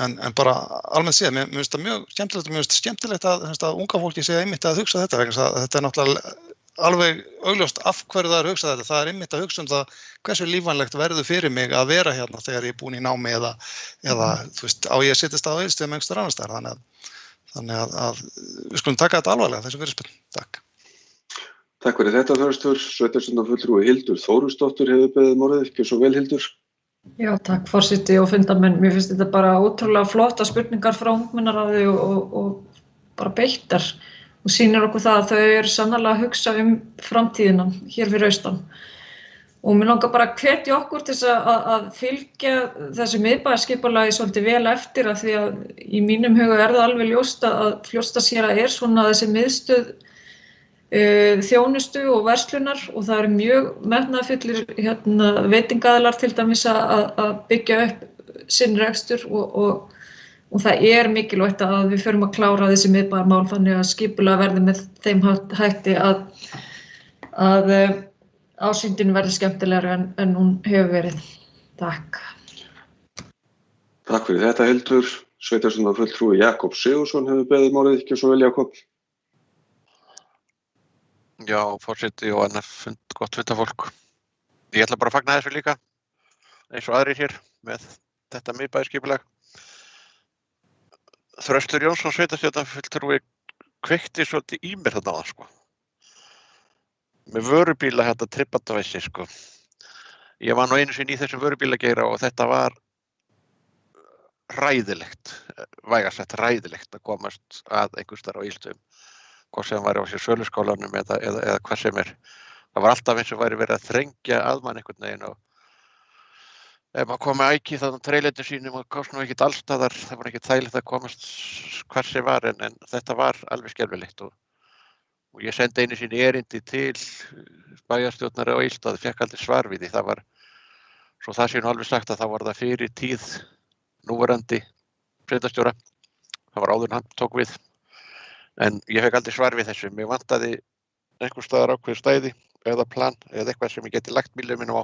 [SPEAKER 6] en bara almennt séð, mér finnst það mjög skemmtilegt að unga fólki sé einmitt að hugsa þetta vegna að þetta náttúrulega alveg augljóst af hverju það hugsa þetta, það einmitt að hugsa það hversu lífvænlegt verður fyrir mig að vera hérna þegar ég er búin í námi eða þú veist, á ég að sittast á Egilsstöðum einhvers annars staðar, þannig að við skulum taka þetta alvarlega þessu fyrirspurn. Takk.
[SPEAKER 1] Takk fyrir þetta Þórstur, sveitarstjórnarfulltrúi Hildur Þórisdóttir hefur beðið morðið, ekki svo vel Hildur.
[SPEAKER 3] Já, takk forseti og fundarmenn. Mér finnst þetta bara ótrúlega flotta spurningar frá ungmennaráði og bara beittar og sýnir okkur það að þau eru sannarlega að hugsa framtíðina hér fyrir austan. Og mér langar bara að hvetja okkur til að fylgja þessu miðbæjarskipulagi svolítið vel eftir af því að í mínum huga það alveg ljóst að Fljótsdalshérað svona þessi miðstöð þjónustu og verslunar og það eru mjög metnaðarfullir veitingaaðilar til dæmis að byggja upp sinn rekstur og það er mikilvægt að við förum að klára þessi miðbæjarmál þannig að skipulag verði með þeim hætti að ásýndin verði skemmtilegri en hún hefur verið. Takk.
[SPEAKER 1] Takk fyrir þetta Hildur. Sveitarstjórnarfulltrúi Jakob Sigurðsson hefur beðið morðið, ekki svo vel Jakob.
[SPEAKER 10] Já, forseti og annað gott fundafólk. Ég ætla bara að fagna þessu líka, eins og aðrir hér, með þetta miðbæjarskipulag. Þröstur Jónsson, sveitarstjórnarfulltrúi, kveikti svolítið í mér þarna áðan, sko. Með vörubíla TripAdvisor, sko. Ég var nú einu sinni í þessum vörubílageira og þetta var ræðilegt, vægast sagt ræðilegt að komast að einhvers staðar á Egilsstöðum. Hvort sem væri á sér söluskólanum eða hvað sem er. Það var alltaf eins og væri verið að þrengja að mann einhvern veginn og ef maður kom með æki þannig treyletu sínum og komst nú ekkert allstaðar, það var ekkert þægilegt að komast hvar sem var en þetta var alveg skelfilegt og ég sendi einu sinni erindi til bæjarstjórnar á Egilsstaði, fékk aldrei svar við því, það var, svo það sé nú alveg sagt að það var það fyrir tíð núverandi sveitarstjóra, það var áður en hann tók við. En ég fekk aldrei svar við þessu. Mér vantaði einhvers staðar ákveðið stæði eða plan eða eitthvað sem ég geti lagt bílum mínum á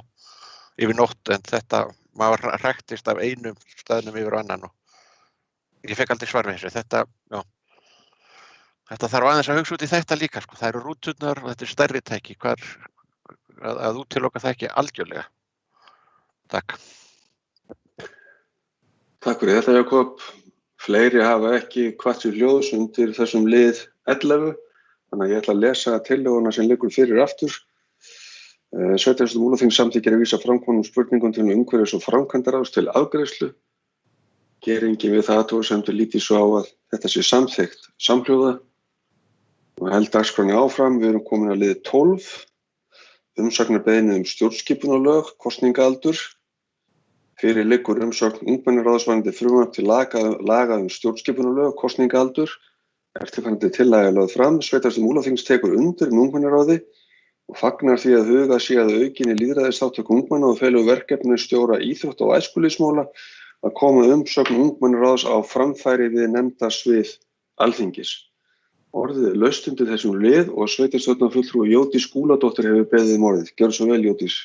[SPEAKER 10] yfir nótt en þetta maður hræktist af einum staðnum yfir annan og ég fekk aldrei svar við þessu. Þetta þarf aðeins að hugsa út í þetta líka. Sko. Það eru rúturnar og þetta er stærri tæki. Að útiloka það ekki algjörlega. Takk.
[SPEAKER 1] Takk fyrir þetta Jakob. Fleiri hafa ekki hvatt sér hljóðs undir þessum lið 11, þannig að ég ætla að lesa tillöguna sem liggur fyrir aftur. Sveitarstjórn Múlaþings samþykkir að vísa framkomnum spurningum til umhverfis- og framkvæmdaráðs til afgreiðslu. Geringin við það athugasemdir lítið svo á að þetta sé samþykkt samhljóða. Og held dagskránni áfram, við erum komin að liði 12, umsagnarbeiðni stjórnskipunarlög, kosningaaldur. Fyrir liggur umsögn ungmennaráðs frumvarp til laga stjórnskipunarlög, kosningaaldur. Eftirfarandi tillaga lögð fram. Sveitarstjórn Múlaþings tekur undir með ungmennaráði og fagnar því að hugað sé að aukinni lýðræðisþátttöku ungmenna og felur verkefnisstjóra íþrótta og æskulýðsmála að koma umsögn ungmennaráðs á framfæri við nefndasvið Alþingis. Orðið er laust undir þessum lið og sveitarstjórnarfulltrúi Jódís Skúladóttir hefur beðið morðið. Gjörðu svo vel Jódís.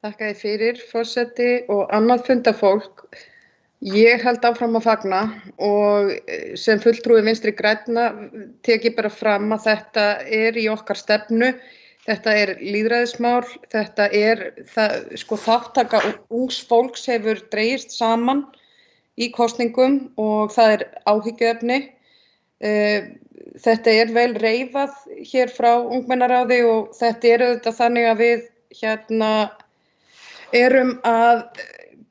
[SPEAKER 5] Þakka þér fyrir, forseti og annað fundafólk. Ég held áfram að fagna og sem fulltrúi Vinstri grænna tek ég bara fram að þetta er í okkar stefnu. Þetta er lýðræðismál, þetta er þáttaka ungs fólks hefur dregist saman í kosningum og það er áhyggjuefni. Þetta er vel reifað hér frá ungmennaráði og þetta er auðvitað þannig að við erum að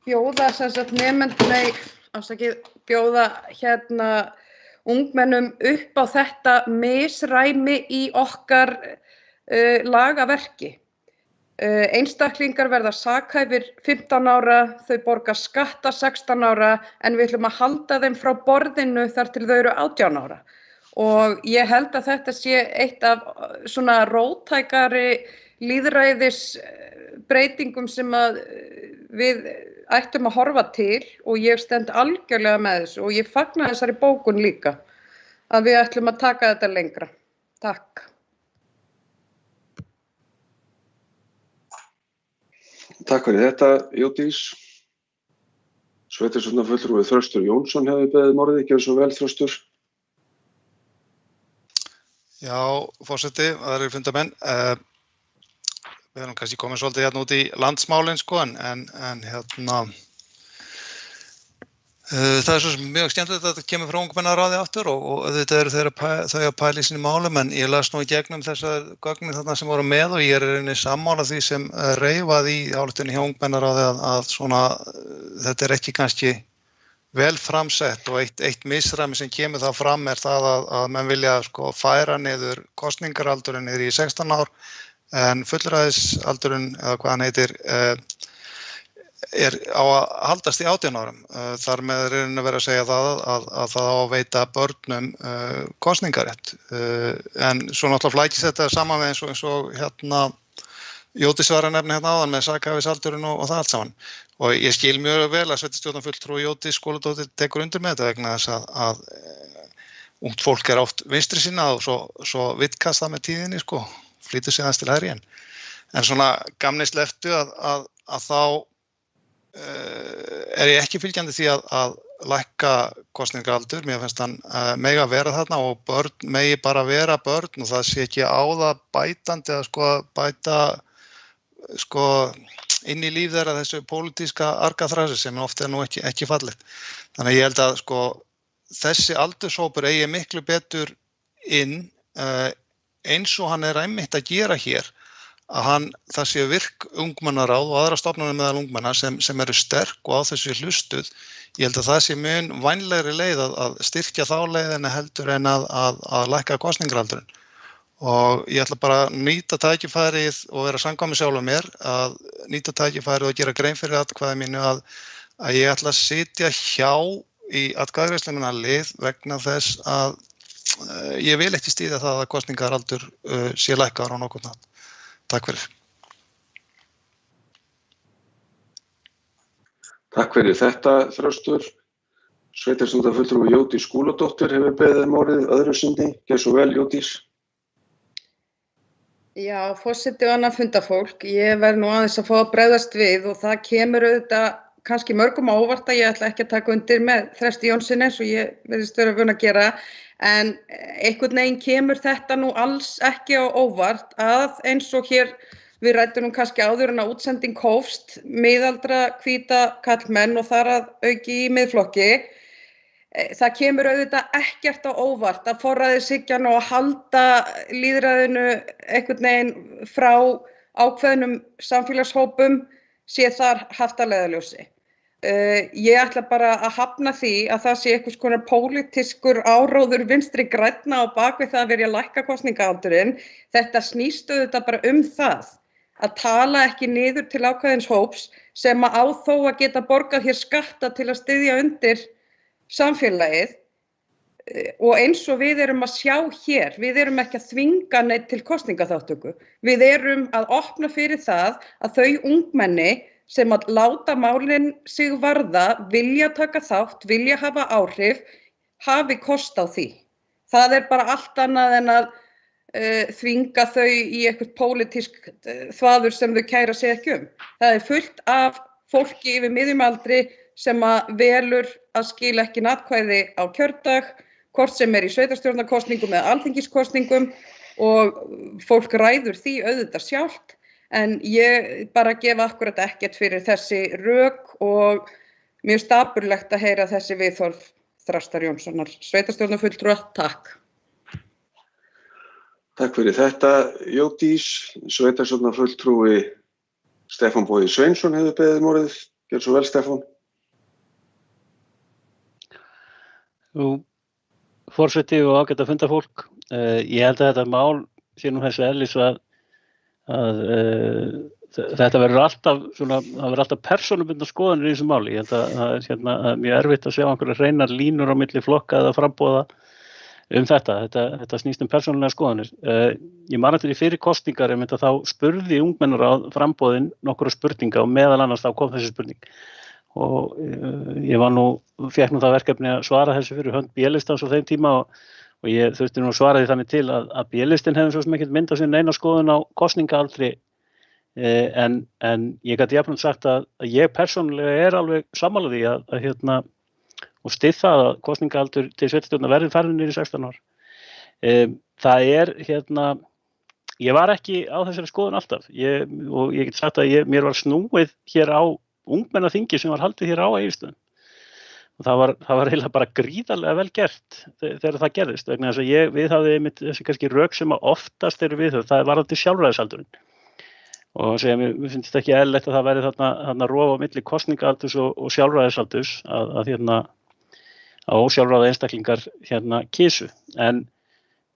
[SPEAKER 5] bjóða bjóða ungmennum upp á þetta misræmi í okkar lagaverki. Einstaklingar verða sakhæfir 15 ára, þau borga skatta 16 ára en við ætlum að halda þeim frá borðinu þar til þau eru 18 ára. og ég held að þetta sé eitt af svona róttækari lýðræðisbreytingum sem að við ættum að horfa til og ég stend algjörlega með þessu og ég fagna þessari bókun líka að við ætlum að taka þetta lengra. Takk.
[SPEAKER 1] Takk fyrir þetta, Jódís. Sveitarstjórnarfulltrúi Þröstur Jónsson hefði beðið um orðið, gjörðu svo vel, Þröstur.
[SPEAKER 6] Já, forseti, það eru fundarmenn. Við erum kannski komin svolítið hérna út í landsmálin, sko, en hérna, það svo sem mjög skemmtilegt að þetta kemur frá ungmennaráði aftur og þetta eru þau að pæla í sínum málum, en ég las nú í gegnum þessar gögnin þarna sem voru með og ég er sammála því sem reifað í ályktuninni hjá ungmennaráði að svona, þetta ekki kannski vel framsett og eitt misræmi sem kemur það fram það að menn vilja sko færa niður kosningaraldurinn niður í 16 ár en fullræðisaldurinn, eða hvað hann heitir, á að haldast í 18 árum. Þar með er að vera að segja að það á að veita börnum kosningarétt. En svo náttúrulega flækist þetta saman með eins og hérna Jódís var að nefna hérna áðan með sakhæfisaldurinn og það allt saman. Og ég skil mjög vel að sveitarstjórnarfulltrúi Jódís Skúladóttir tekur undir með þetta vegna þess að ungt fólk oft vinstri sinnað og svo vittkastað með tíðinni, sko, flýtur sig aðeins til hægri en svona gamni slepptu að þá ég ekki fylgjandi því að lækka kosningaldur. Mér finnst hann mega vera þarna og börn megi bara vera börn og það sé ekki á það bætandi að bæta inn í líf þeirra þessu pólitíska argaþrasi sem oft nú ekki fallegt. Þannig að ég held að þessi aldurshópur eigi miklu betur inn eins og hann einmitt að gera hér að það sé virk ungmennaráð og aðra stofnanir meðal ungmenna sem eru sterk og á þessu hlustuð. Ég held að það sé mun vænlegri leið að styrkja þá leiðina heldur en að lækka kosningaaldurinn. Og ég ætla bara að nýta tækifærið og vera samkvæmur sjálfur mér, að nýta tækifærið og gera grein fyrir atkvæði mínu að ég ætla að sitja hjá í atkvæðagreiðsluna lið vegna þess að ég vil ekki stýða það að kosningaaldur sé lækkaður á nokkurn hátt. Takk fyrir.
[SPEAKER 1] Takk fyrir þetta, Þröstur. Sveitarstjórnarfulltrúi Jódís Skúladóttir hefur beðið um orðið öðru sinni. Gjörðu svo vel, Jódís.
[SPEAKER 5] Já, forseti og annað fundafólk. Ég verð nú aðeins að fá að bregðast við og það kemur auðvitað kannski mörgum á óvart að ég ætla ekki að taka undir með Þresti Jónssyni eins og ég virðist vera vön að gera. En einhvern veginn kemur þetta nú alls ekki á óvart að eins og hér við ræddum nú kannski áður en að útsending hófst miðaldra hvíta karlmenn og þar að auki í miðflokki. Það kemur auðvitað ekkert á óvart að forræðishyggjan og að halda lýðræðinu einhvern veginn frá ákveðnum samfélagshópum sé þar haft að leiðarljósi. Ég ætla bara að hafna því að það sé einhvers konar pólitískur áróður vinstri grænna á bakvið það að verja að lækka kosningaaldurinn. Þetta snýst auðvitað bara það að tala ekki niður til ákveðins hóps sem á þó að geta borgað hér skatta til að styðja undir samfélagið og eins og við erum að sjá hér, við erum ekki að þvinga neitt til kosningaþátttöku. Við erum að opna fyrir það að þau ungmenni sem að láta málin sig varða, vilja taka þátt, vilja hafa áhrif, hafi kost á því. Það bara allt annað en að þvinga þau í eitthvað pólitísk þvaður sem þau kæra sig ekki um. Það fullt af fólki yfir miðjum aldri sem að velur að skila ekki atkvæði á kjördag, hvort sem í sveitarstjórnarkosningum eða alþingiskosningum og fólk ræður því auðvitað sjálft. En ég bara gef akkurat ekkert fyrir þessi rök og mjög dapurlegt að heyra þessi viðhorf Þrastar Jónssonar. Sveitarstjórnarfulltrúa, takk.
[SPEAKER 1] Takk fyrir þetta, Jódís. Sveitarstjórnarfulltrúi Stefán Bogi Sveinsson hefur beðið um orðið. Gjörðu svo vel, Stefán.
[SPEAKER 8] Forseti og ágæta fundafólk. Ég held að þetta mál sé nú þessu eðlis að þetta verður alltaf persónubundnar skoðanir í þessu máli. Ég held að það mjög erfitt að sjá einhverjar hreinar línur á milli flokka eða framboða þetta snýst persónulega skoðanir. Ég man eftir í fyrir kosningar þá spurði ungmennaráð framboðin nokkura spurninga og meðal annars þá kom þessi spurning. Og ég fékk nú það verkefni að svara þessu fyrir hönd B-listans á þeim tíma og ég þurfti nú að svara því þannig til að B-listin hefði svo sem ekkert myndað sér neina skoðun á kosningaaldri en ég gat jafnframt sagt að ég persónulega alveg sammála því að og styð það að kosningaaldur til sveitarstjórnar verði farin niður í 16 ár. Það ég var ekki á þessari skoðun alltaf og ég get sagt að mér var snúið hér á ungmennaþingi sem var haldið hér á Egilsstöðum. Og það var eiginlega bara gríðarlega vel gert þegar það gerðist vegna þess að við hafði einmitt þessi kannski rök sem að oftast eru við það varðandi sjálfræðisaldurinn. Og segja mér finnst þetta ekki eðlilegt að það væri þarna rof á milli kosningaaldurs og sjálfræðisaldurs að ósjálfráða einstaklingar kysu. En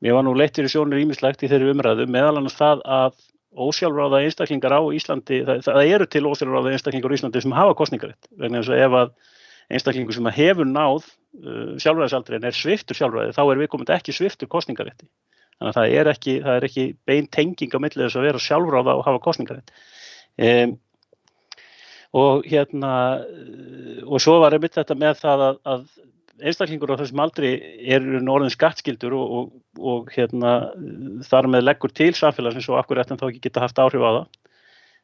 [SPEAKER 8] mér var nú leitt fyrir sjónir ýmislegt í þeirri umræðu, meðal annars það að ósjálfráða einstaklingar á Íslandi, það eru til ósjálfráða einstaklingar á Íslandi sem hafa kosningarétt. Vegna þess að ef að einstaklingur sem hefur náð sjálfræðisaldri en sviptur sjálfræði, þá viðkomandi ekki sviptur kosningarétti. Þannig að það er ekki bein tenging á milli þess að vera sjálfráða og hafa kosningarétt. Og svo var einmitt þetta með það að einstaklingur á þessum aldri orðin skattskyldur og þar með leggur til samfélagsins og af hverju ætti hann þá ekki geta haft áhrif á það.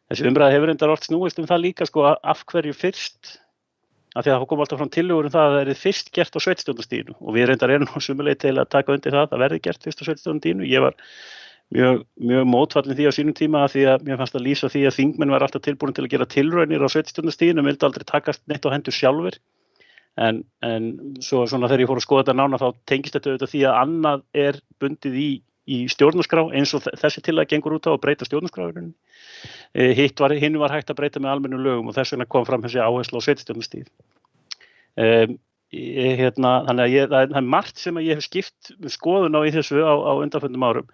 [SPEAKER 8] Þessi umræða hefur reyndar oft snúist það líka af hverju fyrst, af því að það kom alltaf fram tillögur það að það fyrst gert á sveitarstjórnarstiginu og við reyndar nú sömuleiðis til að taka undir það verði gert fyrst á sveitarstjórnarstiginu. Ég var mjög mótfallinn því á sínum tíma af því að mér fannst að lýsa því að þingmenn var alltaf tilbúin til að gera tilraunir á sveitarstjórnarstiginu, vildi aldrei takast neitt á hendur sjálfur. En svo þegar ég fór að skoða þetta nánar þá tengist þetta auðvitað því að annað bundið í stjórnarskrá eins og þessi tillaga gengur út á að breyta stjórnarskráin. Hinn var hægt að breyta með almennum lögum og þess vegna kom fram þessi áhersla á sveitarstjórnarstig. Þannig að það margt sem að ég hef skipt skoðun á í þessu á undanförnum árum.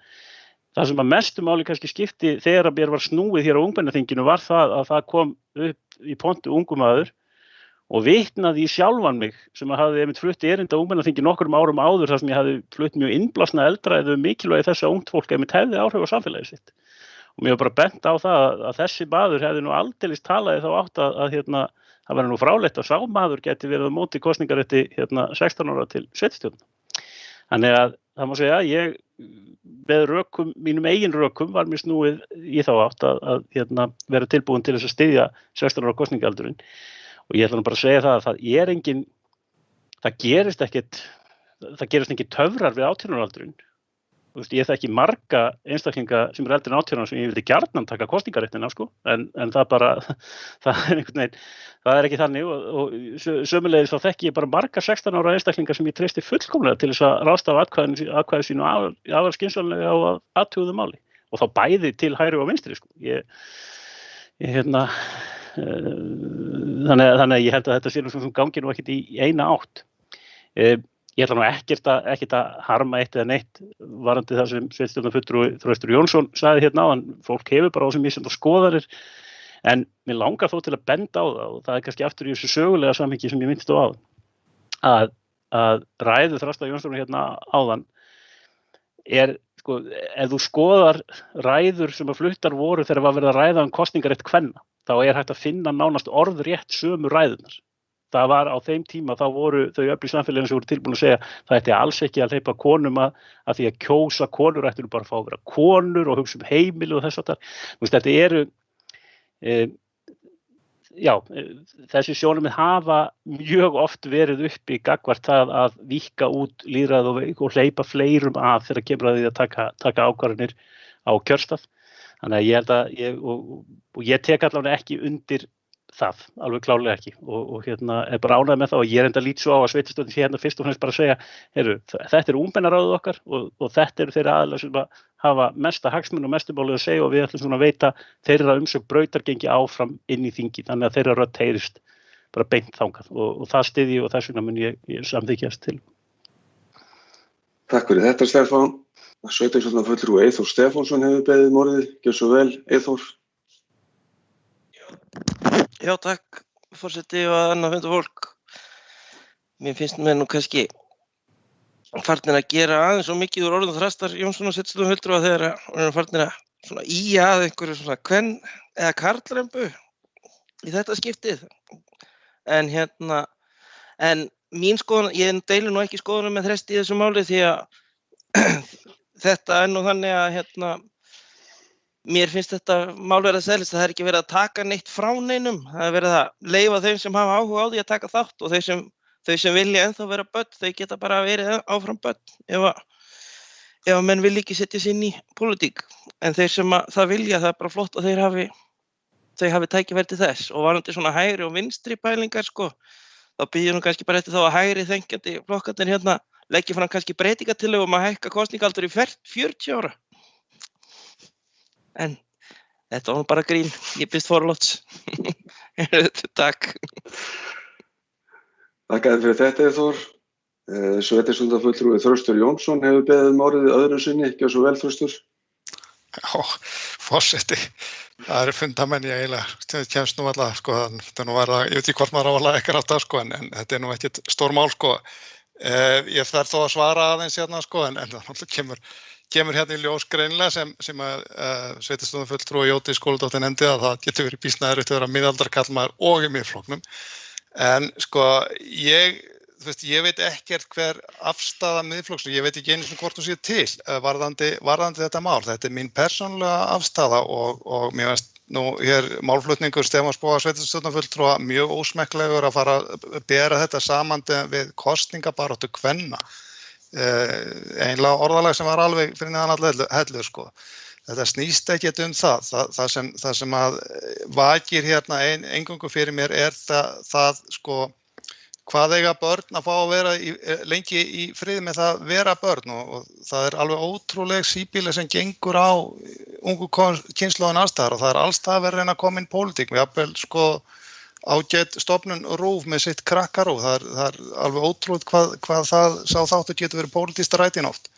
[SPEAKER 8] Það sem að mestu máli kannski skipti þegar að mér var snúið hér á ungmennaþinginu var það að það kom upp í pontu ungur maður og vitnaði í sjálfan mig sem að hafði einmitt flutt erindi á ungmennaþingi nokkrum árum áður þar sem ég hafði flutt mjög innblásna eldræðu mikilvægi þess að ungt fólk einmitt hefði áhrif á samfélagið sitt. Og mér var bara bent á það að þessi maður hefði nú aldeilis talaði þá átt að það væri nú frálegt að sá maður geti verið á móti kosningarétti 16 ára til sveitarstjórnar. Þannig að það má segja að ég með mínum eigin rökum var mér snúið í þá átt að vera tilbúin til þess að styðja 16 ára kosningaaldurinn. Og ég ætla nú bara að segja það að það gerist ekki töfrar við 18 ára aldurinn. Ég þekki marga einstaklinga sem eldri en 18 ára sem ég vildi gjarnan taka kosningaréttina en það ekki þannig og sömuleiðis þá þekki ég bara marga 16 ára einstaklinga sem ég treysti fullkomlega til þess að ráðstafa atkvæði sínu afar skynsamlega á að athuguðu máli og þá bæði til hægri og vinstri. Þannig að ég held að þetta sé nú sem gangi nú ekkert í eina átt. Ég ætla nú ekkert að harma eitt eða neitt varðandi það sem sveitarstjórnarfulltrúi Þröstur Jónsson sagði hérna áðan, fólk hefur bara á þessum misjafnar skoðanir en mér langar þó til að benda á það og það kannski aftur í þessu sögulega samhengi sem ég minntist á áðan að ræðu Þröstur Jónsson hérna áðan ef þú skoðar ræður sem að fluttar voru þegar var verið að ræða kosningarétt kvenna þá hægt að finna nánast orðrétt sömu ræðurnar. Það var á þeim tíma, þá voru þau öfl í samfélaginu sem voru tilbúin að segja það ætti alls ekki að hleypa konum að því að kjósa konur ættu bara að fá að vera konur og hugsa heimili og þess að þetta eru, þessi sjónarmið hafa mjög oft verið uppi gagnvart það að víkka út lýðræði og hleypa fleirum að þegar kemur að því að taka ákvarðanir á kjörstað. Þannig að ég held að ég tek allavega ekki undir það, alveg klárlega ekki og bara ánægð með það og ég enda lít svo á að sveitarstjórnin sé fyrst og fremst bara að segja þetta ungmennaráðið okkar og þetta eru þeirra aðilar sem hafa mesta hagsmuni og mestu málið að segja og við ætlum svona að veita þeirra umsögn brautargengi áfram inn í þingið þannig að þeirra rödd heyrist bara beint þangað og það styðji og þess vegna mun ég samþykkjast til.
[SPEAKER 1] Takk fyrir þetta Stefán. Sveitarstjórnarfulltrúi Eyþór Stefánsson hefur beðið um orðið. Gjörðu svo vel, Eyþór.
[SPEAKER 4] Já, takk, forseti og annað fundafólk. Mér finnst mér nú kannski farnir að gera aðeins og mikið úr orðum Þrastar Jónssonar sveitarstjórnarfulltrúa þegar við erum farnir að svona ýja að einhverju svona kven- eða karlrembu í þetta skiptið. En en mín skoðun, ég deili nú ekki skoðunum með Þresti í þessu máli því að þetta nú þannig að mér finnst þetta mál verið að seglist að það ekki verið að taka neitt frá neinum. Það verið að leyfa þeim sem hafa áhuga á því að taka þátt og þau sem vilja ennþá vera börn, þau geta bara verið áfram börn ef menn vilja ekki setja sig inn í pólitík. En þeir sem það vilja, það bara flott að þau hafi tækifæri til þess. Og varðandi svona hægri og vinstri pælingar, þá bíður nú kannski bara eftir þá að hægri þengjandi flokkarnir leggi fram kannski breytingatillögu að hækka kosningaldur í 40 ára. En þetta var nú bara grín, ég biðst forláts. Takk.
[SPEAKER 1] Takk fyrir þetta, Þór. Sveitarstjórnarfulltrúi Þröstur Jónsson hefur beðið orðið öðru sinni, ekki svo vel, Þröstur?
[SPEAKER 6] Já, forseti. Það fundamenn ég eiginlega, það kemst nú alltaf, þetta nú ég veit ekki hvort maður á að laga ekkert á það, en þetta nú ekkert stór mál, Ég þarf þó að svara aðeins en það kemur í ljós greinilega sem að sveitarstjórnarfulltrúi Jódís Skúladóttir nefndi að það getur verið býsna erfitt að vera miðaldra karlmaður og í Miðflokknum. En ég veit ekkert hver afstaða Miðflokks, ég veit ekki einu sinni hvort hún sé til varðandi þetta mál. Þetta mín persónulega afstaða og mér veist nú hér málflutningur Stefáns Boga sveitarstjórnarfulltrúa mjög ósmekklegur að fara að bera þetta saman við kosningabaráttu kvenna. Eiginlega orðalag sem var alveg fyrir neðan alla hellur, Þetta snýst ekkert það sem að vakir eingöngu fyrir mér það hvað eiga börn að fá að vera lengi í friði með það vera börn og það alveg ótrúleg síbíli sem gengur á ungu kynslóðin alstaðar og það allstað verið að reyna að koma inn pólitík. Við jafnvel ágæt stofnun RÚV með sitt krakkarúv. Það alveg ótrúlegt hvað það sá þáttur getur verið pólitískt rætin oft.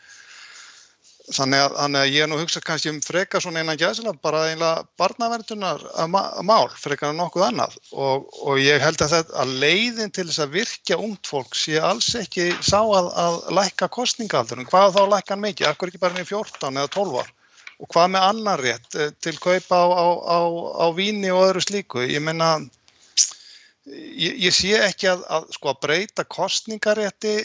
[SPEAKER 6] Þannig að ég nú hugsa kannski frekar svona innan gæðslega bara eiginlega barnaverndunar mál frekar en nokkuð annað og ég held að leiðin til þess að virkja ungt fólk sé alls ekki sá að lækka kosningaaldurinn. Hvað þá lækka hann mikið? Akkur ekki bara niður 14 eða 12 ár? Og hvað með annan rétt til kaupa á víni og öðru slíku? Ég meina, ég sé ekki að breyta kosningarétti,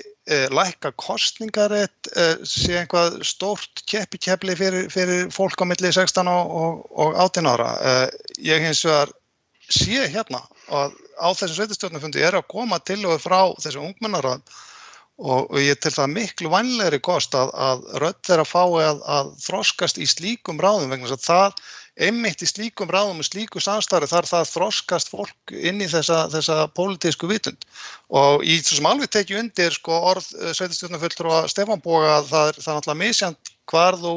[SPEAKER 6] lækka kosningarétt sé einhvað stórt keppikefli fyrir fólk á milli 16 og 18 ára. Ég hins vegar sé að á þessum sveitarstjórnarfundi að koma tillögur frá þessu ungmennaráð og ég tel það miklu vænlegri kost að rödd þeirra fái að þroskast í slíkum ráðum vegna þess að það einmitt í slíkum ráðum og slíku samstarfi þar það þroskast fólk inn í þessa pólitísku vitund og í þessum alveg tekið undir orð sveitarstjórnarfulltrúa Stefán Boga að það náttúrulega misjafnt hvar þú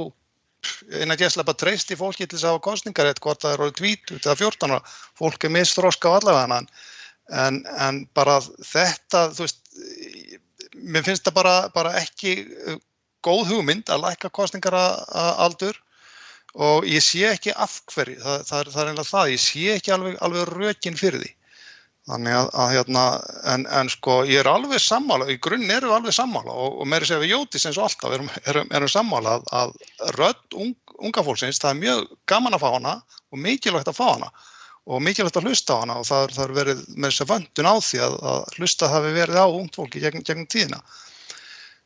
[SPEAKER 6] innan gæslega bara treysti fólki til þess að hafa kosningarétt hvort það orðið 20 eða 14 ára, fólk misþroska á allavega en bara þetta, þú veist, mér finnst það bara ekki góð hugmynd að lækka kosningaraldur og ég sé ekki af hverju, það er eiginlega það, ég sé ekki alveg rökin fyrir því. Þannig en ég alveg sammála, í grunn erum við alveg sammála og meira segja við Jódís eins og alltaf, erum sammála að rödd unga fólksins, það mjög gaman að fá hana og mikilvægt að fá hana og mikilvægt að hlusta á hana og það er verið með þess að vöndun á því að hlusta hafi verið á ungt fólki gegnum tíðina.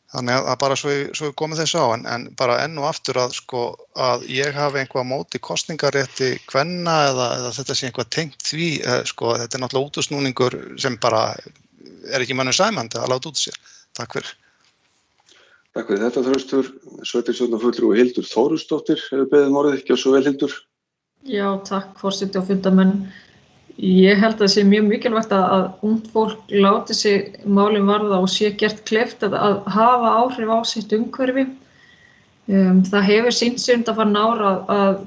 [SPEAKER 6] Þannig að bara svo við komum þessu á en bara enn og aftur að ég hafi einhvað móti kosningarétti kvenna eða þetta sé einhvað tengt því, þetta er náttúrulega útúrsnúningur sem bara ekki mönnum sæmandi að láta út sér. Takk fyrir.
[SPEAKER 1] Takk fyrir þetta, Þröstur. Sveitarstjórnarfulltrúi Hildur Þórusdóttir hefur beðið orðið, ekki svo vel, Hildur.
[SPEAKER 3] Já, takk forseti og fundamenn. Ég held að það sé mjög mikilvægt að ungt fólk láti sig málin varða og sé gert kleift að hafa áhrif á sitt umhverfi. Það hefur sýnt sig undanfarin ár að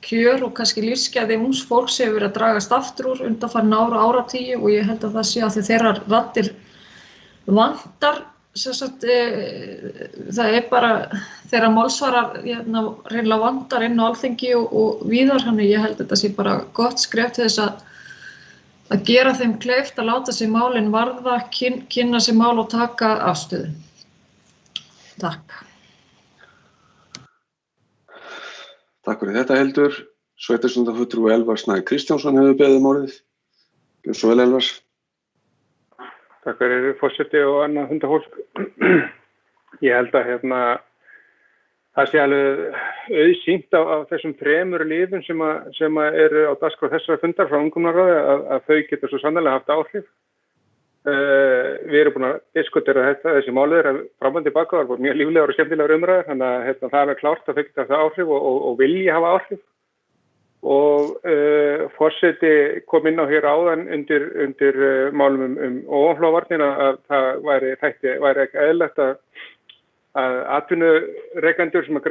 [SPEAKER 3] kjör og kannski lífsgæði ungs fólks hefur verið að dragast aftur úr undanfarin ár og áratugi og ég held að það sé að þeirra raddir vantar. Það bara þeirra málsvarar reynilega vantar inn á Alþingi og víðar, þannig ég held að þetta sé bara gott skref til þess að gera þeim kleift að láta sig málin varða, kynna sig mál og taka afstöðu. Takk.
[SPEAKER 1] Takk fyrir þetta Hildur. Sveitarstjórnarfulltrúi Elvar Snær Kristjánsson hefur beðið orðið. Gjörðu svo vel Elvar.
[SPEAKER 12] Takk fyrir forseti og annað hundahólk. Ég held að það sé alveg auðsýnt á þessum 3 liðum sem eru á dagskrá þessara fundar frá ungmennaráði að þau geta svo sannarlega haft áhrif. Við erum búin að diskutera þessi málið fram og tilbaka, það var mjög líflegar og skemmtilegar umræður, þannig að það er klárt að þau geta haft áhrif og vilji hafa áhrif. Og forseti kom inn á hér áðan undir málum ofanflóðavarnir að það væri ekki eðlilegt að atvinnurekendur sem að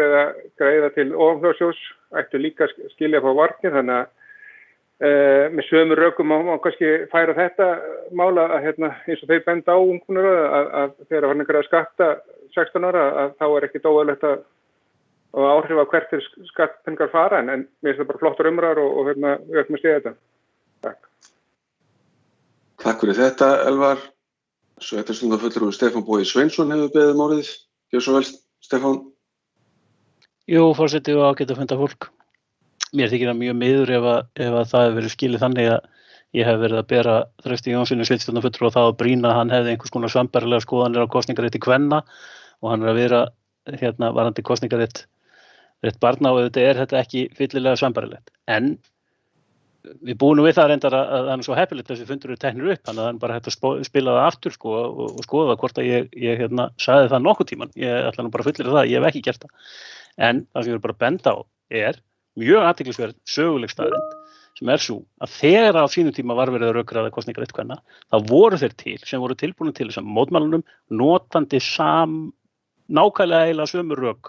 [SPEAKER 12] greiða til ofanflóðasjóðs ættu líka skilja frá varnir, þannig að með sömu rökum má kannski færa þetta mála að eins og þau benda á ungmennaráði að þegar hann greiða skatta 16 ára að þá er ekki óeðlilegt að áhrif á hvert skattpeningar fara en mér finnst það bara flottar umræður og við ætlum að stiga þetta. Takk.
[SPEAKER 1] Takk fyrir þetta Elvar. Sveitarstjórnarfulltrúi Stefán Bogi Sveinsson hefur beðið orðið. Gjörðu svo vel Stefán.
[SPEAKER 8] Jú, forseti og ágæta fundafólk. Mér þykir það mjög miður ef að það hefur verið skilið þannig að ég hef verið að bera Þresti Jónssyni sveitarstjórnarfulltrúa það að brýna að hann hefði einhvers konar sambærilega skoðanir á kosningarétti kvenna og hann er að vera varðandi kosningarétt barna og þetta ekki fyllilega sambærilegt. En við búum við það reyndar að það er svo heppilegt þessi fundur eru teknir upp, þannig að það er bara hægt að spila það aftur og skoða hvort að ég sagði það nokkuð tíman. Ég ætla nú bara að fullyrða það, ég hef ekki gert það. En það sem ég vil bara benda á er mjög athyglisverð söguleg staðreynd sem er svo að þegar á sínum tíma var verið að rökræða kosningarétt kvenna, þá voru þeir til sem voru tilbúin til þessum mótmælunum notandi nákvæmlega eiginlega sömu rök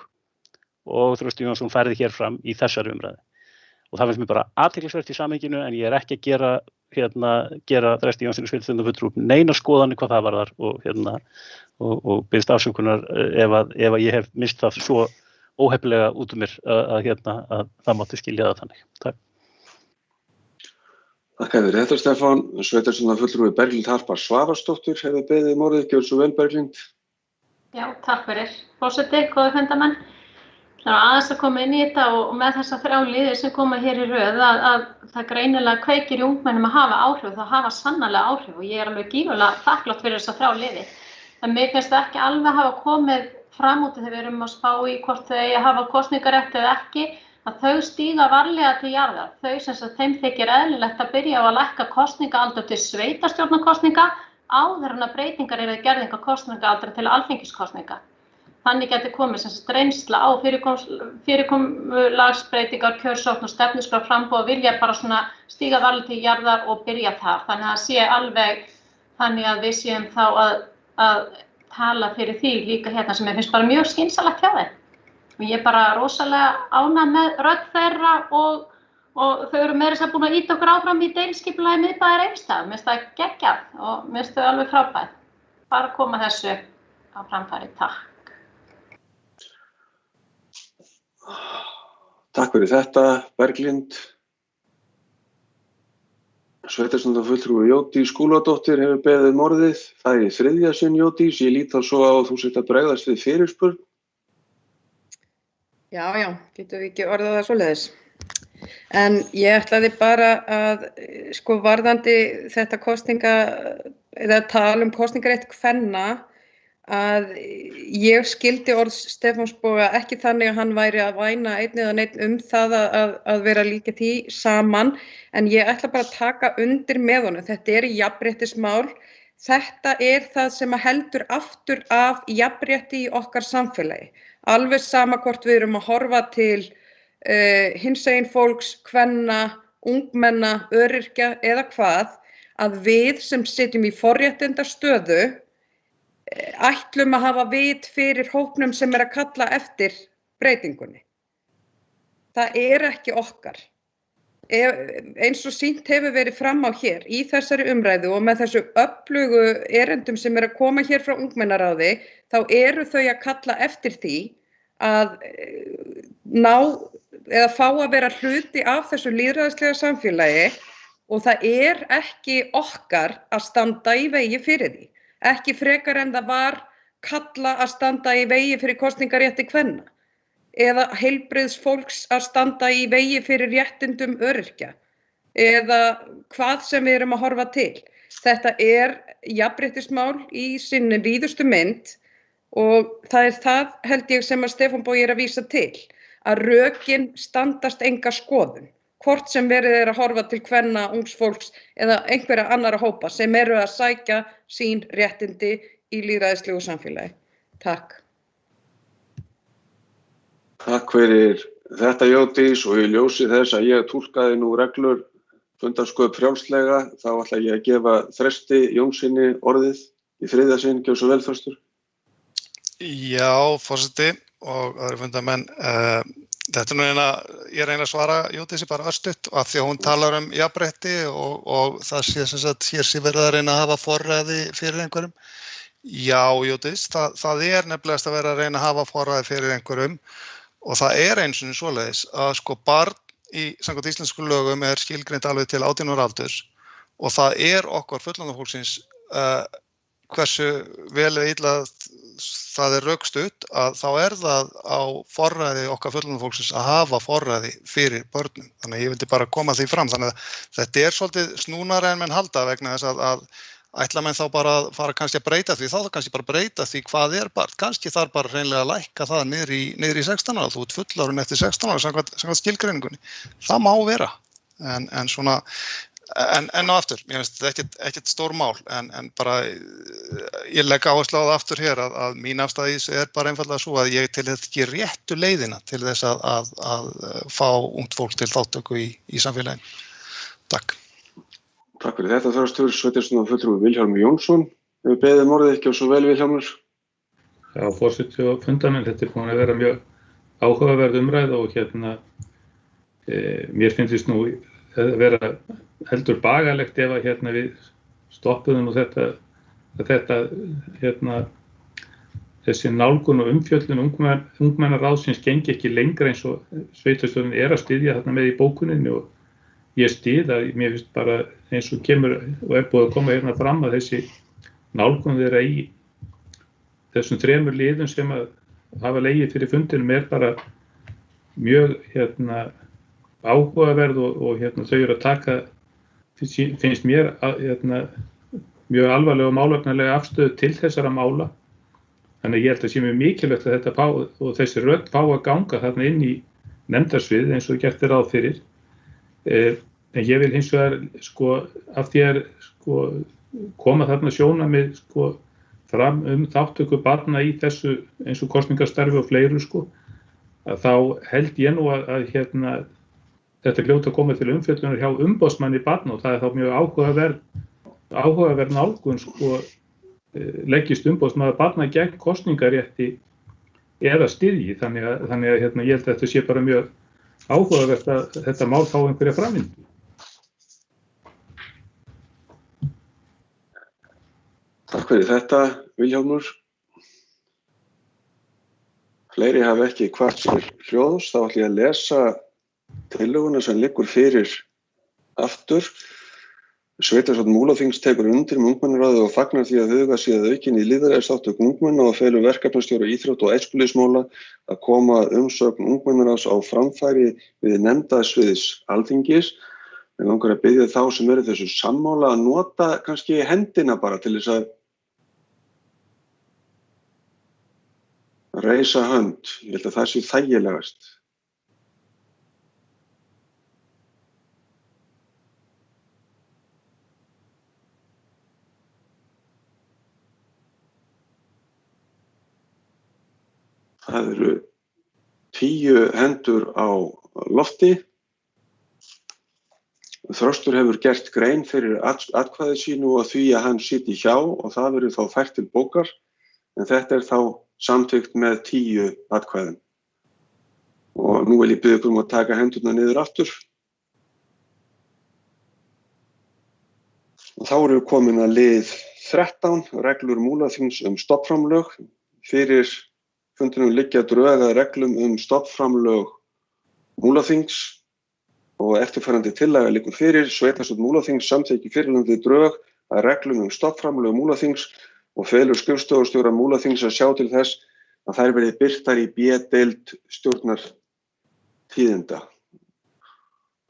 [SPEAKER 8] og Þrösti Jónsson færði hér fram í þessari umræðu. Og það finnst mér bara athyglisvert í samhenginu en ég er ekki að gera Þresti Jónssyni sveitarstjórnarfulltrúa neina skoðanir hvað það varðar og biðst afsökunar ef ég hef misst það svo óheppilega út mér að það mátti skilja það þannig. Takk.
[SPEAKER 1] Takk fyrir þetta Stefán. Sveitarstjórnarfulltrúi Berglind Harpa Svavarsdóttir hefur beðið orðið. Gjörðu svo vel Berglind.
[SPEAKER 7] Já, takk fyrir. Forseti, góðir fundarmenn. Það er aðeins að koma inn í þetta og með þessa 3 liðir sem koma hér í röð að það greinilega kveikir í ungmennum að hafa áhrif, það hafa sannarlega áhrif og ég er alveg gífurlega þakklátt fyrir þessa 3 liði. En mér finnst það ekki alveg hafa komið fram út þegar við erum að spá í hvort þau eigi að hafa kosningarétt eða ekki, að þau stíga varlega til jarðar. Þau sem sagt þeim þykir eðlilegt að byrja á að lækka kosningaaldur til sveitarstjórnarkosninga áður en að breytingar eru gerðingar kosningaaldri til alþingiskosninga. Þannig getur komið sem sagt reynsla á fyrirkomulagsbreytingar, kjörsókn og stefnuskrá framboð og vilja bara svona stíga varlega til jarðar og byrja þar. Þannig að sé alveg þannig að við séum þá að tala fyrir því líka sem ég finnst bara mjög skynsamlegt hjá þeim. Og ég er bara rosalega ánægð með rödd þeirra og þau eru meira sem búin að ýta okkur áfram í deiliskipulagi miðbæjar Egilsstaða. Mér finnst það geggjað og mér finnst þau alveg frábær. Bara koma þessu á framfæri. Takk.
[SPEAKER 1] Takk fyrir þetta, Berglind. Sveitarstjórnarfulltrúi Jódís Skúladóttir hefur beðið orðið. Það er í 3. sinn, Jódís. Ég lít þá svo á að þú sért að bregðast við fyrirspurn.
[SPEAKER 5] Já, getum við ekki orðað það svoleiðis. En ég ætlaði bara að, varðandi þetta eða tala kosningarétt kvenna, að ég skildi orð Stefáns Boga ekki þannig að hann væri að væna einn eða neinn það að vera líka því saman, en ég ætla bara að taka undir með honum. Þetta er jafnréttismál, þetta er það sem heldur aftur af jafnrétti í okkar samfélagi. Alveg sama hvort við erum að horfa til hinsegin fólks, kvenna, ungmenna, öryrkja eða hvað, að við sem sitjum í forréttindastöðu ætlum að hafa vit fyrir hópnum sem að kalla eftir breytingunni. Það er ekki okkar. Eins og sýnt hefur verið fram á hér í þessari umræðu og með þessu öflugu erindum sem að koma hér frá ungmennaráði, þá eru þau að kalla eftir því að fá að vera hluti af þessu lýðræðislega samfélagi og það er ekki okkar að standa í vegi fyrir því. Ekki frekar en það var karla að standa í vegi fyrir kosningarétti kvenna eða heilbrigðs fólks að standa í vegi fyrir réttindum öryrkja eða hvað sem við erum að horfa til. Þetta jafnréttismál í sinni víðustu mynd og það held ég sem að Stefán Bogi að vísa til, að rökin standast enga skoðun, hvort sem verið að horfa til kvenna, ungs fólks eða einhverja annara hópa sem eru að sækja sín réttindi í lýðræðislegu samfélagi. Takk.
[SPEAKER 1] Takk fyrir þetta, Jódís, og í ljósi þess að ég túlkaði nú reglur fundarsköp frjálslega, þá ætla ég að gefa Þresti Jónsssyni orðið í þriðja sinn. Gjörðu svo vel, Þröstur.
[SPEAKER 6] Já, forseti og aðrir fundamenn. Þetta ég reyna að svara Jódísi bara örstutt af því að hún talar jafnrétti og það sé sem sagt hér sé verið að reyna að hafa forræði fyrir einhverjum. Já, Jódís, það nefnilegast að vera að reyna að hafa forræði fyrir einhverjum og það eins og svoleiðis að sko barn samkvæmt íslensku lögum skilgreint alveg til 18 ára aldurs og það okkar fullorðna fólksins hversu vel eða illa það rökstutt að þá það á forræði okkar fullorðna fólksins að hafa forræði fyrir börnum. Þannig að ég vildi bara koma því fram. Þannig að þetta svolítið snúnara en menn halda vegna þess að ætla menn þá bara að fara kannski að breyta því, þá kannski bara breyta því hvað barn. Kannski þarf bara hreinlega að lækka það niður í 16 ára. Þú ert fullorðinn eftir 16 ára samkvæmt skilgreiningunni. Það má vera. En svona, en aftur, mér finnst þetta ekkert stór mál, en bara ég legg áherslu á það aftur hér að mín afstaða í þessu bara einfaldlega svo að ég til þetta ekki réttu leiðina til þess að fá ungt fólk til þátttöku í samfélaginu. Takk.
[SPEAKER 1] Takk fyrir þetta, Þröstur. Sveitarstjórnarfulltrúi Vilhjálmur Jónsson. Hefur beðið orðið ekki á svo vel, Vilhjálmur?
[SPEAKER 9] Já, forseti og fundamenn, þetta búin að vera mjög áhugaverð umræða og mér finnst nú að vera heldur bagalegt ef að við stoppuðum og þessi nálgun og umfjöllun ungmennaráðsins gengi ekki lengra eins og sveitarstjórnin að styðja þarna með í bókuninni og ég styð að mér finnst bara eins og kemur og búið að koma fram að þessi nálgun þeirra í þessum 3 liðum sem að hafa legið fyrir fundinum bara mjög áhugaverð og þau eru að taka, finnst mér mjög alvarlega og málefnalega afstöðu til þessara mála. Þannig að ég held að sé mjög mikilvægt að þetta og þessi rödd fá að ganga þarna inn í nefndarsvið eins og gert ráð fyrir. En ég vil hins vegar af því að koma þarna sjónarmið fram þátttöku barna í þessu eins og kosningastarfi og fleiru að þá held ég nú að þetta hljóta að koma til umfjöllunar hjá umboðsmanni barna og það þá mjög áhugaverð nálgun leggist umboðsmaður barna gegn kosningarétti eða styðji þannig að ég held að þetta sé bara mjög áhugavert að þetta mál fá einhverja framvindu.
[SPEAKER 1] Takk fyrir þetta, Vilhjálmur. Fleiri hafa ekki hvart til hljóðs, þá ætla ég að lesa tillöguna sem liggur fyrir aftur. Sveitarstjórn Múlaþings tekur undir með ungmennaráði og fagnar því að huga sé að aukinni lýðræðisþátttöku ungmenna og felur verkefnastjóra íþrótta og æskulýðsmála að koma umsögn ungmennaráðs á framfæri við nefndasviðs Alþingis. Mig langar að biðja þá sem eru þessu sammála að nota kannski hendina bara til þess að reisa hönd. Ég held að það sé þægilegast. Það eru 10 hendur á lofti. Þröstur hefur gert grein fyrir atkvæði sínu og því að hann sitji hjá og það verður þá fært til bókar, en þetta þá samþykkt með 10 atkvæðum. Og nú vil ég biðja ykkur að taka hendurna niður aftur. Og þá erum við komin að lið 13, reglur Múlaþings stofnframlög. Fyrir fundinum liggja drög að reglum stofnframlög Múlaþings og eftirfarandi tillaga liggur fyrir. Sveitarstjórn Múlaþings samþykkir fyrirliggjandi drög að reglum stofnframlög Múlaþings og felur skrifstofustjóra Múlaþings að sjá til þess að þær verði birtar í B-deild stjórnartíðinda.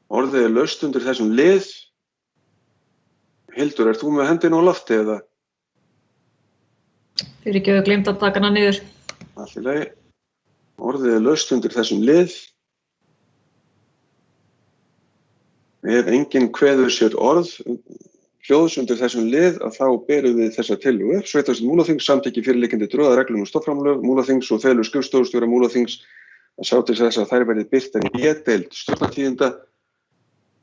[SPEAKER 1] Orðið laust undir þessum lið. Hildur, þú með hendina á lofti eða?
[SPEAKER 3] Fyrirgefðu, gleymd að taka hana niður.
[SPEAKER 1] Allt í lagi. Orðið laust undir þessum lið. Ef enginn kveður sér orð hljóðs undir þessum lið að þá berum við þessa tillögu. Sveitarstjórn Múlaþings samþykkir fyrirliggjandi drög að reglum stofnframlög Múlaþings og felur skrifstofustjóra Múlaþings að sjá til þess að þær verði birtar í B-deild stjórnartíðinda.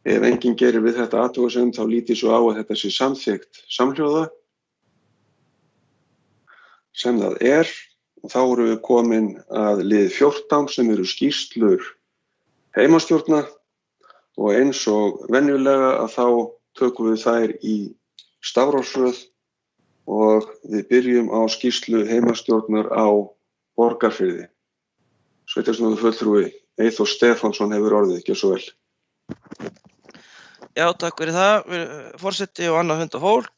[SPEAKER 1] Ef enginn gerir við þetta athugasemd þá lítið svo á að þetta sé samþykkt samhljóða sem það er. Og þá erum við komin að lið 14 sem eru skýrslur heimastjórna og eins og venjulega að þá tökum við þær í stafrófsröð og við byrjum á skýrslu heimastjórnar á Borgarfirði. Sveitarstjórnarfulltrúi Eyþór Stefánsson hefur orðið, ekki svo vel.
[SPEAKER 4] Já, takk fyrir það, forseti og annað fundafólk.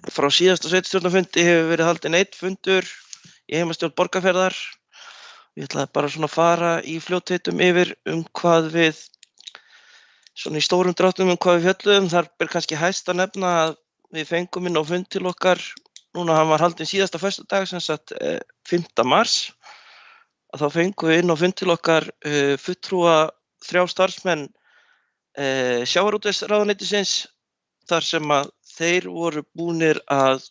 [SPEAKER 4] Frá síðasta sveitarstjórnarfundi hefur verið haldinn einn fundur í heimastjórn Borgarfjarðar. Ég ætlaði bara svona að fara í fljótheitum yfir hvað við, svona í stórum dráttum hvað við fjölluðum. Þar ber kannski hæst að nefna að við fengum inn á fund til okkar, núna hann var haldinn síðasta föstudag, sem sagt 5. mars. Þá fengum við inn á fund til okkar fulltrúa 3 starfsmenn sjávarútvegsráðuneytisins, þar sem að þeir voru búnir að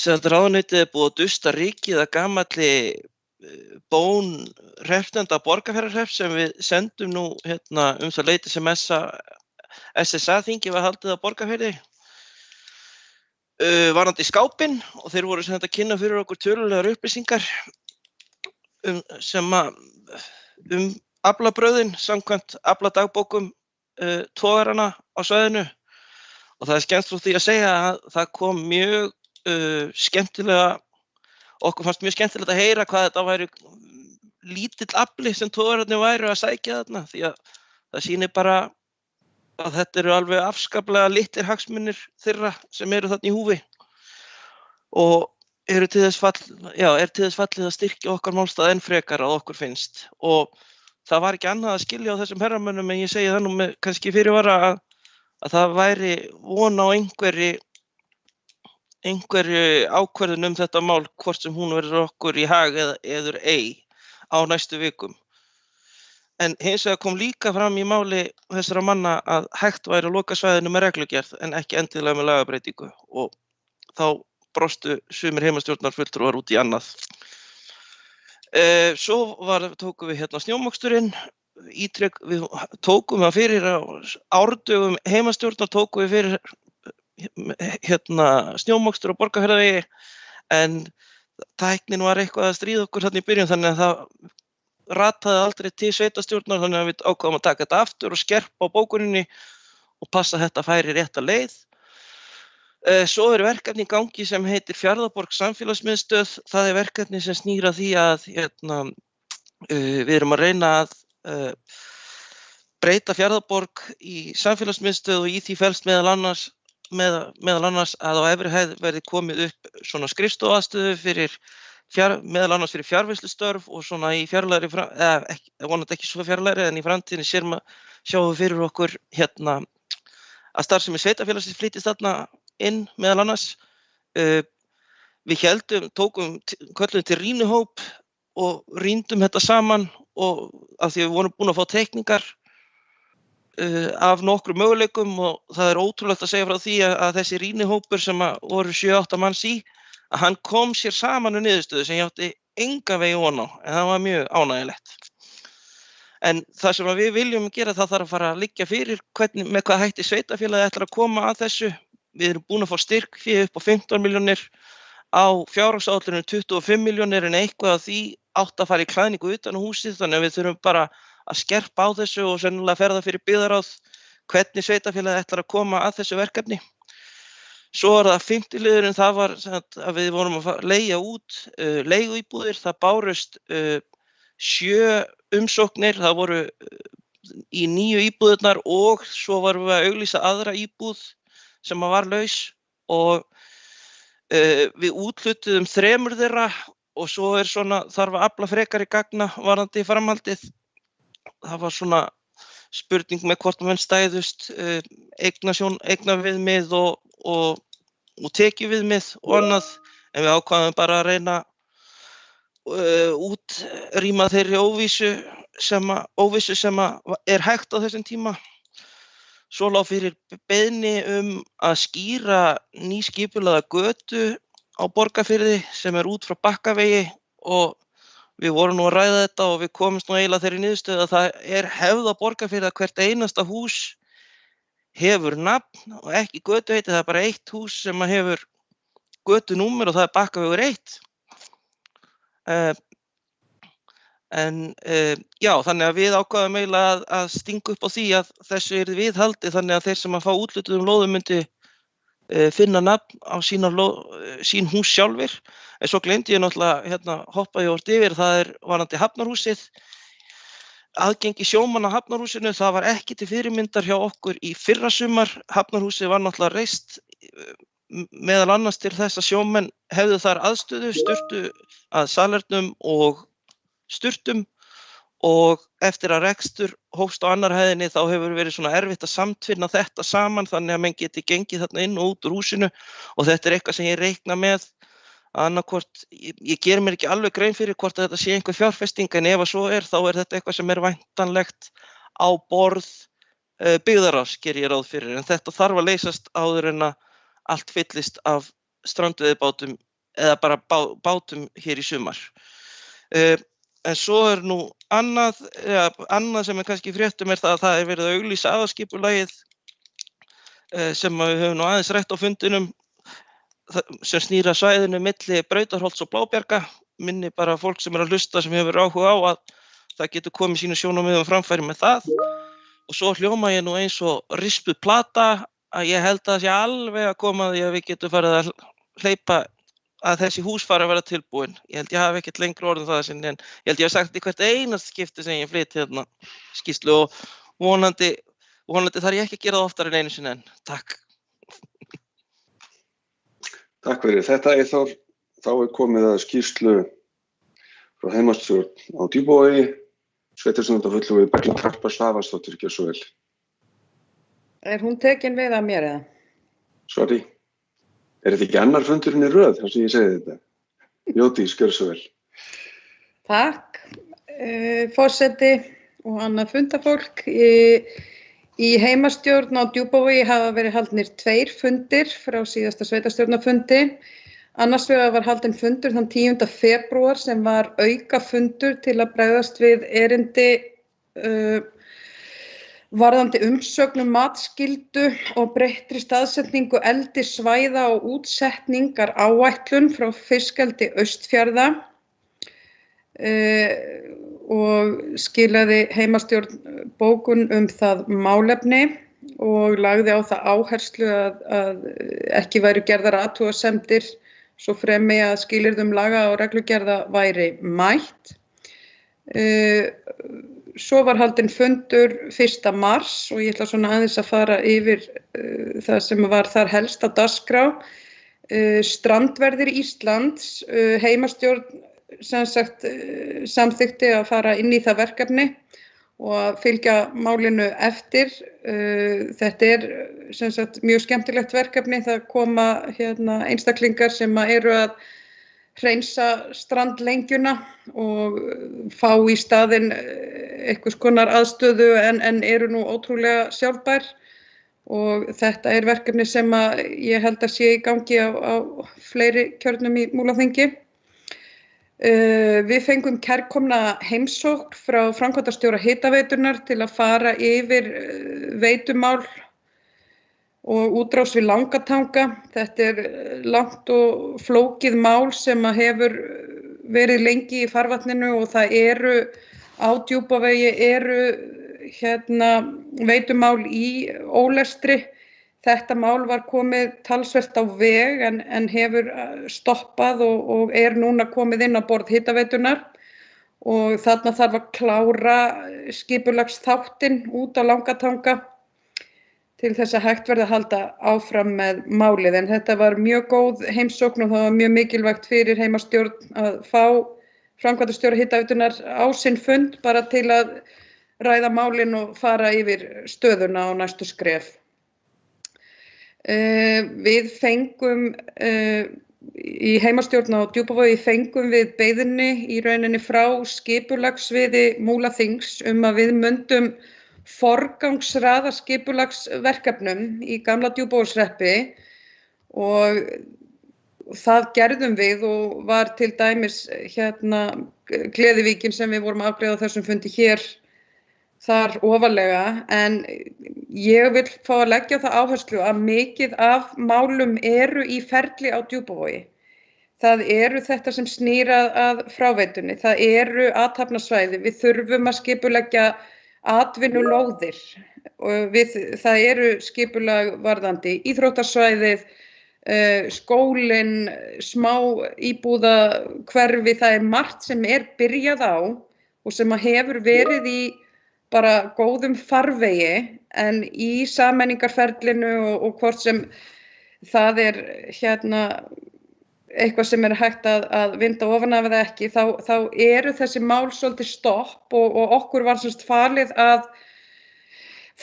[SPEAKER 4] ráðuneytið búið að dusta rykið að gamalli bón hreppsnefnda Borgarfjarðarhrepps sem við sendum nú það leyti sem SSA-þingi var haldið á Borgarfirði varðandi skápinn, og þeir voru sem þetta kynna fyrir okkur tölulegar upplýsingar aflabröðin samkvæmt afladagbókum togarana á svæðinu. Og það skemmst frá því að segja að það kom mjög skemmtilega, okkur fannst mjög skemmtilegt að heyra hvað þetta væri lítill afli sem togararnir væru að sækja þarna, því að það sýnir bara að þetta eru alveg afskaplega litlir hagsmunir þeirra sem eru þarna í húfi og er til þess fallið að styrkja okkar málstað enn frekar að okkur finnst. Og það var ekki annað að skilja á þessum herramönnum, en ég segi það nú með kannski fyrirvara að það væri von á einhverju ákvörðun þetta mál, hvort sem hún verður okkur í hag eður ei á næstu vikum. En hins vegar kom líka fram í máli þessara manna að hægt væri að loka svæðinu með reglugerð en ekki endilega með lagabreytingu, og þá brostu sumir heimastjórnarfulltrúar út í annað. Svo tókum við snjómoksturinn. Við tókum það fyrir á árdögum heimastjórnar, tókum við fyrir snjómokstur á Borgarfjarðarvegi, en tæknin var eitthvað að stríða okkur þarna í byrjun, þannig að það rataði aldrei til sveitarstjórnar, þannig að við ákváðum að taka þetta aftur og skerpa á bókuninni og passa að þetta færi rétta leið. Svo er verkefni í gangi sem heitir Fjarðaborg samfélagsmiðstöð. Það er verkefni sem snýr að því að við erum að reyna að breyta Fjarðaborg í samfélagsmiðstöð, og í því felst meðal annars að á efri hæð verði komið upp svona skrifstofaðstöðu meðal annars fyrir fjarvinnslustörf, og svona í fjarlægri, vonandi ekki svo fjarlægri, en í framtíðinni sjáum við fyrir okkur að starfsemi sveitarfélagsins flytjist þarna inn meðal annars. Við kölluðum til rýnihóp og rýndum þetta saman, og af því við vorum búin að fá teikningar af nokkrum möguleikum, og það er ótrúlegt að segja frá því að þessi rýnihópur sem voru 7-8 manns í, að hann kom sér saman um niðurstöðu sem ég átti engan veginn von á, en það var mjög ánægjulegt. En það sem við viljum gera, það þarf að fara að liggja fyrir með hvað hætti sveitarfélagið ætlar að koma að þessu. Við erum búin að fá styrkfé upp á 15 milljónir, á fjárhagsáætlunum 25 milljónir, en eitthvað af því átt að fara í klæðningu utan á húsið, þannig að við þurfum bara að skerpa á þessu og sennilega ferða fyrir byggðarráð hvernig sveitarfélagið ætlar að koma að þessu verkefni. Svo er það 5. liðurinn, það var að við vorum að leigja út leiguíbúðir. Það bárust 7 umsóknir, það voru í 9 íbúðirnar, og svo varum við að auglýsa aðra íbúð sem var laus, og við úthlutuðum 3 þeirra og svo þarf að afla frekari gagna varðandi framhaldið. Það var svona spurning með hvort menn stæðust eignaviðmið og tekjuviðmið og annað, en við ákváðum bara að reyna útrýma þeirri óvissu sem er hægt á þessum tíma. Svo lá fyrir beiðni að skýra nýskipulaða götu á Borgarfirði sem er út frá Bakkavegi og við vorum nú að ræða þetta og við komumst nú eiginlega þeirri niðurstöðu að það er hefð á Borgarfirði að hvert einasta hús hefur nafn og ekki götuheiti. Það er bara eitt hús sem hefur götunúmer og það er Bakkavegur 1. Já, þannig að við ákváðum eiginlega að stinga upp á því að þessu yrði viðhaldið þannig að þeir sem að fá úthlutuðum lóðum myndi finna nafn á sín hús sjálfir. En svo gleymdi ég náttúrulega, hoppaði ég yfir, það er varðandi Hafnarhúsið. Aðgengi sjómanna að Hafnarhúsinu, það var ekki til fyrirmyndar hjá okkur í fyrrasumar. Hafnarhúsið var náttúrulega reist meðal annars til þess að sjómenn hefðu þar aðstöðu, sturtu að salernum og sturtum og eftir að rekstur hófst á annar hæðinni þá hefur verið svona erfitt að samtvinna þetta saman þannig að menn geti gengið þarna inn og út úr húsinu og þetta er eitthvað sem ég reikna með annarkvort, ég ger mér ekki alveg grein fyrir hvort að þetta sé einhver fjárfesting en ef að svo er þá er þetta eitthvað sem er væntanlegt á borð byggðarráðs ger ég ráð fyrir en þetta þarf að leysast áður en að allt fyllist af strandveiðibátum eða bara bátum hér í sumar. En svo er nú annað sem er kannski í fréttum er það að það er verið að auglýsa aðalskipulagið sem við höfum nú aðeins rætt á fundinum sem snýr að svæðinu milli Brautarholts og Blábjarga. Minni bara fólk sem er að hlusta sem hefur áhuga á að það getur komið sínu sjónarmiðum framfæri með það. Og svo hljóma ég nú eins og rispuð plata að ég held að það sé alveg að koma að því að við getum farið að hleypa að þessi hús fara að vera tilbúin. Ég held ég hafi ekkert lengri orðum það sinni en ég held ég hafi sagt í hvert einast skipti sem ég flyt hérna skýrslu og vonandi þarf ég ekki að gera það oftar en einu sinni en takk.
[SPEAKER 1] Takk fyrir þetta Eyþór. Þá er komið að skýrslu frá heimastjórn á Djúpavogi. Sveitarstjórnarfulltrúi Berglind Harpa Svavarsdóttir, gjörðu svo vel.
[SPEAKER 5] Er hún tekin við af mér eða?
[SPEAKER 1] Sorry. Er þetta ekki annar fundurinn í röð þar sem ég segi þetta? Jódís, gjörðu svo vel.
[SPEAKER 5] Takk, forseti og annað fundafólk. Í heimastjórn á Djúpavogi hafa verið haldnir 2 fundir frá síðasta sveitarstjórnarfundi. Annars vegar var haldinn fundur þann 10. febrúar sem var aukafundur til að bregðast við erindi varðandi umsögnum matsskyldu og breyttri staðsetningu eldissvæða og útsetningar áætlun frá fiskeldi Austfjarða og skilaði heimastjórn bókun það málefni og lagði á það áherslu að ekki væru gerðar athugasemdir svo fremi að skilyrðum laga og reglugerða væri mætt. Svo var haldinn fundur 1. mars og ég ætla svona aðeins að fara yfir það sem var þar helst á dagskrá. Strandverðir Íslands, heimastjórn samþykkti að fara inn í það verkefni og að fylgja málinu eftir. Þetta er mjög skemmtilegt verkefni. Það koma einstaklingar sem eru að hreinsa strandlengjuna og fá í staðinn einhvers konar aðstöðu en eru nú ótrúlega sjálfbær og þetta er verkefni sem ég held að sé í gangi á fleiri kjörnum í Múlaþingi. Við fengum kærkomna heimsókn frá framkvæmdastjóra Hitaveitunnar til að fara yfir veitumál og útrás við Langatanga. Þetta er langt og flókið mál sem hefur verið lengi í farvatninu og það eru á Djúpavegi veitumál í ólestri. Þetta mál var komið talsvert á veg en hefur stoppað og er núna komið inn á borð Hitaveitunnar og þarna þarf að klára skipulagsþáttinn út á Langatanga til þess að hægt verði að halda áfram með málið. En þetta var mjög góð heimsókn og það var mjög mikilvægt fyrir heimastjórn að fá framkvæmdastjóra Hitaveitunar á sinn fund bara til að ræða málin og fara yfir stöðuna á næstu skref. Við fengum í heimastjórn á Djúpavogi við beiðni í rauninni frá skipulagssviði Múlaþings að við myndum forgangsraða skipulagsverkefnum í gamla Djúpavogshreppi og það gerðum við og var til dæmis Gleðivíkin sem við vorum að afgreiða á þessum fundi hér þar ofarlega, en ég vil fá að leggja það áherslu að mikið af málum eru í ferli á Djúpavogi. Það eru þetta sem snýr að fráveitunni, það eru athafnasvæði, við þurfum að skipuleggja atvinnulóðir og það eru skipulag varðandi íþróttasvæðið, skólinn, smá íbúðahverfi, það er margt sem er byrjað á og sem hefur verið í bara góðum farvegi, en í sameiningarferlinu og hvort sem það er eitthvað sem er hægt að vinda ofan af eða ekki, þá eru þessi mál svolítið stopp og okkur var semst falið að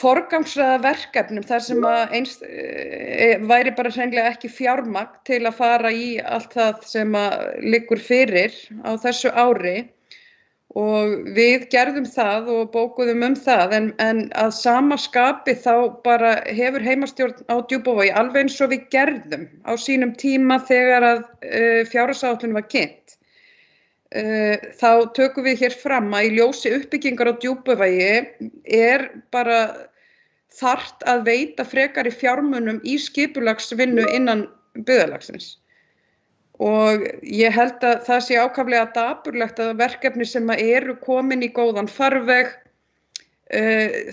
[SPEAKER 5] forgangsraða verkefnum þar sem væri bara hreinlega ekki fjármagn til að fara í allt það sem liggur fyrir á þessu ári. Og við gerðum það og bókuðum það, en að sama skapi þá bara hefur heimastjórn á Djúpavogi alveg eins og við gerðum á sínum tíma þegar að fjárhagsáætlun var kynnt. Þá tökum við hér fram að í ljósi uppbyggingar á Djúpavogi er bara þarft að veita frekari fjármunum í skipulagsvinnu innan byggðarlagsins. Og ég held að það sé ákaflega dapurlegt að verkefni sem eru komin í góðan farveg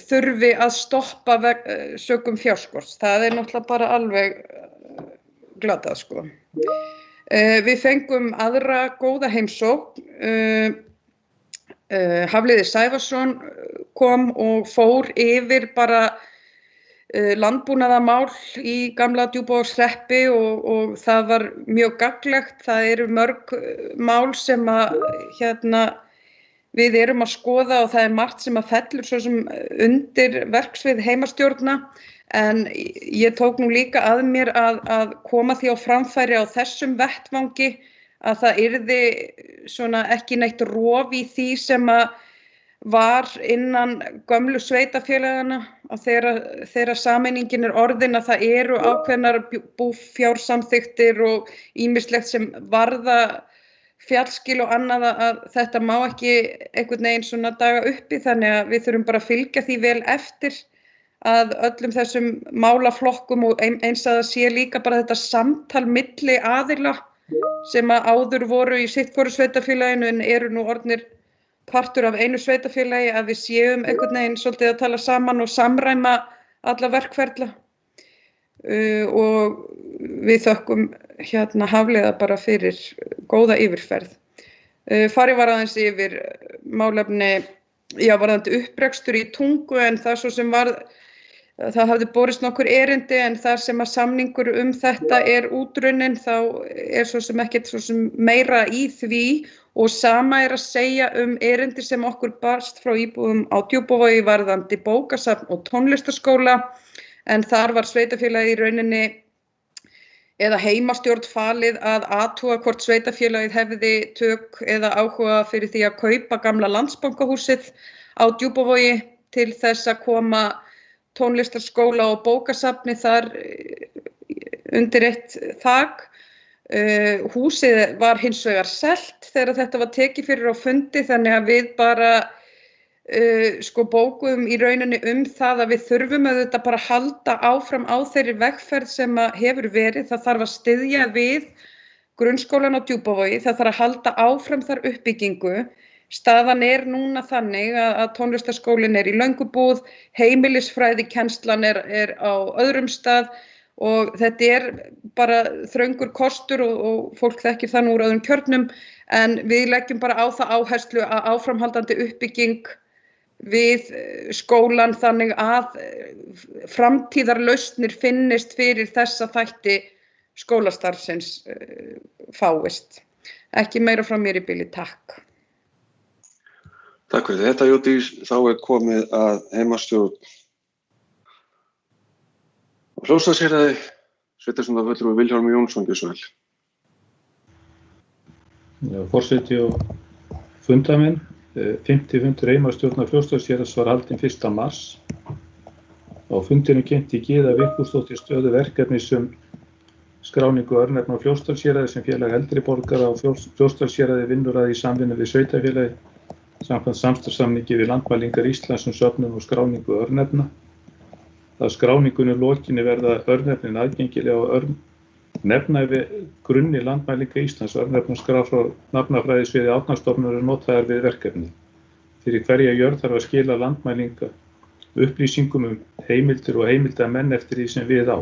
[SPEAKER 5] þurfi að stoppa sökum fjárskorts. Það er náttúrulega bara alveg glatað, sko. Við fengum aðra góða heimsókn. Hafliði Sævarsson kom og fór yfir bara landbúnaðarmál í gamla Djúpavogshreppi og það var mjög gagnlegt. Það eru mörg mál sem við erum að skoða og það er margt sem fellur svo sem undir verksvið heimastjórna, en ég tók nú líka að mér að koma því á framfæri á þessum vettvangi að það yrði svona ekki neitt rof í því sem var innan gömlu sveitafélagana, að þegar sameiningin er orðin að það eru ákveðnar búfjársamþykktir og ýmislegt sem varða fjallskil og annað, að þetta má ekki einhvern veginn svona daga uppi, þannig að við þurfum bara að fylgja því vel eftir að öllum þessum málaflokkum og eins að það sé líka bara þetta samtal milli aðila sem áður voru í sitt hvoru sveitafélaginu en eru nú orðnir partur af einu sveitafélagi, að við séum einhvern veginn svolítið að tala saman og samræma alla verkferla og við þökkum Hafliða bara fyrir góða yfirferð. Farið var aðeins yfir málefni, varðandi upprekstur í Tungu, en það svo sem það hafði borist nokkur erindi, en þar sem að samningur þetta er útrunnin þá er svo sem ekkert svo sem meira í því. Og sama er að segja erindi sem okkur barst frá íbúum á Djúpavogi varðandi bókasafn og tónlistarskóla, en þar var sveitafélagið í rauninni eða heimastjórn falið að athuga hvort sveitafélagið hefði tök eða áhuga fyrir því að kaupa gamla Landsbankahúsið á Djúpavogi til þess að koma tónlistarskóla og bókasafni þar undir eitt þak. Húsið var hins vegar selt þegar þetta var tekið fyrir á fundi, þannig að við bara bókuðum í rauninni það að við þurfum auðvitað bara að halda áfram á þeirri vegferð sem hefur verið. Það þarf að styðja við grunnskólan á Djúpavogi, það þarf að halda áfram þar uppbyggingu. Staðan er núna þannig að tónlistarskólinn er í Löngubúð, heimilisfræðikennslan er á öðrum stað og þetta er bara þröngur kostur og fólk þekkir það nú úr öðrum kjörnum, en við leggjum bara á það áherslu að áframhaldandi uppbygging við skólann þannig að framtíðarlausnir finnist fyrir þessa þætti skólastarfsins fáist. Ekki meira frá mér í bili, takk.
[SPEAKER 1] Takk fyrir þetta, Jódís. Þá komið að heimastjórn á Fljótsdalshéraði, sveitarstjórnarfulltrúi Vilhjálmur Jónsson, gjörðu svo vel.
[SPEAKER 9] Forseti og fundamenn, 50 fundur heimastjórnar Fljótsdalshéraðs var haldinn 1. mars. Á fundinu kynnti Gyða Vigfúsdóttir stöðu verkefnis skráningu örnefna á Fljótsdalshéraði sem félag eldri borgara á Fljótsdalshéraði vinnur að í samvinnu við sveitarfélagi samkvæmt samstarfssamningi við Landmælingar Íslands söfnun og skráningu örnefna. Að skráningunni lokinni verða örnefnin aðgengilega á nefnæfi grunni Landmælinga Íslands örnefnaskrá frá nafnafræðisviði Árnastofnunar notaðar við verkefni. Fyrir hverja jörð þarf að skila Landmælinga upplýsingum heimildir og heimildamenn eftir því sem við á.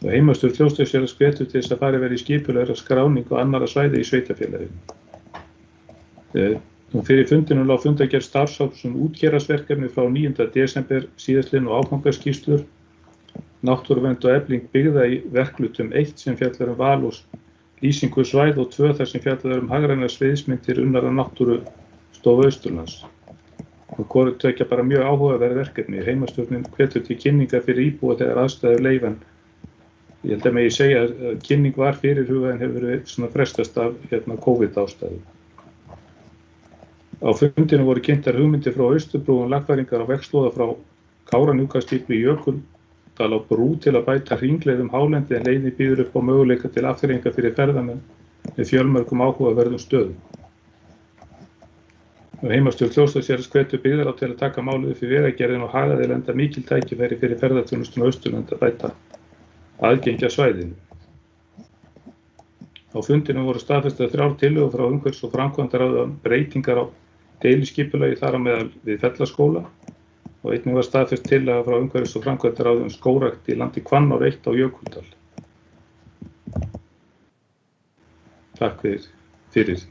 [SPEAKER 9] Heimastjórn Fljótsdalshéraðs hvetur til þess að farið verði skipulegra skráning og annarra svæða í sveitarfélaginu. Fyrir fundinum lá fundargerð starfshóps útgerðarverkefni frá 9. desember síðastliðinn og áfangaskýrslur, náttúruvernd og efling byggða í verklutum 1 sem fjallar val og lýsingu svæð og 2 þar sem fjallar hagrænar sviðsmyndir unnar af Náttúrustofu Austurlands. Hvoru tveggja bara mjög áhugaverð verkefni. Heimastjórnin hvetur til kynningar fyrir íbúa þegar aðstæður leyfa. Ég held að megi segja að kynning var fyrirhugað en hefur verið frestast af COVID-ástæðum. Á fundinu voru kynntar hugmyndir frá Austurbrú lagfæringar á vegslóða frá Kárahnjúkastíflu í Jökuldal á brú til að bæta hringleið hálendi en leiðin býður upp á möguleika til afþreyinga fyrir ferðamenn með fjölmörgum áhugaverðum stöðum. Heimastjórn Fljótsdalshéraðs hvetur byggðará til að taka málið fyrir vegagerðin og hagaði enda mikil tækifæri fyrir ferðaþjónustuna á Austurlandi að bæta aðgengi að svæðinu. Á fundinum voru staðfestar 3 tillögur frá umhverfis- og framkvæmdaráði um breytingar á deiliskipulagi þar á meðal við Fellaskóla og einnig var staðfest tillaga frá umhverfis- og framkvæmdaráði um skógrækt í landi Hvannár 1 á Jökuldal. Takk fyrir.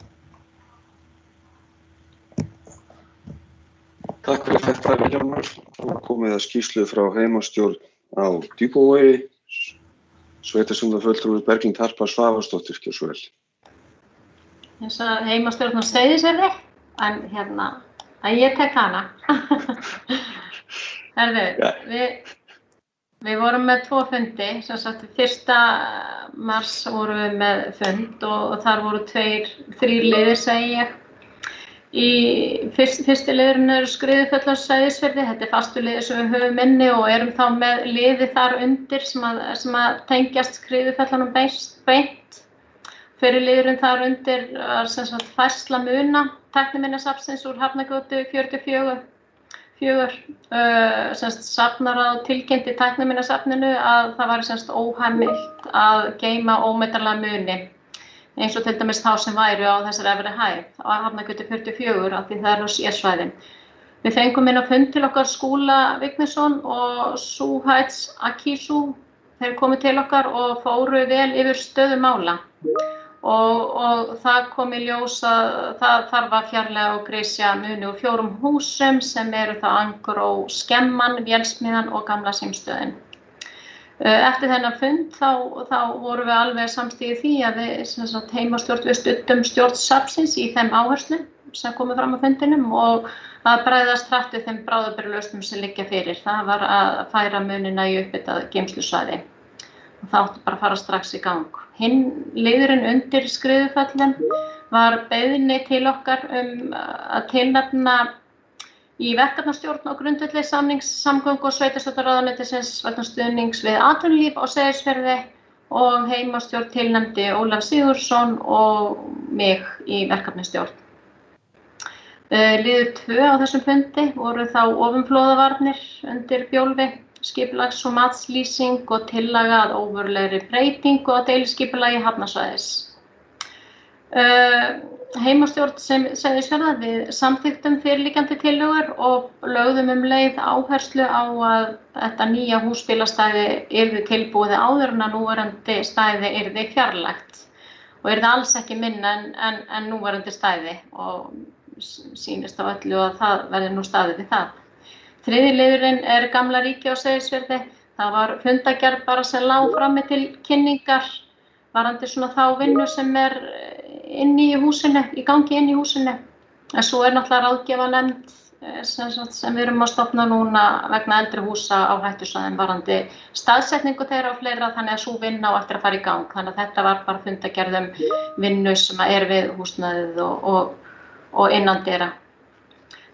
[SPEAKER 1] Takk fyrir þetta, Vilhjálmur. Þá komið að skýrslu frá heimastjórn á Djúpavogi, sveitarstjórnarfulltrúi Berglind Harpa Svavarsdóttir, gjörðu svo vel.
[SPEAKER 7] Þess að heimastjórn á Seyðisfirði, en að ég tek hana. Við vorum með 2 fundi, sem sagt 1. mars vorum við með fund og þar voru 3 liðir, segi ég. Fyrsti liðurinn Skriðuföll á Seyðisfirði, þetta fastu liður sem við höfum inni og erum þá með liði þar undir sem að tengjast Skriðuföllunum beint. Fyrir liðurinn þar undir sem sagt færsla muna tækniminjasafnsins úr Hafnargötu 44. Safnarráð tilkynnti tækniminjasafninu að það væri óheimilt að geyma ómetanlega muni, eins og til dæmis þá sem væru á þessari efri hæð á Hafnargötu 44 af því það á sérsvæði. Við fengum inn á fund til okkar Skúla Vignisson og Suhaits Akisu. Þeir komu til okkar og fóru vel yfir stöðu mála og það kom í ljós að það þarf að fjarlægja og grisja muni úr 4 húsum sem eru þá Angró, Skemman, Vélsmiðjan og Gamla símstöðin. Eftir þennan fund þá vorum við alveg samstíðið því að við heimastjórn við studdum stjórn safnsins í þeim áherslum sem komu fram á fundinum og að bregðast hratt við þeim bráðabirgðalausnum sem liggja fyrir. Það var að færa munina í uppbyttað geymslusvæði. Það átti bara að fara strax í gang. Hinn liðurinn undir Skriðuföllum var beiðni til okkar að tilnefna í verkefnastjórn á grundvelli samnings samgöngu- og sveitarstjórnarráðuneytisins vegna stuðnings við atvinnulíf á Seyðisfirði og heimastjórn tilnefndi Ólaf Sigurðsson og mig í verkefnastjórn. Liður 2 á þessum fundi voru þá ofanflóðavarnir undir Bjólfi, skipulags- og matslýsing og tillaga að óverulegri breytingu á deiliskipulagi hafnarsvæðis. Heimastjórn sem Seyðisfjarðar við samþykktum fyrirliggjandi tillögur og lögðum leið áherslu á að þetta nýja húsbílastæði yrði tilbúið áður en að núverandi stæði yrði fjarlægt og yrði alls ekki minna en núverandi stæði og sýnist á öllu að það verði nú staðið við það. Þriðji liðurinn er Gamla ríkið á Seyðisfirði. Það var fundargerð bara sem lá frammi til kynningar varðandi svona þá vinnu sem inni í húsinu, í gangi inni í húsinu. En svo náttúrulega ráðgjafarnefnd sem við erum að stofna núna vegna eldri húsa á hættusvæðum varðandi staðsetningu þeirra og fleira, þannig að sú vinna á eftir að fara í gang. Þannig að þetta var bara fundargerð vinnu sem við húsnæðið og innandyra.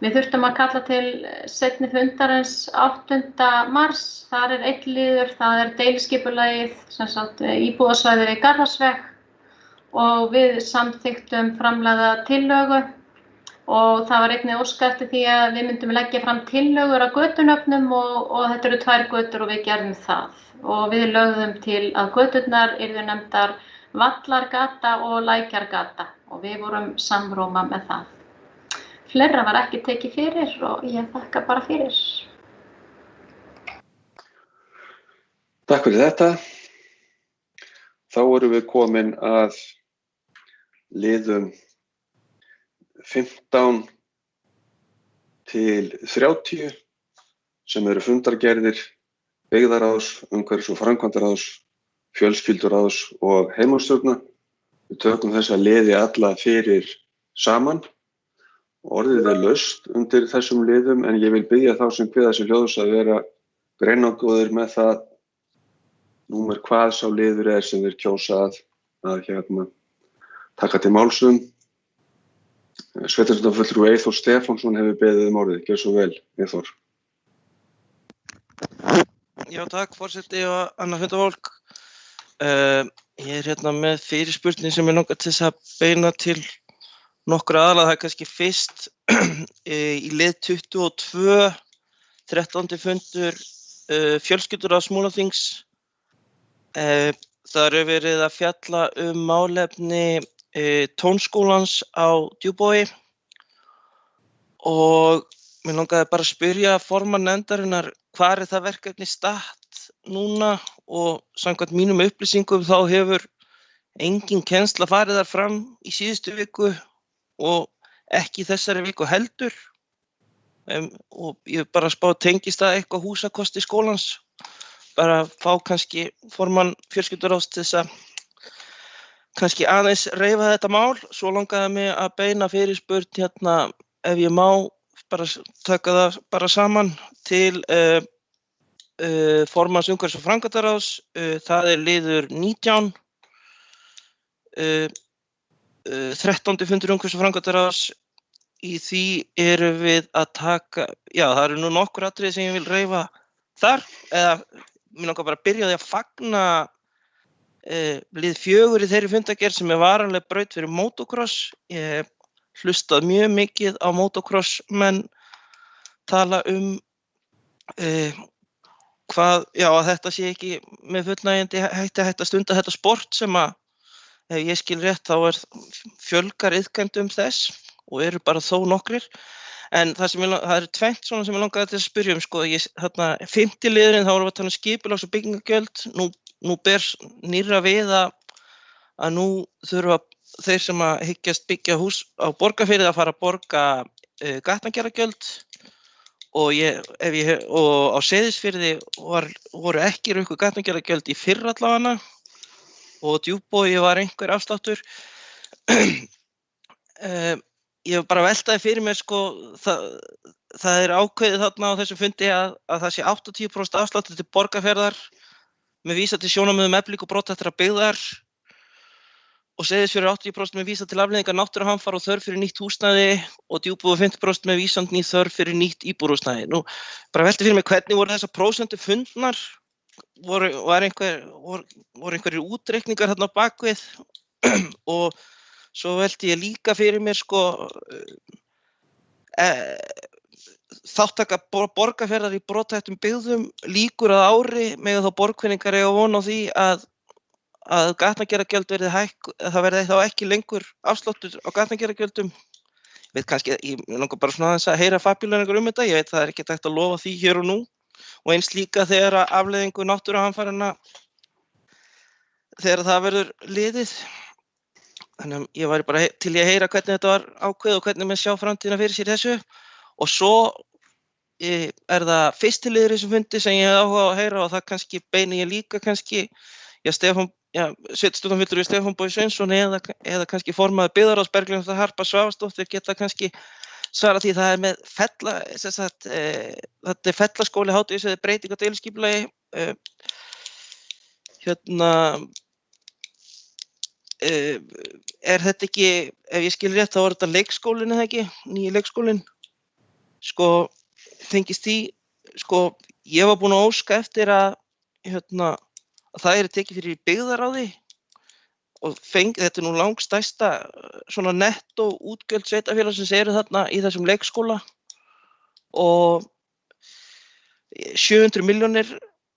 [SPEAKER 7] Við þurftum að kalla til seinni fundarins 8. mars. Þar einn liður, það deiliskipulagið, íbúðasvæði við Garðarsveg og við samþykktum framlagða tillögu og það var einnig óskað eftir því að við myndum leggja fram tillögur að götunöfnum og þetta eru 2 götur og við gerðum það. Og við lögðum til að göturnar yrðu nefndar Vallargata og Lækjargata og við vorum samróma með það. Fleira var ekki tekið fyrir og ég þakka bara fyrir.
[SPEAKER 1] Takk fyrir þetta. Þá erum við komin að liðum 15 til 30 sem eru fundargerðir byggðarráðs, umhverfis- og framkvæmdaráðs, fjölskylduráðs og heimastjórna. Við tökum þessa liði alla fyrir saman. Orðið laust undir þessum liðum en ég vil biðja þá sem kveða sig hljóðs að vera greinagóðir með það númer hvað sá liður sem þeir kjósa að taka til máls Sveitarstjórnarfulltrúi Eyþór Stefánsson hefur beðið orðið. Gjörðu svo vel, Eyþór.
[SPEAKER 4] Já, takk, forseti og annað fundafólk. Ég með fyrirspurning sem langar til þess að beina til nokkra aðala. Það kannski fyrst í lið 22, 13. fundur fjölskylduráðs Múlaþings. Þar verið að fjalla málefni tónskólans á Djúpavogi og mér langaði bara að spyrja formann nefndarinnar hvar það verkefni statt núna og samkvæmt mínum upplýsingum þá hefur engin kennsla farið þar fram í síðustu viku og ekki þessari viku heldur og ég bara spá tengist það eitthvað húsakosti skólans, bara fá kannski formann fjölskylduráðs til þess að kannski aðeins reifa þetta mál. Svo langaði mig að beina fyrirspurn ef ég má bara taka það bara saman til formanns umhverfis- og framkvæmdaráðs. Það liður 19, 13. fundur umhverfis- og framkvæmdaráðs. Í því erum við að taka, já það eru nú nokkur atriði sem ég vil reifa þar, eða mér langar bara að byrja á því að fagna lið 4 í þeirri fundargerð sem varanleg braut fyrir motocross. Ég hlustað mjög mikið á motocross menn tala hvað, já að þetta sé ekki með fullnægjandi hætti að stunda þetta sport sem að, ef ég skil rétt, þá fjölgar iðkendum þess og eru bara þó nokkrir. En það eru tvennt svona sem ég langaði til að spyrja sko, 5. liðurinn þá vorum við að tala skipulags- og byggingargjöld. Nú ber nýrra við að nú þurfa þeir sem að hyggjast byggja hús á Borgarfirði að fara að borga gatnagerðargjöld og á Seyðisfirði voru ekki rukkuð gatnagerðargjöld í fyrra allavega og Djúpavogi var einhver afsláttur. Ég bara veltaði fyrir mér sko, það ákveðið þarna á þessum fundi að það sé 80% afsláttur til Borgarfjarðar með vísa til sjónarmiðum eflingu brothættra byggðar og Seyðisfjörður 80% með vísa til afleiðingar náttúruhamfara og þörf fyrir nýtt húsnæði og Djúpavogi 50% með vísan í þörf fyrir nýtt íbúðarhúsnæði. Nú bara velti fyrir mig hvernig voru þessar prósentu fundnar, voru einhverjir útreikningar þarna á bakvið og svo velti ég líka fyrir mér sko þáttaka Borgarfjarðar í brothættum byggðum líkur að ári með þá borgfinningar eiga von á því að gatnagerðargjöld það verði þá ekki lengur afsláttur á gatnagerðargjöldum. Ég veit kannski, ég langar bara svona aðeins að heyra fabíluningar þetta, ég veit það ekki hægt að lofa því hér og nú og eins líka þegar afleiðingu náttúruhamfaranna þegar það verður liðið. Þannig að ég væri bara til í að heyra hvernig þetta var ákveðið og hvernig menn sjá framtíðina fyrir sér í þessu. Og svo það fyrsti liður í þessum fundi sem ég hef áhuga á að heyra og það kannski beini ég líka kannski sveitarstjórnarfulltrúi Stefán Bogi Sveinsson eða kannski formaður byggðarráðs Bergljót Harpa Svavarsdóttir geta kannski svara því það með þetta fellaskóli Hádegisheiði breyting á deiliskipulagi þetta ekki, ef ég skil rétt þá var þetta leikskólinn eða ekki, nýji leikskólinn tengist því ég var búin að óska eftir að það tekið fyrir byggðarráði og þetta nú langstærsta svona nettó útgjöld sveitarfélagsins eru þarna í þessum leikskóla og 700 milljónir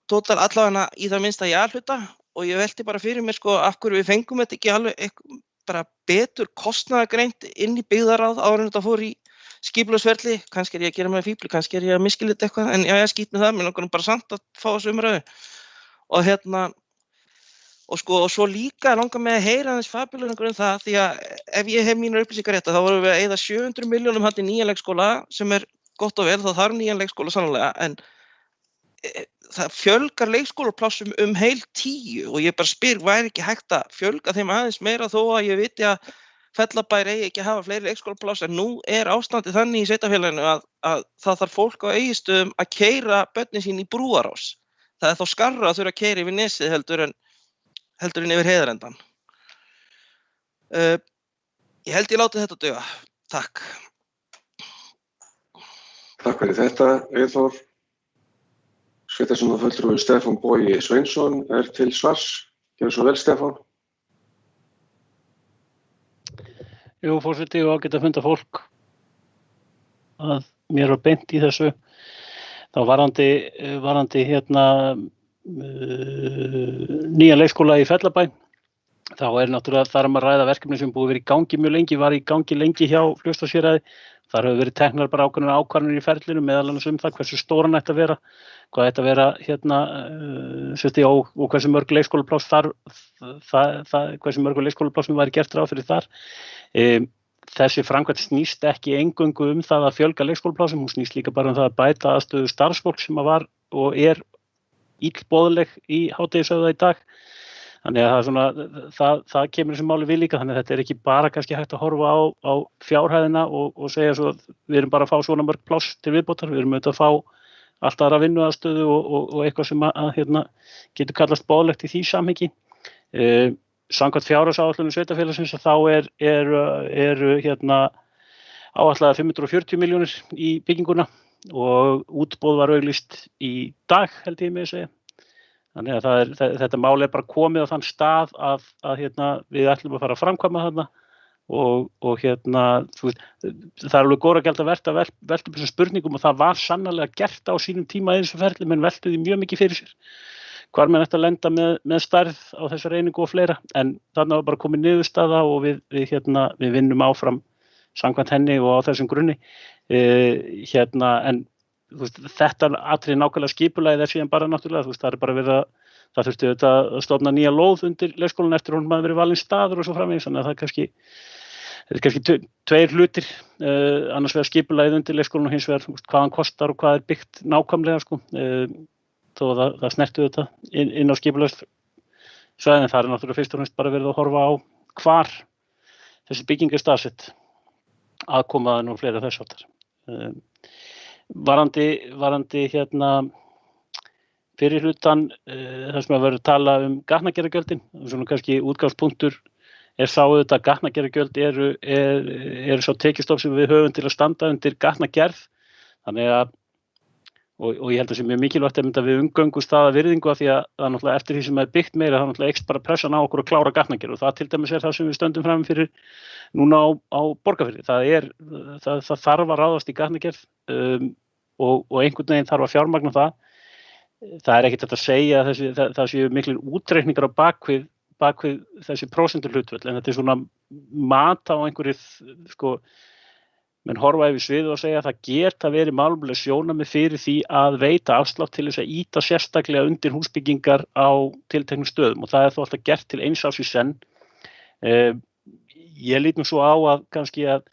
[SPEAKER 4] tótal allavega í það minnsta í A-hluta og ég velti bara fyrir mér af hverju við fengum þetta ekki alveg bara betur kostnaðargreint inn í byggðarráð áður en þetta fór í skipulagsferli, kannski ég að gera með fífli, kannski ég að miskilja þetta eitthvað, en ég skýt með það, mér langar bara samt að fá þessu umræðu. Og svo líka langar mig að heyra aðeins fabulur það, því að ef ég hef mínar upplýsingar rétt, þá vorum við að eyða 700 milljónum í nýjan leikskóla, sem gott og vel, þá þarf nýjan leikskóla sannlega, en það fjölgar leikskólaplássum heil 10 og ég bara spyr, væri ekki hægt að fjölga þeim aðeins meira þó að ég viti að Fellabær eigi ekki að hafa fleiri leikskólapláss en nú ástandið þannig í sveitarfélaginu að það þarf fólk á Egilsstöðum að keyra börnin sín í Brúarás. Það þá skárra að þurfa að keyra yfir nesið heldur en yfir Heiðarendan. Ég held ég láti þetta duga. Takk.
[SPEAKER 1] Takk fyrir þetta, Eyþór. Sveitarstjórnarfulltrúi Stefán Bogi Sveinsson til svars. Gjörðu svo vel, Stefán.
[SPEAKER 8] Jú, forseti og ágætt að funda fólk að mér var beint í þessu. Þá varðandi nýjan leikskóla í Fellabæ. Þá náttúrulega þar að ræða verkefni sem búið verið í gangi mjög lengi, var í gangi lengi hjá Fljótsdalshéraði. Þar hefur verið teknar bara ákvarðanir í ferlinu, meðal annars það hversu stóran ætti að vera, hvað ætti að vera og hversu mörg leikskólapláss hversu mörg leikskólaplássum væri gert ráð fyrir þar. Þessi framkvæmd snýst ekki eingöngu það að fjölga leikskólaplássum, hún snýst líka bara það að bæta aðstöðu starfsfólk sem var og illboðleg í Hádegishöfða í dag. Þannig að það kemur þessu máli við líka, þannig að þetta ekki bara kannski hægt að horfa á fjárhæðina og segja svo að við erum bara að fá svona mörg pláss til viðbótar, við erum auðvitað að fá allt aðra vinnuaðstöðu og eitthvað sem getur kallast boðlegt í því samhengi. Samkvæmt fjárhagsáætlun sveitarfélagsins þá eru áætlaðar 540 milljónir í bygginguna og útboð var auglýst í dag, held ég með að segja. Þannig að þetta mál bara komið á þann stað að við ætlum að fara að framkvæma þarna og það alveg góðra gælt að velta upp þessum spurningum og það var sannarlega gert á sínum tíma í þessu ferli, menn veltu því mjög mikið fyrir sér. Hvar menn ætti að lenda með stærð á þessar einingu og fleira, en þarna var bara komið niðurstaða og við vinnum áfram samkvæmt henni og á þessum grunni. En þetta atriði nákvæmlega skipulagið síðan bara náttúrulega, það bara verið að það þurfti að stofna nýja lóð undir leikskólann eftir hún maður verið valinn staður og svo framvegis, þannig að það er kannski tveir hlutir, annars vegar skipulagið undir leikskólann og hins vegar hvað hann kostar og hvað byggt nákvæmlega þó að það snertu þetta inn á skipulagssvæðin, það náttúrulega fyrst og fremst bara verið að horfa á hvar þessi bygging staðsett, aðkomaðan og fleira þess háttar. Varandi fyrir hlutan þar sem að vera að tala gatnagerðargjöldin, svona kannski útgangspunktur sá auðvitað að gatnagerðargjöld eru sá tekjustoff sem við höfum til að standa undir gatnagerð, þannig að og ég held að það sé mjög mikilvægt að við umgöngumst það að virðingu af því að náttúrulega eftir því sem það byggt meira þá náttúrulega eykst bara pressan á okkur að klára gatnagerð og það til dæmis það sem við stöndum fram fyrir núna á Borgarfirði. Það þarf að ráðast í gatnagerð og einhvern veginn þarf að fjármagna það. Það ekkert hægt að segja að það séu miklir útreikningar á bakvið þessi prósentuhlutföll, en þetta svona mat á einhverju menn horfa yfir sviðið og segja að það geta verið málefnaleg sjónarmið fyrir því að veita afslátt til þess að ýta sérstaklega undir húsbyggingar á tilteknum stöðum og það þó alltaf gert til eins árs í senn. Ég lít nú svo á að kannski að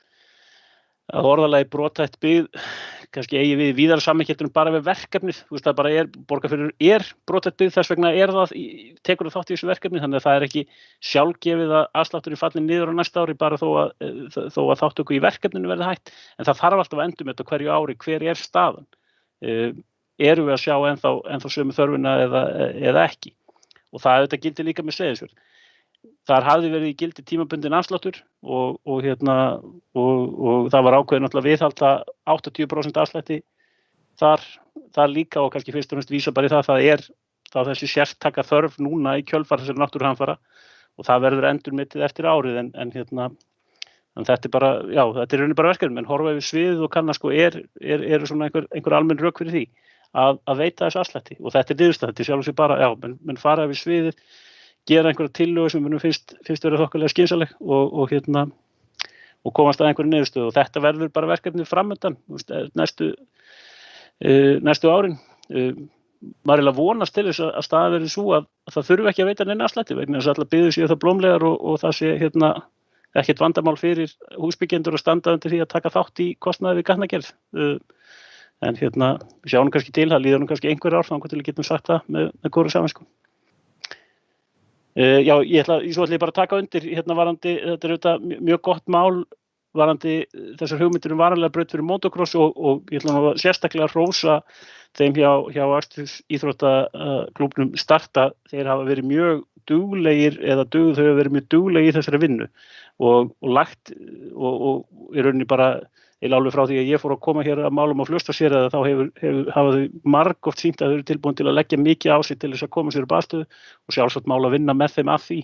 [SPEAKER 8] orðalagi brothætt byggð kannski eigi við víðara samhengi bara við verkefnið. Þú veist, það bara Borgarfjörður brothætt byggð, þess vegna tekur það þátt í þessu verkefni, þannig að það ekki sjálfgefið að afslátturinn falli niður á næsta ári bara þó að þátttöku í verkefninu verði hætt. En það þarf alltaf að endurmeta hverju ári hver staðan. Erum við að sjá ennþá sömu þörfina eða ekki. Og það auðvitað gildir líka með Seyðisfjörð. Þar hafði verið í gildi tímabundin afsláttur og það var ákveðið náttúrulega viðhalda 80% afslætti þar líka og kannski fyrst og fremst vísa bara í það þessi sértaka þörf núna í kjölfar þessari náttúruhamfara og það verður endurmetið eftir árið en þetta bara, þetta rauninni bara verkefni, menn horfa yfir sviðið og kanna eru svona einhver almenn rök fyrir því að veita þessu afslætti og þetta niðurstaða, þetta sjálf og sér bara, menn fara yfir sviðið, gera einhverja tillögu sem munum fyrst verið þokkalega skynsamleg og komast að einhverju niðurstöðu og þetta verður bara verkefni framöndan næstu árin. Maður vonast til þess að staðan verði sú að það þurfi ekki að veita neina afslætti vegna þess að allar byggðir séu það blómlegar og það sé ekkert vandamál fyrir húsbyggjendur að standa undir því að taka þátt í kostnaði við gatnagerð. En við sjáum kannski til, það líður kannski einhver ár þangað til við getum sagt það með góðri samvisku. Svo ætla ég bara að taka undir varandi, þetta auðvitað mjög gott mál varandi þessar hugmyndir varanlega braut fyrir motocross og ég ætla nú sérstaklega að hrósa þeim hjá Akstursíþróttaklúbbnum Starta. Þeir hafa verið mjög duglegir þau hafa verið mjög duglegir í þessari vinnu og lagt og í rauninni bara alveg frá því að ég fór að koma hér að málum á Fljótsdalshéraði þá hafa þau margoft sýnt að þau eru tilbúin til að leggja mikið á sig til þess að koma sér upp aðstöðu og sjálfsagt mál að vinna með þeim að því.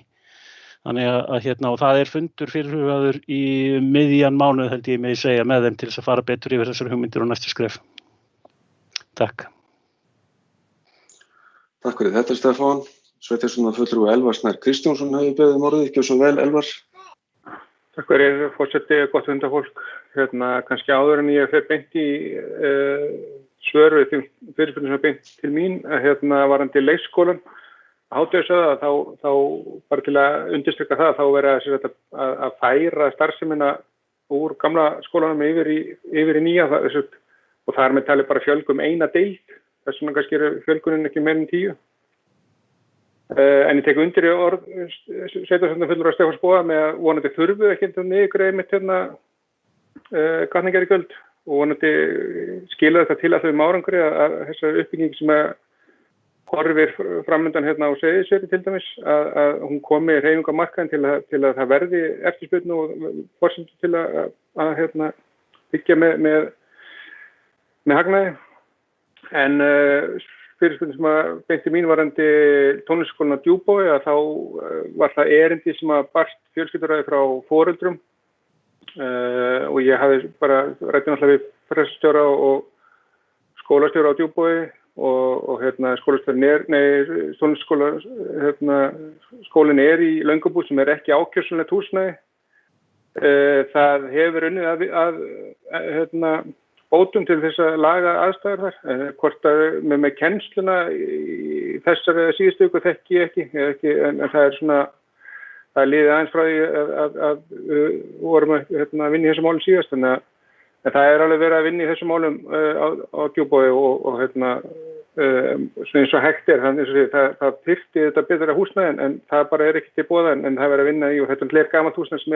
[SPEAKER 8] Þannig að og það fundur fyrirhugaður í miðjan mánuð held ég megi segja með þeim til þess að fara betur yfir þessar hugmyndir og næstu skref. Takk.
[SPEAKER 1] Takk fyrir þetta, Stefán. Sveitarstjórnarfulltrúi Elvar Snær Kristjánsson hefur beðið orðið, ekki svo vel, Elvar.
[SPEAKER 12] Takk fyrir, forseti, gott hundafólk. Kannski áður en ég fer beint í svör við fyrirspurnir sem beint til mín, varandi leikskólann. Hádegisöða, þá bara til að undirstrika það, þá verið að færa starfsemina úr gamla skólanum yfir í nýja og þar með talið bara fjölgum eina deild, þess vegna kannski fjölgunin ekki meira en 10. En ég tek undir orð sveitarstjórnarfulltrúa Stefáns Boga með að vonandi þurfu ekki niðurgreiða mitt gatnagerðargjöld og vonandi skila þetta til að þau árangri að þessar uppbygging sem horfir framöndan á Seyðisfirði til dæmis að hún komi hreyfingu á markaðinn til að það verði eftirspurn og forsendur til að byggja með hagnaði. En fyrirspurning sem að beinti mín varandi tónlistarskólann á Djúpavogi að þá var það erindi sem að barst fjölskylduræði frá foreldrum og ég hafði bara rætt náttúrulega við pressustjóra og skólastjóra á Djúpavogi og skólinn í Löngubú sem ekki ákjörsanlegt húsnæði. Það hefur unnið að bótum til þess að laga aðstæður þar. Hvort að með kennsluna í þessari síðustu viku þekki ég ekki, en það það liðið aðeins frá því að vorum að vinna í þessum málum síðast, en það alveg verið að vinna í þessum málum á Djúpavogi og eins og hægt þannig að það þyrfti þetta betra húsnæði en það bara ekki til boða en það verið að vinna í og þetta gamalt húsnæði sem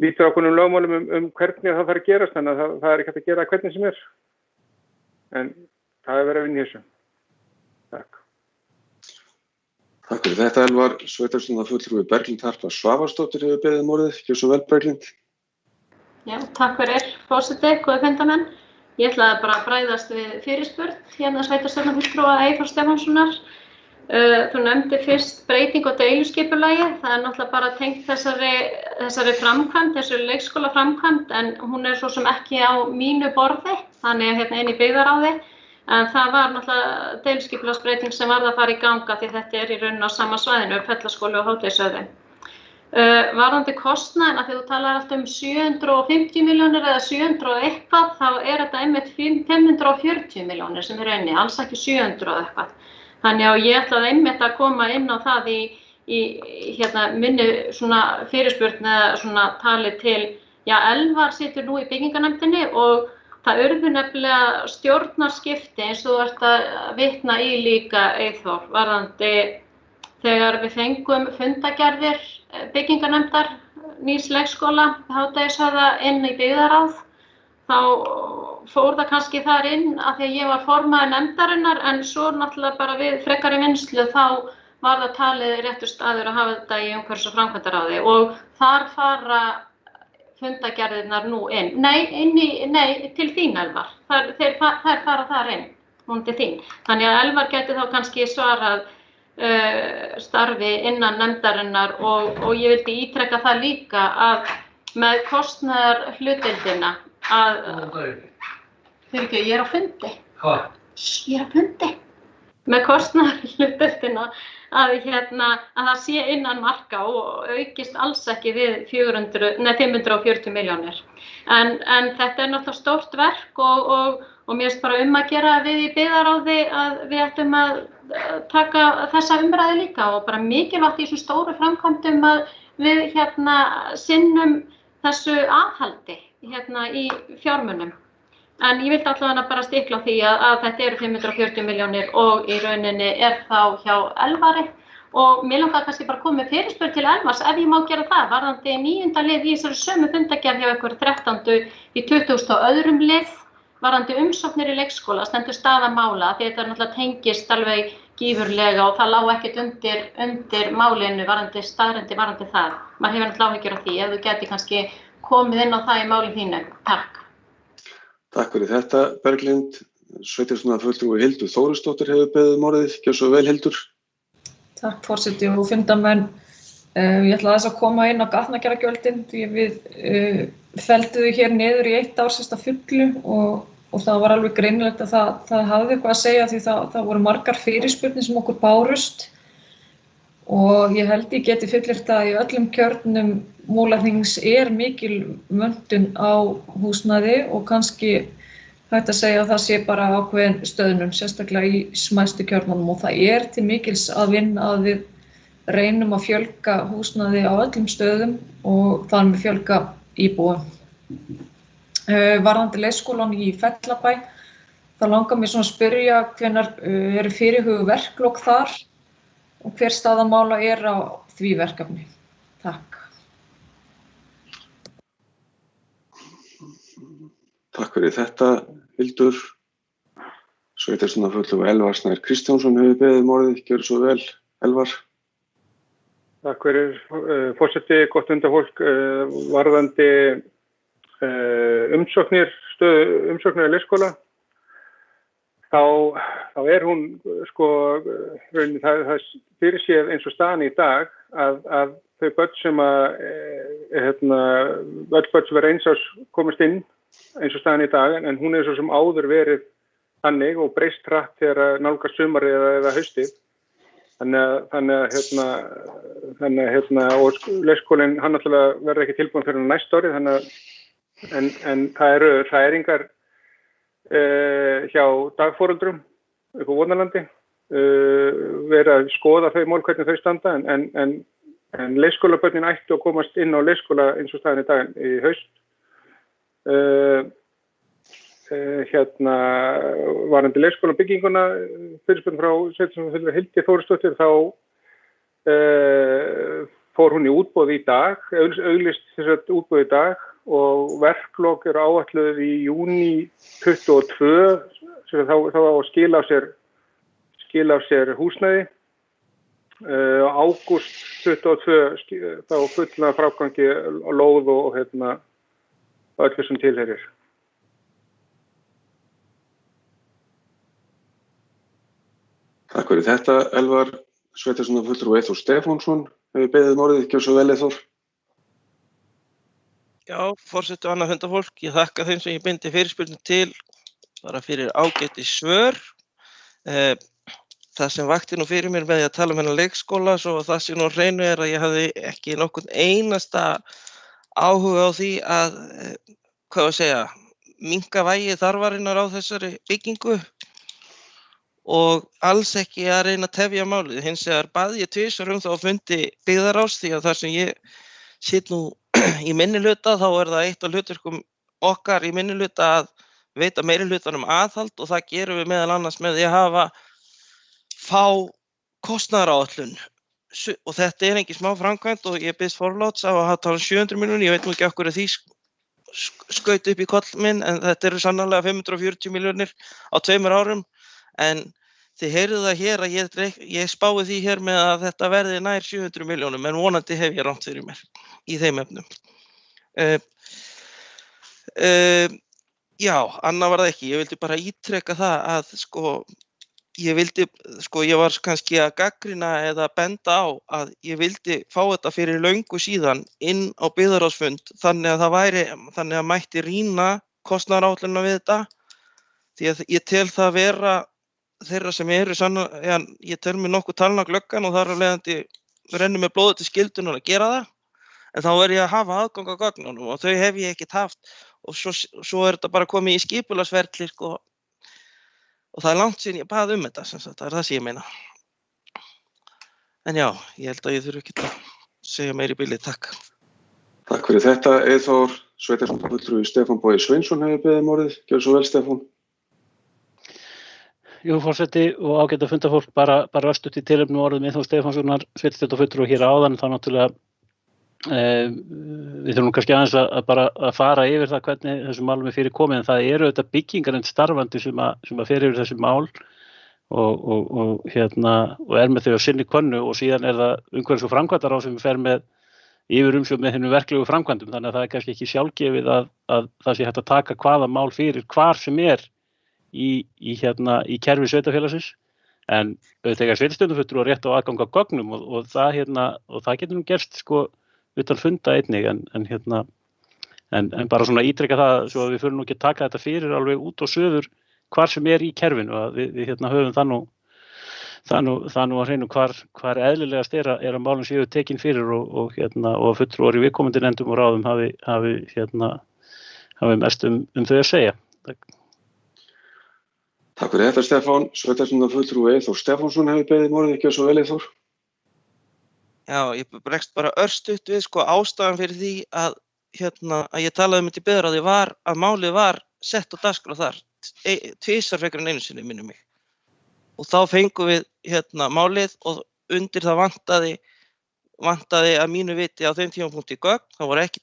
[SPEAKER 12] lítur ákveðnum lögmálum hvernig það þarf að gerast, þannig að það ekki hægt að gera hvernig sem en það verið að vinna í þessu. Takk.
[SPEAKER 1] Takk fyrir þetta, Elvar. Sveitarstjórnarfulltrúi Berglind Harpa Svavarsdóttir hefur beðið orðið, ekki svo vel, Berglind.
[SPEAKER 7] Já, takk fyrir, forseti, góðir fundarmenn. Ég ætlaði bara að bræðast við fyrirspurn sveitarstjórnarfulltrúa Eyþórs Stefánssonar. Þú nefndi fyrst breyting á deiluskipulagi, það náttúrulega bara tengt þessari framkvæmd, þessari leikskólaframkvæmd, en hún svo sem ekki á mínu borði, þannig inn í byggðaráði, en það var náttúrulega deiluskipulagsbreyting sem varð að fara í ganga því þetta í rauninni á sama svæðinu, Fellaskóli og Hádegisöði. Varðandi kostnaðinn, af því þú talar alltaf 750 milljónir eða 700 og eitthvað, þá þetta einmitt 540 milljónir sem rauninni, alls ekki 700 og eitthvað. Þannig að ég ætlaði einmitt að koma inn á það í minni svona fyrirspurn eða svona tali til, Elvar situr nú í byggingarnefndinni og það urðu nefnilega stjórnarskipti eins og þú ert að vitna í líka Eyþór, varðandi þegar við fengum fundagerðir byggingarnefndar nýs leikskóla Hádegishöfða inn í byggðaráð, þá fór það kannski þar inn af því að ég var formaður nefndarinnar, en svo náttúrulega bara við frekari vinnslu þá var það talið réttur staður að hafa þetta í umhverfis- og framkvæmdaráði og þar fara fundagerðirnar nú inn. Nei, til þín Elvar. Þær fara þar inn, hún til þín. Þannig að Elvar gæti þá kannski svarað starfi innan nefndarinnar og ég vildi ítreka það líka að með kostnaðarhlutdeildina ég er á fundi. Ég er á fundi. Með kostnaðarhlutdeildina að það sé innan marka og aukist alls ekki við 540 milljónir. En þetta er náttúrulega stórt verk og mér finnst bara að gera við í byggðaráði að við ættum að taka þessa umræðu líka og bara mikilvægt í þessum stóru framkvæmdum að við sinnum þessu aðhaldi í fjármunum. En ég vildi allavega bara stikla á því að þetta eru 540 milljónir og í rauninni er þá hjá Elvari og mér langar kannski bara að koma með fyrirspurn til Elvars ef ég má gera það, varðandi 9. lið í þessari sömu fundagerð hjá ykkur 13. í 22. lið, varðandi umsóknir í leikskóla, stendur staða mála, því þetta náttúrulega tengist alveg gífurlega og það lá ekkert undir málinu varðandi staðreyndir varðandi það. Maður hefur náttúrulega áhyggjur af því, ef þú gæti kannski komið inn á það í máli þínu. Takk.
[SPEAKER 1] Takk fyrir þetta, Berglind. Sveitarstjórnarfulltrúi Hildur Þórisdóttir hefur beðið orðið. Gjörðu svo vel, Hildur.
[SPEAKER 3] Takk, forseti og fundarmenn. Ég ætla aðeins að koma inn á gatnagerðargjöldin því við feldum þau hér niður í 1 ár sérsta fullu og það var alveg greinilegt að það hafði eitthvað að segja því það voru margar fyrirspurnir sem okkur bárust og ég held ég geti fullyrt að í öllum kjörnum Múlaþings er mikil vöntun á húsnæði og kannski hægt að segja að það sé bara ákveðin stöðnun, sérstaklega í smæstu kjörnunum og það er til mikils að vinna að við reynum að fjölga húsnæði á öllum stöðum og þar með fjölga íbúum. Varðandi leikskólann í Fellabæ, það langar mér svona að spyrja hvenær eru fyrirhuguð verklok þar og hver staða mála er á því verkefni. Takk.
[SPEAKER 1] Takk fyrir þetta, Hildur. Sveitarstjórnarfulltrúi Elvar Snær Kristjánsson hefur beðið orðið. Gjörðu svo vel, Elvar.
[SPEAKER 12] Takk fyrir, forseti, gott fundarfólk. Varðandi umsóknir í leikskóla, þá er hún, það fyrirséð eins og staðan í dag að þau börn sem öll börn sem eins árs komast inn eins og staðan í dag, en hún er svo sem áður verið þannig og breyst hratt þegar nálgast sumarið eða haustið. Þannig að og leikskólinn hann náttúrulega verður ekki tilbúinn fyrir næsta árið, en það eru hræringar hjá dagforeldrum upp á Vonarlandi, verið að skoða þau mál hvernig þau standa, en leikskólabörnin ættu að komast inn á leikskóla eins og staðan í dag í haust. Varðandi leikskólabygginguna, fyrirspurn frá sveitarstjórnarfulltrúa Hildi Þórisdóttur, þá fór hún í útboð í dag, auglýst þess útboð í dag og verklok eru áætluð í júní 22, þá á að skila á sér húsnæði. Ágúst 22 þá fullnaða frágangi á lóð og öllu sem tilheyrir.
[SPEAKER 1] Takk fyrir þetta, Elvar. Sveitarstjórnarfulltrúi Eyþór Stefánsson hefur beðið orðið. Gjörðu svo vel, Eyþór.
[SPEAKER 4] Já, forseti og annað fundarfólk, ég þakka þeim sem ég beindi fyrirspurnum til bara fyrir ágæti svör. Það sem vakti nú fyrir mér með því að tala um hennar leikskóla, svo það sé nú á hreinu er að ég hafði ekki nokkurn einasta áhuga á því að, minnka vægi þarfarinnar á þessari byggingu og alls ekki að reyna að tefja málið. Hins vegar bað ég tvisvar þá að fundi byggðaráðs því að þar sem ég sit nú í minnihluta þá það eitt af hlutverkum okkar í minnihluta að veita meirihlutanum aðhald og það gerum við meðal annars með því að fá kostnaðaráætlun. Og þetta engin smá framkvæmd og ég biðst forláts á að hafa talað 700 milljónir, ég veit nú ekki af hverju því skaut upp í koll minn en þetta eru sannarlega 540 milljónir á 2 árum en þið heyrðu það hér að ég spái því hér með að þetta verði nær 700 milljónum en vonandi hef ég rangt fyrir mér í þeim efnum. Já, annað var það ekki, ég vildi bara ítreka það að ég var kannski að gagnrýna eða benda á að ég vildi fá þetta fyrir löngu síðan inn á byggðaráðsfund þannig að mætti rýna kostnaðaráætlunina við þetta því að ég tel það vera þeirra sem eru ég tel mig nokkuð talna glöggan og þar af leiðandi rennur með blóði til skyldunar að gera það en þá ég að hafa aðgang að gögnunum og þau hef ég ekkert haft og svo þetta bara komið í skipulagsferli og það langt síðan ég bað þetta sem sagt, það það sem ég meina. En já, ég held að ég þurfi ekki að segja meira í bili, takk.
[SPEAKER 1] Takk fyrir þetta, Eyþór sveitarstjórnarfulltrúi Stefán Bogi Sveinsson hefur beðið orðið, gjörðu svo vel Stefán.
[SPEAKER 8] Jú, forseti og ágæta fundafólk, bara östuð í tilefni orðum Eyþór Stefánssonar sveitarstjórnarfulltrúi hér áðan, þá náttúrulega við þurfum kannski aðeins að fara yfir það hvernig þessum málum fyrir komið en það eru þetta byggingarnefnd starfandi sem að fer yfir þessi mál og er með þau á sinni könnu og síðan það umhverfis- og framkvæmdaráð sem fer með yfirumsjón með hinum verklegu framkvæmdum þannig að það kannski ekki sjálfgefið að það sé hægt að taka hvaða mál fyrir hvar sem í kerfi sveitarfélagsins en þegar sveitarstjórnarfulltrúar rétt á aðgang að gögnum og það getur nú gerst utan funda einnig en bara svona ítreka það svo að við förum nú ekki að taka þetta fyrir alveg út og suður hvar sem í kerfinu að við höfum það nú að hreinu hvar eðlilegast að málum séu tekin fyrir og fulltrúar í viðkomandi nefndum og ráðum hafi mest þau að segja.
[SPEAKER 1] Takk fyrir þetta Stefán, sveitarstjórnarfulltrúi Eyþór Stefánsson hefur beðið orðið, ekki svo vel Eyþór.
[SPEAKER 4] Já, ég bregst bara örstutt við ástæðan fyrir því að ég talaði þetta í byggðaráði var að málið var sett á dagskrá þar tvisvar frekar en einu sinni minnir mig og þá fengum við málið og undir það vantaði að mínu viti á þeim tímapunkti gögn, það voru ekki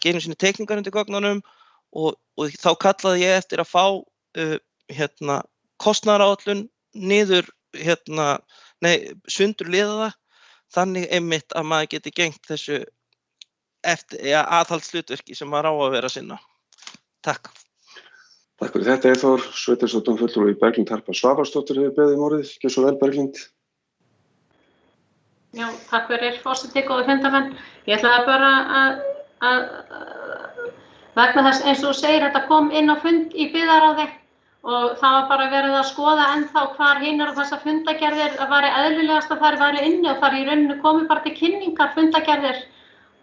[SPEAKER 4] einu sinni teikningar undir gögnunum og þá kallaði ég eftir að fá kostnaðaráætlun niður sundurliða það þannig einmitt að maður geti gengt þessu aðhaldshlutverki sem maður á að vera að sinna. Takk.
[SPEAKER 1] Takk fyrir þetta Eyþór, sveitarstjórnarfulltrúi Berglind Harpa Svavarsdóttir hefur beðið orðið, ekki svo vel Berglind.
[SPEAKER 7] Já, takk fyrir forseti góði fundamenn. Ég ætlaði bara að vegna þess eins og þú segir þetta kom inn á fund í byggðaráði og það var bara verið að skoða ennþá hvar hinar og þessar fundagerðir væri eðlilegast að þær væri inni og þar í rauninu komið bara til kynningar fundagerðir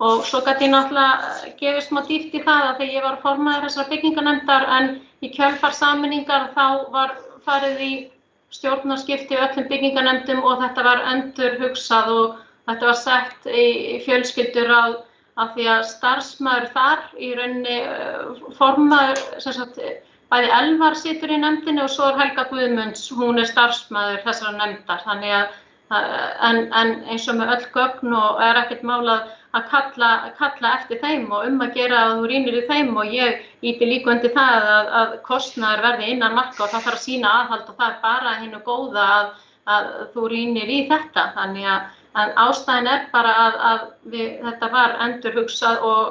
[SPEAKER 7] og svo gat ég náttúrulega gefið smá dýpt í það að þegar ég var formaður þessar byggingarnefndar en í kjölfar sameiningar þá var farið í stjórnarskipti í öllum byggingarnefndum og þetta var endurhugsað og þetta var sett í fjölskylduráð af því að starfsmaður þar í rauninni formaður sem sagt bæði Elvar situr í nefndinni og svo Helga Guðmunds, hún starfsmaður þessara nefndar. Þannig að en eins og með öll gögn og ekkert mál að kalla eftir þeim og að gera að þú rýnir í þeim og ég íti líka undir það að kostnaður verði innan marka og það þarf að sýna aðhald og það bara hinu góða að þú rýnir í þetta. Þannig að ástæðan bara að þetta var endurhugsað og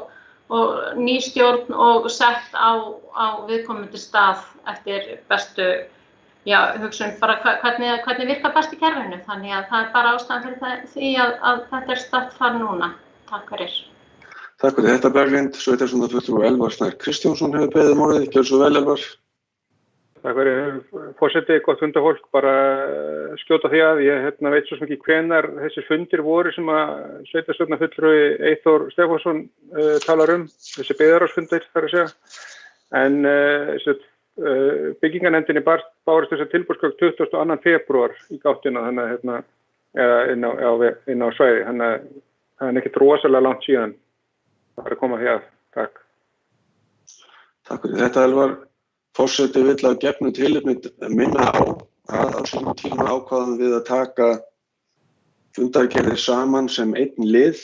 [SPEAKER 7] ný stjórn og sett á viðkomandi stað eftir bestu hugsun bara hvernig virkar best í kerfinu. Þannig að það bara ástæðan fyrir því að þetta statt þar núna. Takk fyrir.
[SPEAKER 1] Takk fyrir þetta Berglind, sveitarstjórnarfulltrúi Elvar Snær Kristjánsson hefur beðið orðið, gjörðu svo vel Elvar.
[SPEAKER 12] Takk fyrir forseti, gott fundafólk, bara skjóta því að ég veit svo sem ekki hvenær þessir fundir voru sem að sveitarstjórnarfulltrúi Eyþór Stefánsson talar þessi byggðaráðsfundir þar að segja. En byggingarnefndinni bárust þessar tilboðsgögn 22. febrúar í gáttina, þannig að inn á svæði, þannig að það er ekkert rosalega langt síðan það er að koma því að. Takk.
[SPEAKER 1] Takk fyrir þetta, Elvar. Forseti vill að gefnu tilefni minna á að á sínum tíma ákváðum við að taka fundargerðir saman sem einn lið,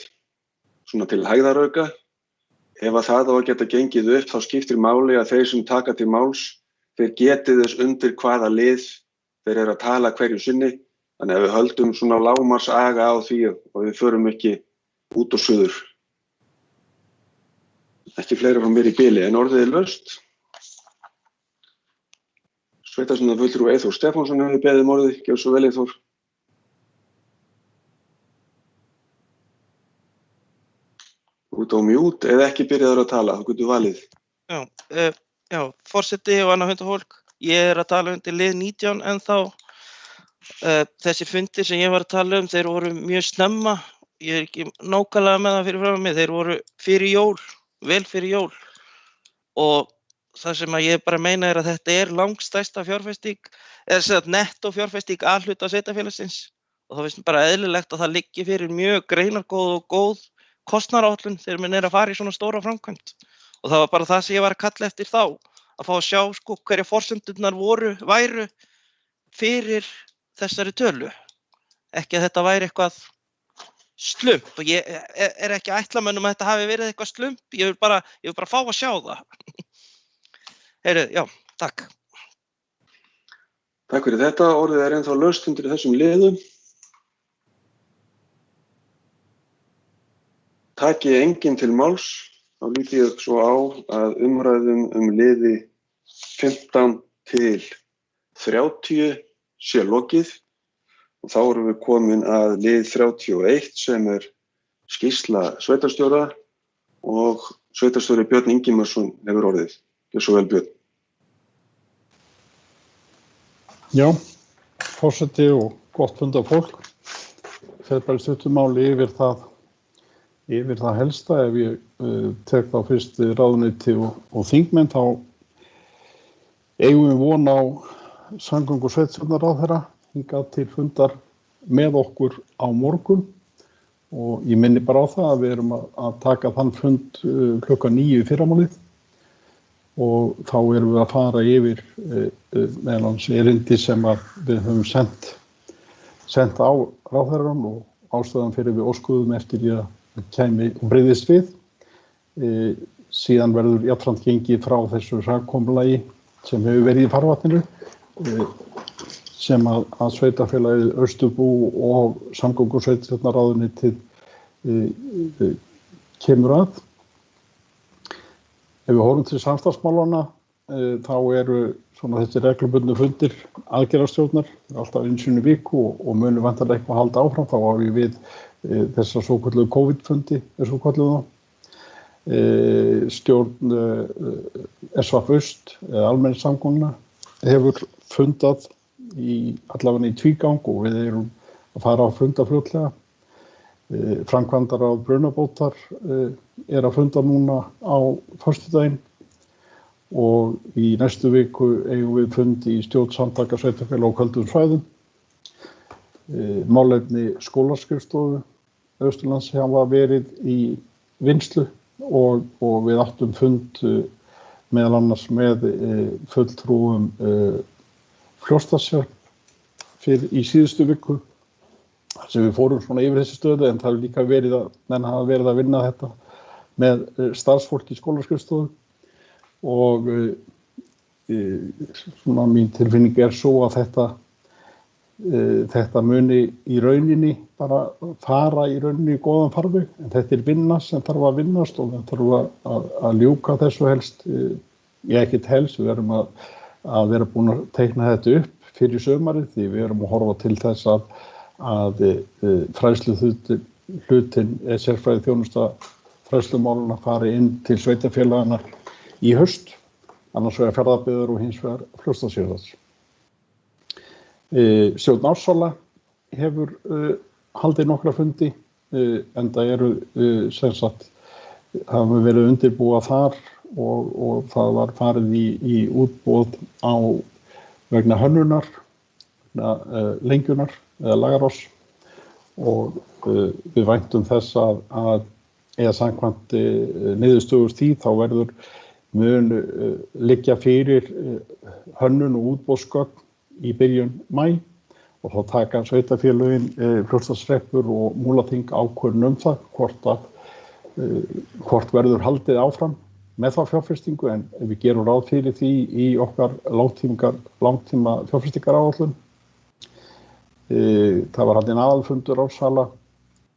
[SPEAKER 1] svona til hægðarauka. Ef að það á að geta gengið upp, þá skiptir máli að þeir sem taka til máls, þeir geti þess undir hvaða lið þeir eru að tala hverju sinni. Þannig að við höldum svona lágmarksaga á því og við förum ekki út og suður. Ekki fleira frá mér í bili, en orðið er laust. Sveitarstjórnarfulltrúi Eyþór Stefánsson hefur beðið um orðið. Gjörðu svo vel, Eyþór. Út á mjút eða ekki byrjaður að tala, þú getur valið.
[SPEAKER 4] Já, forseti og annað hundahólk. Ég er að tala undir lið 19 en þá þessi fundir sem ég var að tala um, þeir voru mjög snemma. Ég er ekki nákvæmlega með það fyrir frá mig. Þeir voru fyrir jól, vel fyrir jól. Og það sem að ég bara meina er að þetta er langstærsta fjárfesting, eða nettó fjárfesting A-hluta sveitarfélagsins. Og þá finnst mér bara eðlilegt að það liggi fyrir mjög greinargóð og góð kostnaðaráætlun þegar menn er að fara í svona stóra framkvæmd. Og það var bara það sem ég var að kalla eftir þá, að fá að sjá hverja forsendurnar væru fyrir þessari tölu. Ekki að þetta væri eitthvað slump, og ég er ekki að ætla mönnum að þetta hafi verið eitthvað slump, ég vil bara fá að sjá það. Heyrðu, já, takk.
[SPEAKER 1] Takk fyrir þetta, orðið er ennþá laust undir þessum liðum. Taki enginn til máls, þá lít ég svo á að umræðum liði 15 til 30 sé lokið og þá erum við komin að lið 31 sem er skýrsla sveitarstjóra og sveitarstjóri Björn Ingimarsson hefur orðið. Gjörðu svo vel, Björn.
[SPEAKER 2] Já, forseti og gott fundafólk. Fer bara í stuttu máli yfir það helsta. Ef ég tek þá fyrst ráðuneyti og þingmenn, þá eigum við von á samgöngu- og sveitarstjórnarráðherra hingað til fundar með okkur á morgun og ég minni bara á það að við erum að taka þann fund klukkan 9 í fyrramálið og þá erum við að fara yfir meðal annars erindi sem við höfum sent á ráðherrann og ástæðan fyrir við óskuðum eftir því að kæmi og breyðist við. Síðan verður jafnframt gengið frá þessu samkomulagi sem hefur verið í farvatninu sem að sveitarfélagið Austurbú og samgöngu- og sveitarstjórnarráðuneytið kemur að. Ef við horfum til samstarfsmálana þá eru svona þessi reglubundnu fundir aðgerðarstjórnar alltaf einu sinni í viku og munum væntanlega eitthvað halda áfram. Þá á við þessa svokölluðu COVID-fundi, svo kölluðu þá. Stjórn SVF Aust, almenningssamgangna, hefur fundað allavega í tvígang og við erum að fara á funda fljótlega. Framkvæmdaráð brunabótar er að funda núna á föstudaginn og í næstu viku eigum við fund í stjórn samtaka sveitarfélaga á köldum svæðum. Málefni skólaskrifstofu Austurlands hafa verið í vinnslu og við áttum fund meðal annars með fulltrúum Fljótsdalshjálp í síðustu viku sem við fórum svona yfir þessi stöðu en það er líka verið að menn hafa verið að vinna þetta með starfsfólki í skólaskrifstofu og svona mín tilfinning er svo að þetta muni í rauninni bara fara í rauninni í góðan farveg en þetta er vinna sem þarf að vinnast og við þarfum að ljúka þessu helst, ekkert helst, við erum að vera búin að teikna þetta upp fyrir sömarið því við erum að horfa til þess að fræðsluhlutinn sérfræði þjónusta fræðslumálana fari inn til sveitarfélagana í haust, annars vegar Fjarðabyggðar og hins vegar Fljótsdalshérðar. Stjórn Ársæla hefur haldið nokkra fundi enda eru sem sagt hafa verið undirbúa þar og það var farið í útboð vegna hönnunar, lengjunar eða Lagaráss og við væntum þess að eða samkvæmt niðurstöður því þá mun liggja fyrir hönnun og útboðsgögn í byrjun maí og þá taka sveitarfélögin, Fljótsdalshreppur og Múlaþing ákvörðun það hvort verður haldið áfram með þá fjárfestingu en við gerum ráð fyrir því í okkar langtíma fjárfestingaráætlun. Það var haldinn aðalfundur á Sala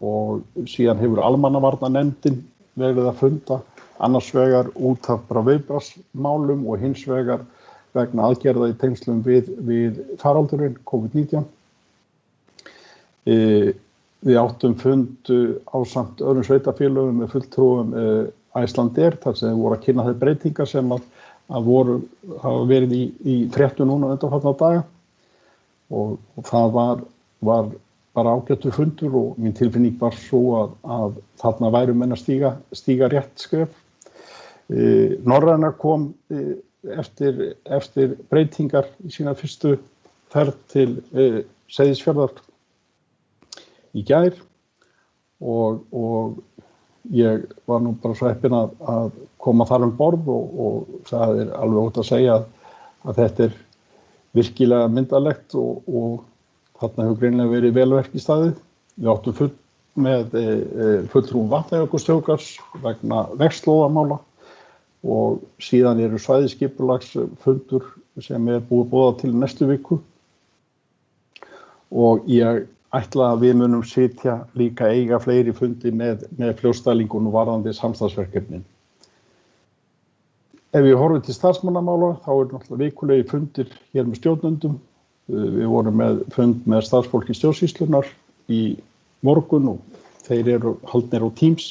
[SPEAKER 2] og síðan hefur almannavarnanefndin verið að funda annars vegar út af bara viðbragðsmálum og hins vegar vegna aðgerða í tengslum við faraldurinn COVID-19. Við áttum fund ásamt öðrum sveitarfélögum með fulltrúum Icelandair þar sem voru að kynna þeir breytingar sem hafa verið í fréttum núna undanfarna daga og það var bara ágættur fundur og mín tilfinning var svo að þarna væru menn að stíga rétt skref. Norræna kom eftir breytingar í sína fyrstu ferð til Seyðisfjarðar í gær og ég var nú bara svo heppinn að koma þar borð og það alveg ótt að segja að þetta virkilega myndalegt og þarna hefur greinilega verið vel verk í staðið. Við áttum fund með fulltrúum Vatnajökulsþjóðgarðs vegna vegslóðamála og síðan eru svæðisskipulagsfundur sem búið boðað til næstu viku og ég ætla að við munum sitja líka eiga fleiri fundi með Fljótsdælingunum varðandi samstarfsverkefnin. Ef við horfum til starfsmannamála þá náttúrulega vikulegi fundir hér með stjórnendum. Við vorum með fund með starfsfólki stjórnsýslunnar í morgun og þeir eru haldnir á Teams.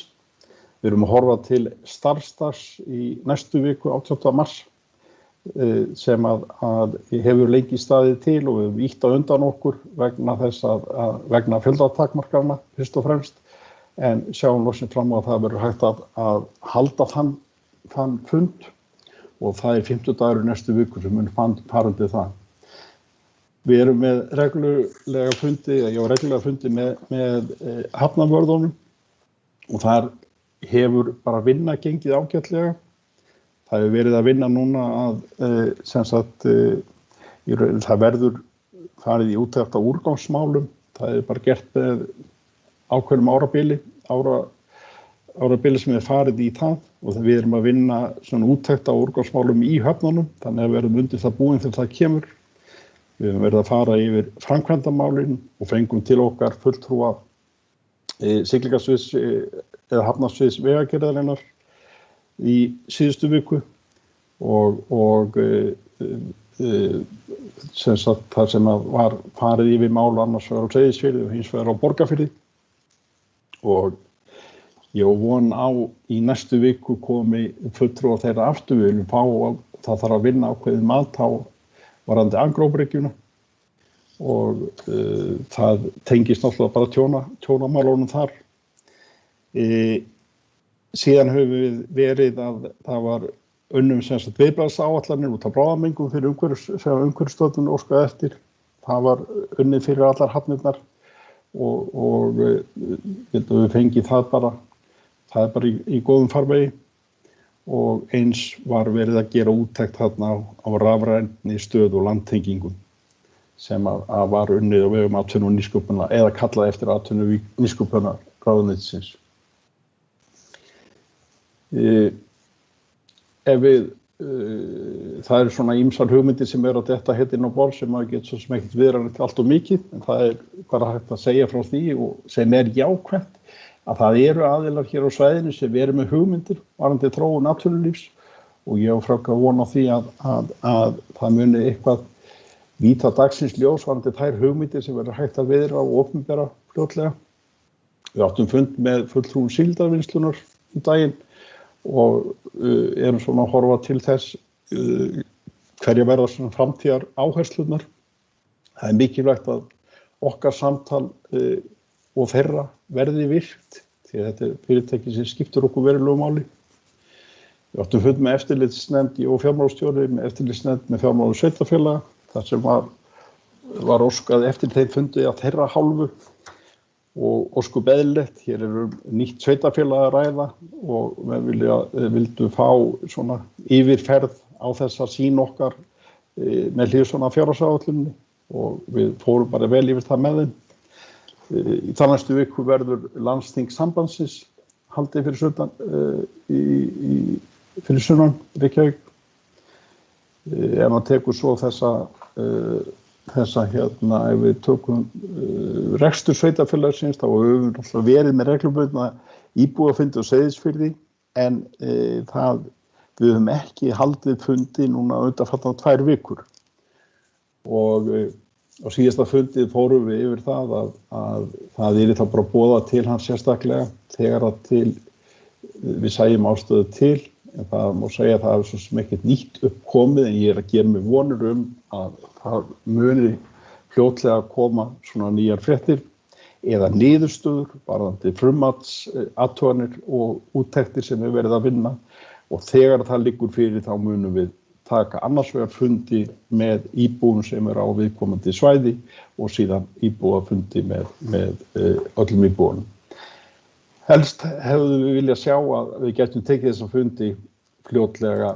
[SPEAKER 2] Við erum að horfa til starfsdags í næstu viku 18. mars sem að hefur lengi staðið til og við höfum ýtt á undan okkur vegna þess vegna fjöldatakmarkana fyrst og fremst en sjáum loksins fram á að það verður hægt að halda þann fund og það 50 dagur næstu viku sem mun farandi það. Við erum með reglulega fundi með hafnarvörðunum og þar hefur bara vinna gengið ágætlega. Það hefur verið að vinna núna það verður farið í úttekt á úrgangsmálum. Það bara gert með ákveðnum árabili sem farið í það og við erum að vinna svona úttekt á úrgangsmálum í höfnunum þannig að við erum undir það búin þegar það kemur. Við höfum verið að fara yfir framkvæmdamálin og fengum til okkar fulltrúa siglingasviðs eða hafnarsviðs vegagerðarinnar í síðustu viku og þar sem var farið yfir mál annars vegar á Seyðisfirði og hins vegar á Borgarfirði og ég von á í næstu viku komi fulltrúa þeirra aftur við viljum fá og það þarf að vinna ákveðið mat á varðandi Angróbryggjuna og það tengist náttúrulega bara tjónamálunum þar. Síðan höfum við verið að það var unnum viðbragðsáætlanir út af bráðamengum fyrir sem umhverfisstofnun óskaði eftir. Það var unnið fyrir allar hafnirnar og við fengið það bara í góðum farvegi og eins var verið að gera úttekt þarna á rafrænni stöð og landtengingum sem að var unnið á vegum atvinnu- og nýsköpunar eða kallað eftir atvinnu- og nýsköpunar ráðuneytisins. Það svona ýmsar hugmyndir sem að detta inn á borð sem að geta svo sem ekkert viðræðanlegt allt og mikið en það bara hægt að segja frá því og sem jákvætt að það eru aðilar hér á svæðinu sem eru með hugmyndir varðandi þróun atvinnulífs og ég á frekar von á því að það muni eitthvað líta dagsins ljós varðandi þær hugmyndir sem verður hægt að viðra og opinbera fljótlega. Við áttum fund með fulltrúum síldarvinnslunnar daginn og erum svona að horfa til þess hverja verða svona framtíðar áherslurnar. Það mikilvægt að okkar samtal og þeirra verði virkt því að þetta fyrirtæki sem skiptir okkur verulegu máli. Við áttum fund með eftirlitsnefnd og fjármálastjóri með eftirlitsnefnd með fjármála- og sveitarfélaga þar sem var óskað eftir þeir fundi að þeirra hálfu og óskup eðlilegt. Hér nýtt sveitarfélag að ræða og við vildum fá svona yfirferð á þessa sýn okkar með hliðsjón af fjárhagsáætluninni og við fórum bara vel yfir það með þeim. Í þar næstu viku verður landsþing sambandsins haldið fyrir sunnan Reykjavík. Ef maður tekur svo þessa ef við tökum rekstur sveitarfélagsins þá höfum við náttúrulega verið með reglubundna íbúafundi á Seyðisfirði en við höfum ekki haldið fundi núna undanfarnar 2 vikur og á síðasta fundi fórum við yfir það að það yrði þá bara boðað til hans sérstaklega þegar að við sæjum ástæðu til en það má segja að það er svo sem ekkert nýtt uppkomið en ég að gera mig vonur að það muni fljótlega að koma svona nýjar fréttir eða niðurstöður varðandi frumatsathugsanir og úttektir sem við verið að vinna og þegar það liggur fyrir þá munum við taka annars vegar fundi með íbúum sem á viðkomandi svæði og síðan íbúafundi með öllum íbúunum. Helst hefðum við viljað sjá að við getum tekið þessa fundi fljótlega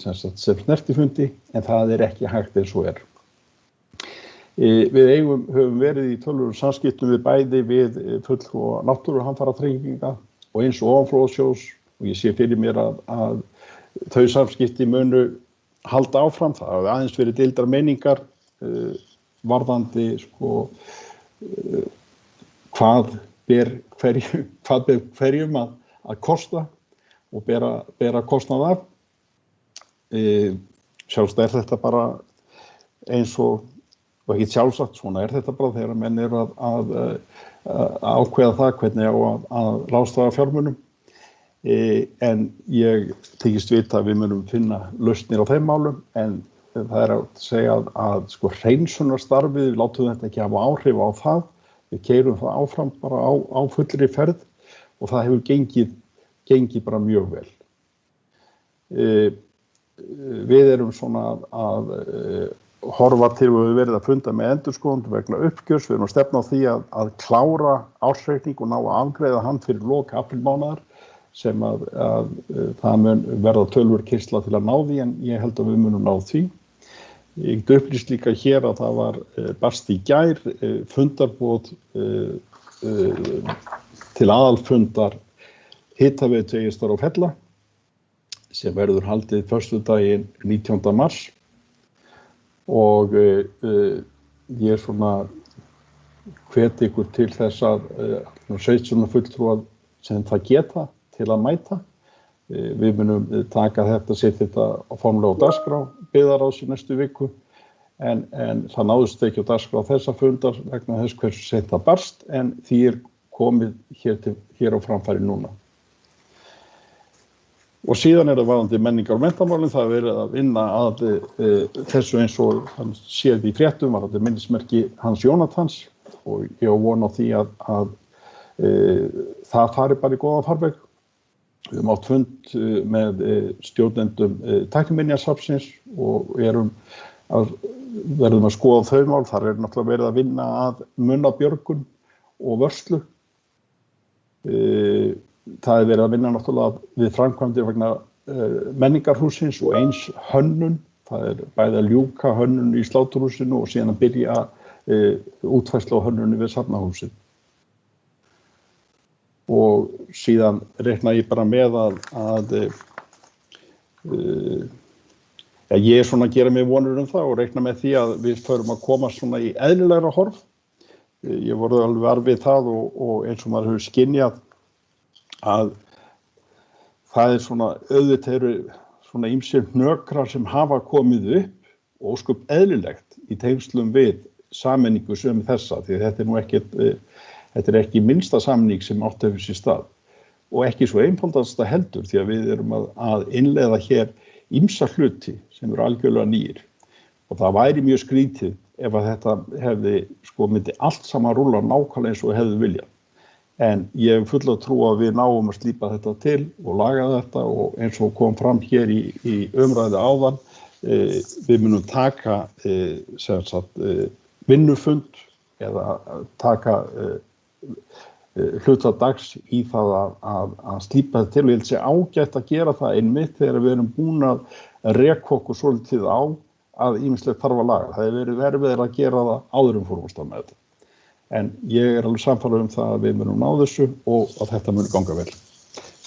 [SPEAKER 2] sem snertifundi en það er ekki hægt eins og er. Við höfum verið í tölulegum samskiptum við bæði við fulltrúa náttúruhamfaratrygginga og eins og ofanflóðasjóðs og ég sé fyrir mér að þau samskipti munu halda áfram. Það hafa aðeins verið deildar meiningar varðandi hvað ber hverjum að kosta og bera kostnað af. Sjálfsagt þetta bara eins og ekki sjálfsagt, svona þetta bara þegar menn að ákveða það hvernig á að ráðstafa fjármunum. En ég þykist vita að við munum finna lausnir á þeim málum en það að segja að hreinsunarstarfið, við látum þetta ekki hafa áhrif á það. Við keyrum það áfram bara á fullri ferð og það hefur gengið bara mjög vel. Við erum svona að horfa til og við verið að funda með endurskoðendur vegna uppgjörs. Við erum að stefna á því að klára ársreikning og ná að afgreiða hann fyrir lok aprílmánaðar sem að það mun verða töluvert keyrsla til að ná því en ég held að við munum ná því. Ég get upplýst líka hér að það barst í gær fundarboð til aðalfundar hitaveitu Egilsstaða og Fella sem verður haldið föstudaginn 19. mars og ég svona hvet ykkur til þess að 17 fulltrúar sem það geta til að mæta. Við munum taka setja þetta á formlega á dagskrá byggðarráðs í næstu viku en það náðist ekki á dagskrá þessa fundar vegna þess hversu seint það barst en því komið hér á framfæri núna. Og síðan það varðandi menningar og menntamálin, það verið að vinna að þessu eins og hann séð í fréttum varðandi minnismerki Hans Jónatans og ég á von á því að það fari bara í góðan farveg. Við höfum átt fund með stjórnendum tækniminjasafnsins og verðum að skoða þau mál. Þar náttúrulega verið að vinna að munnabjörgun og vörslu. Það verið að vinna náttúrulega við framkvæmdir vegna menningarhússins og eins hönnun. Það bæði að ljúka hönnun í sláturhúsinu og síðan að byrja útfærslu á hönnunni við safnahúsið. Og síðan reikna ég bara með að ég svona að gera mig vonur það og reikna með því að við förum að koma svona í eðlilegra horf. Ég voru alveg varfið það og eins og maður hefur skynjað að það svona auðvitað eru svona ýmsir hnökrar sem hafa komið upp og ósköp eðlilegt í tengslum við sameiningu sem þessa því þetta nú ekkert Þetta ekki minnsta samning sem átt hefur sér stað og ekki svo einfaldasta heldur því að við erum að innleiða hér ýmsa hluti sem eru algjörlega nýir og það væri mjög skrítið ef að þetta hefði myndi allt saman rúlla nákvæmlega eins og hefði viljað. En ég hef fulla trú að við náum að slípa þetta til og laga þetta og eins og kom fram hér í umræðu áðan, við munum taka vinnufund eða taka hluta dags í það að slípa þetta til og ég held sé ágætt að gera það einmitt þegar við erum búin að reka okkur svolítið á að ýmislegt þarf að laga. Það hefur verið erfiðara að gera það áður fórum af stað með þetta. En ég alveg sannfærður það að við munum ná þessu og að þetta muni ganga vel.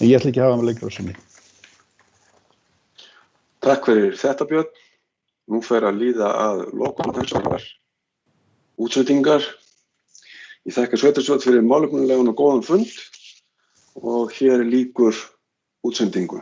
[SPEAKER 2] En ég ætla ekki að hafa með lengra sinni.
[SPEAKER 1] Takk fyrir þetta, Björn. Nú fer að líða að lokum þessarar útsendingar. Ég þakka sveitarstjórn fyrir málefnalegan og góðan fund og hér lýkur útsendingu.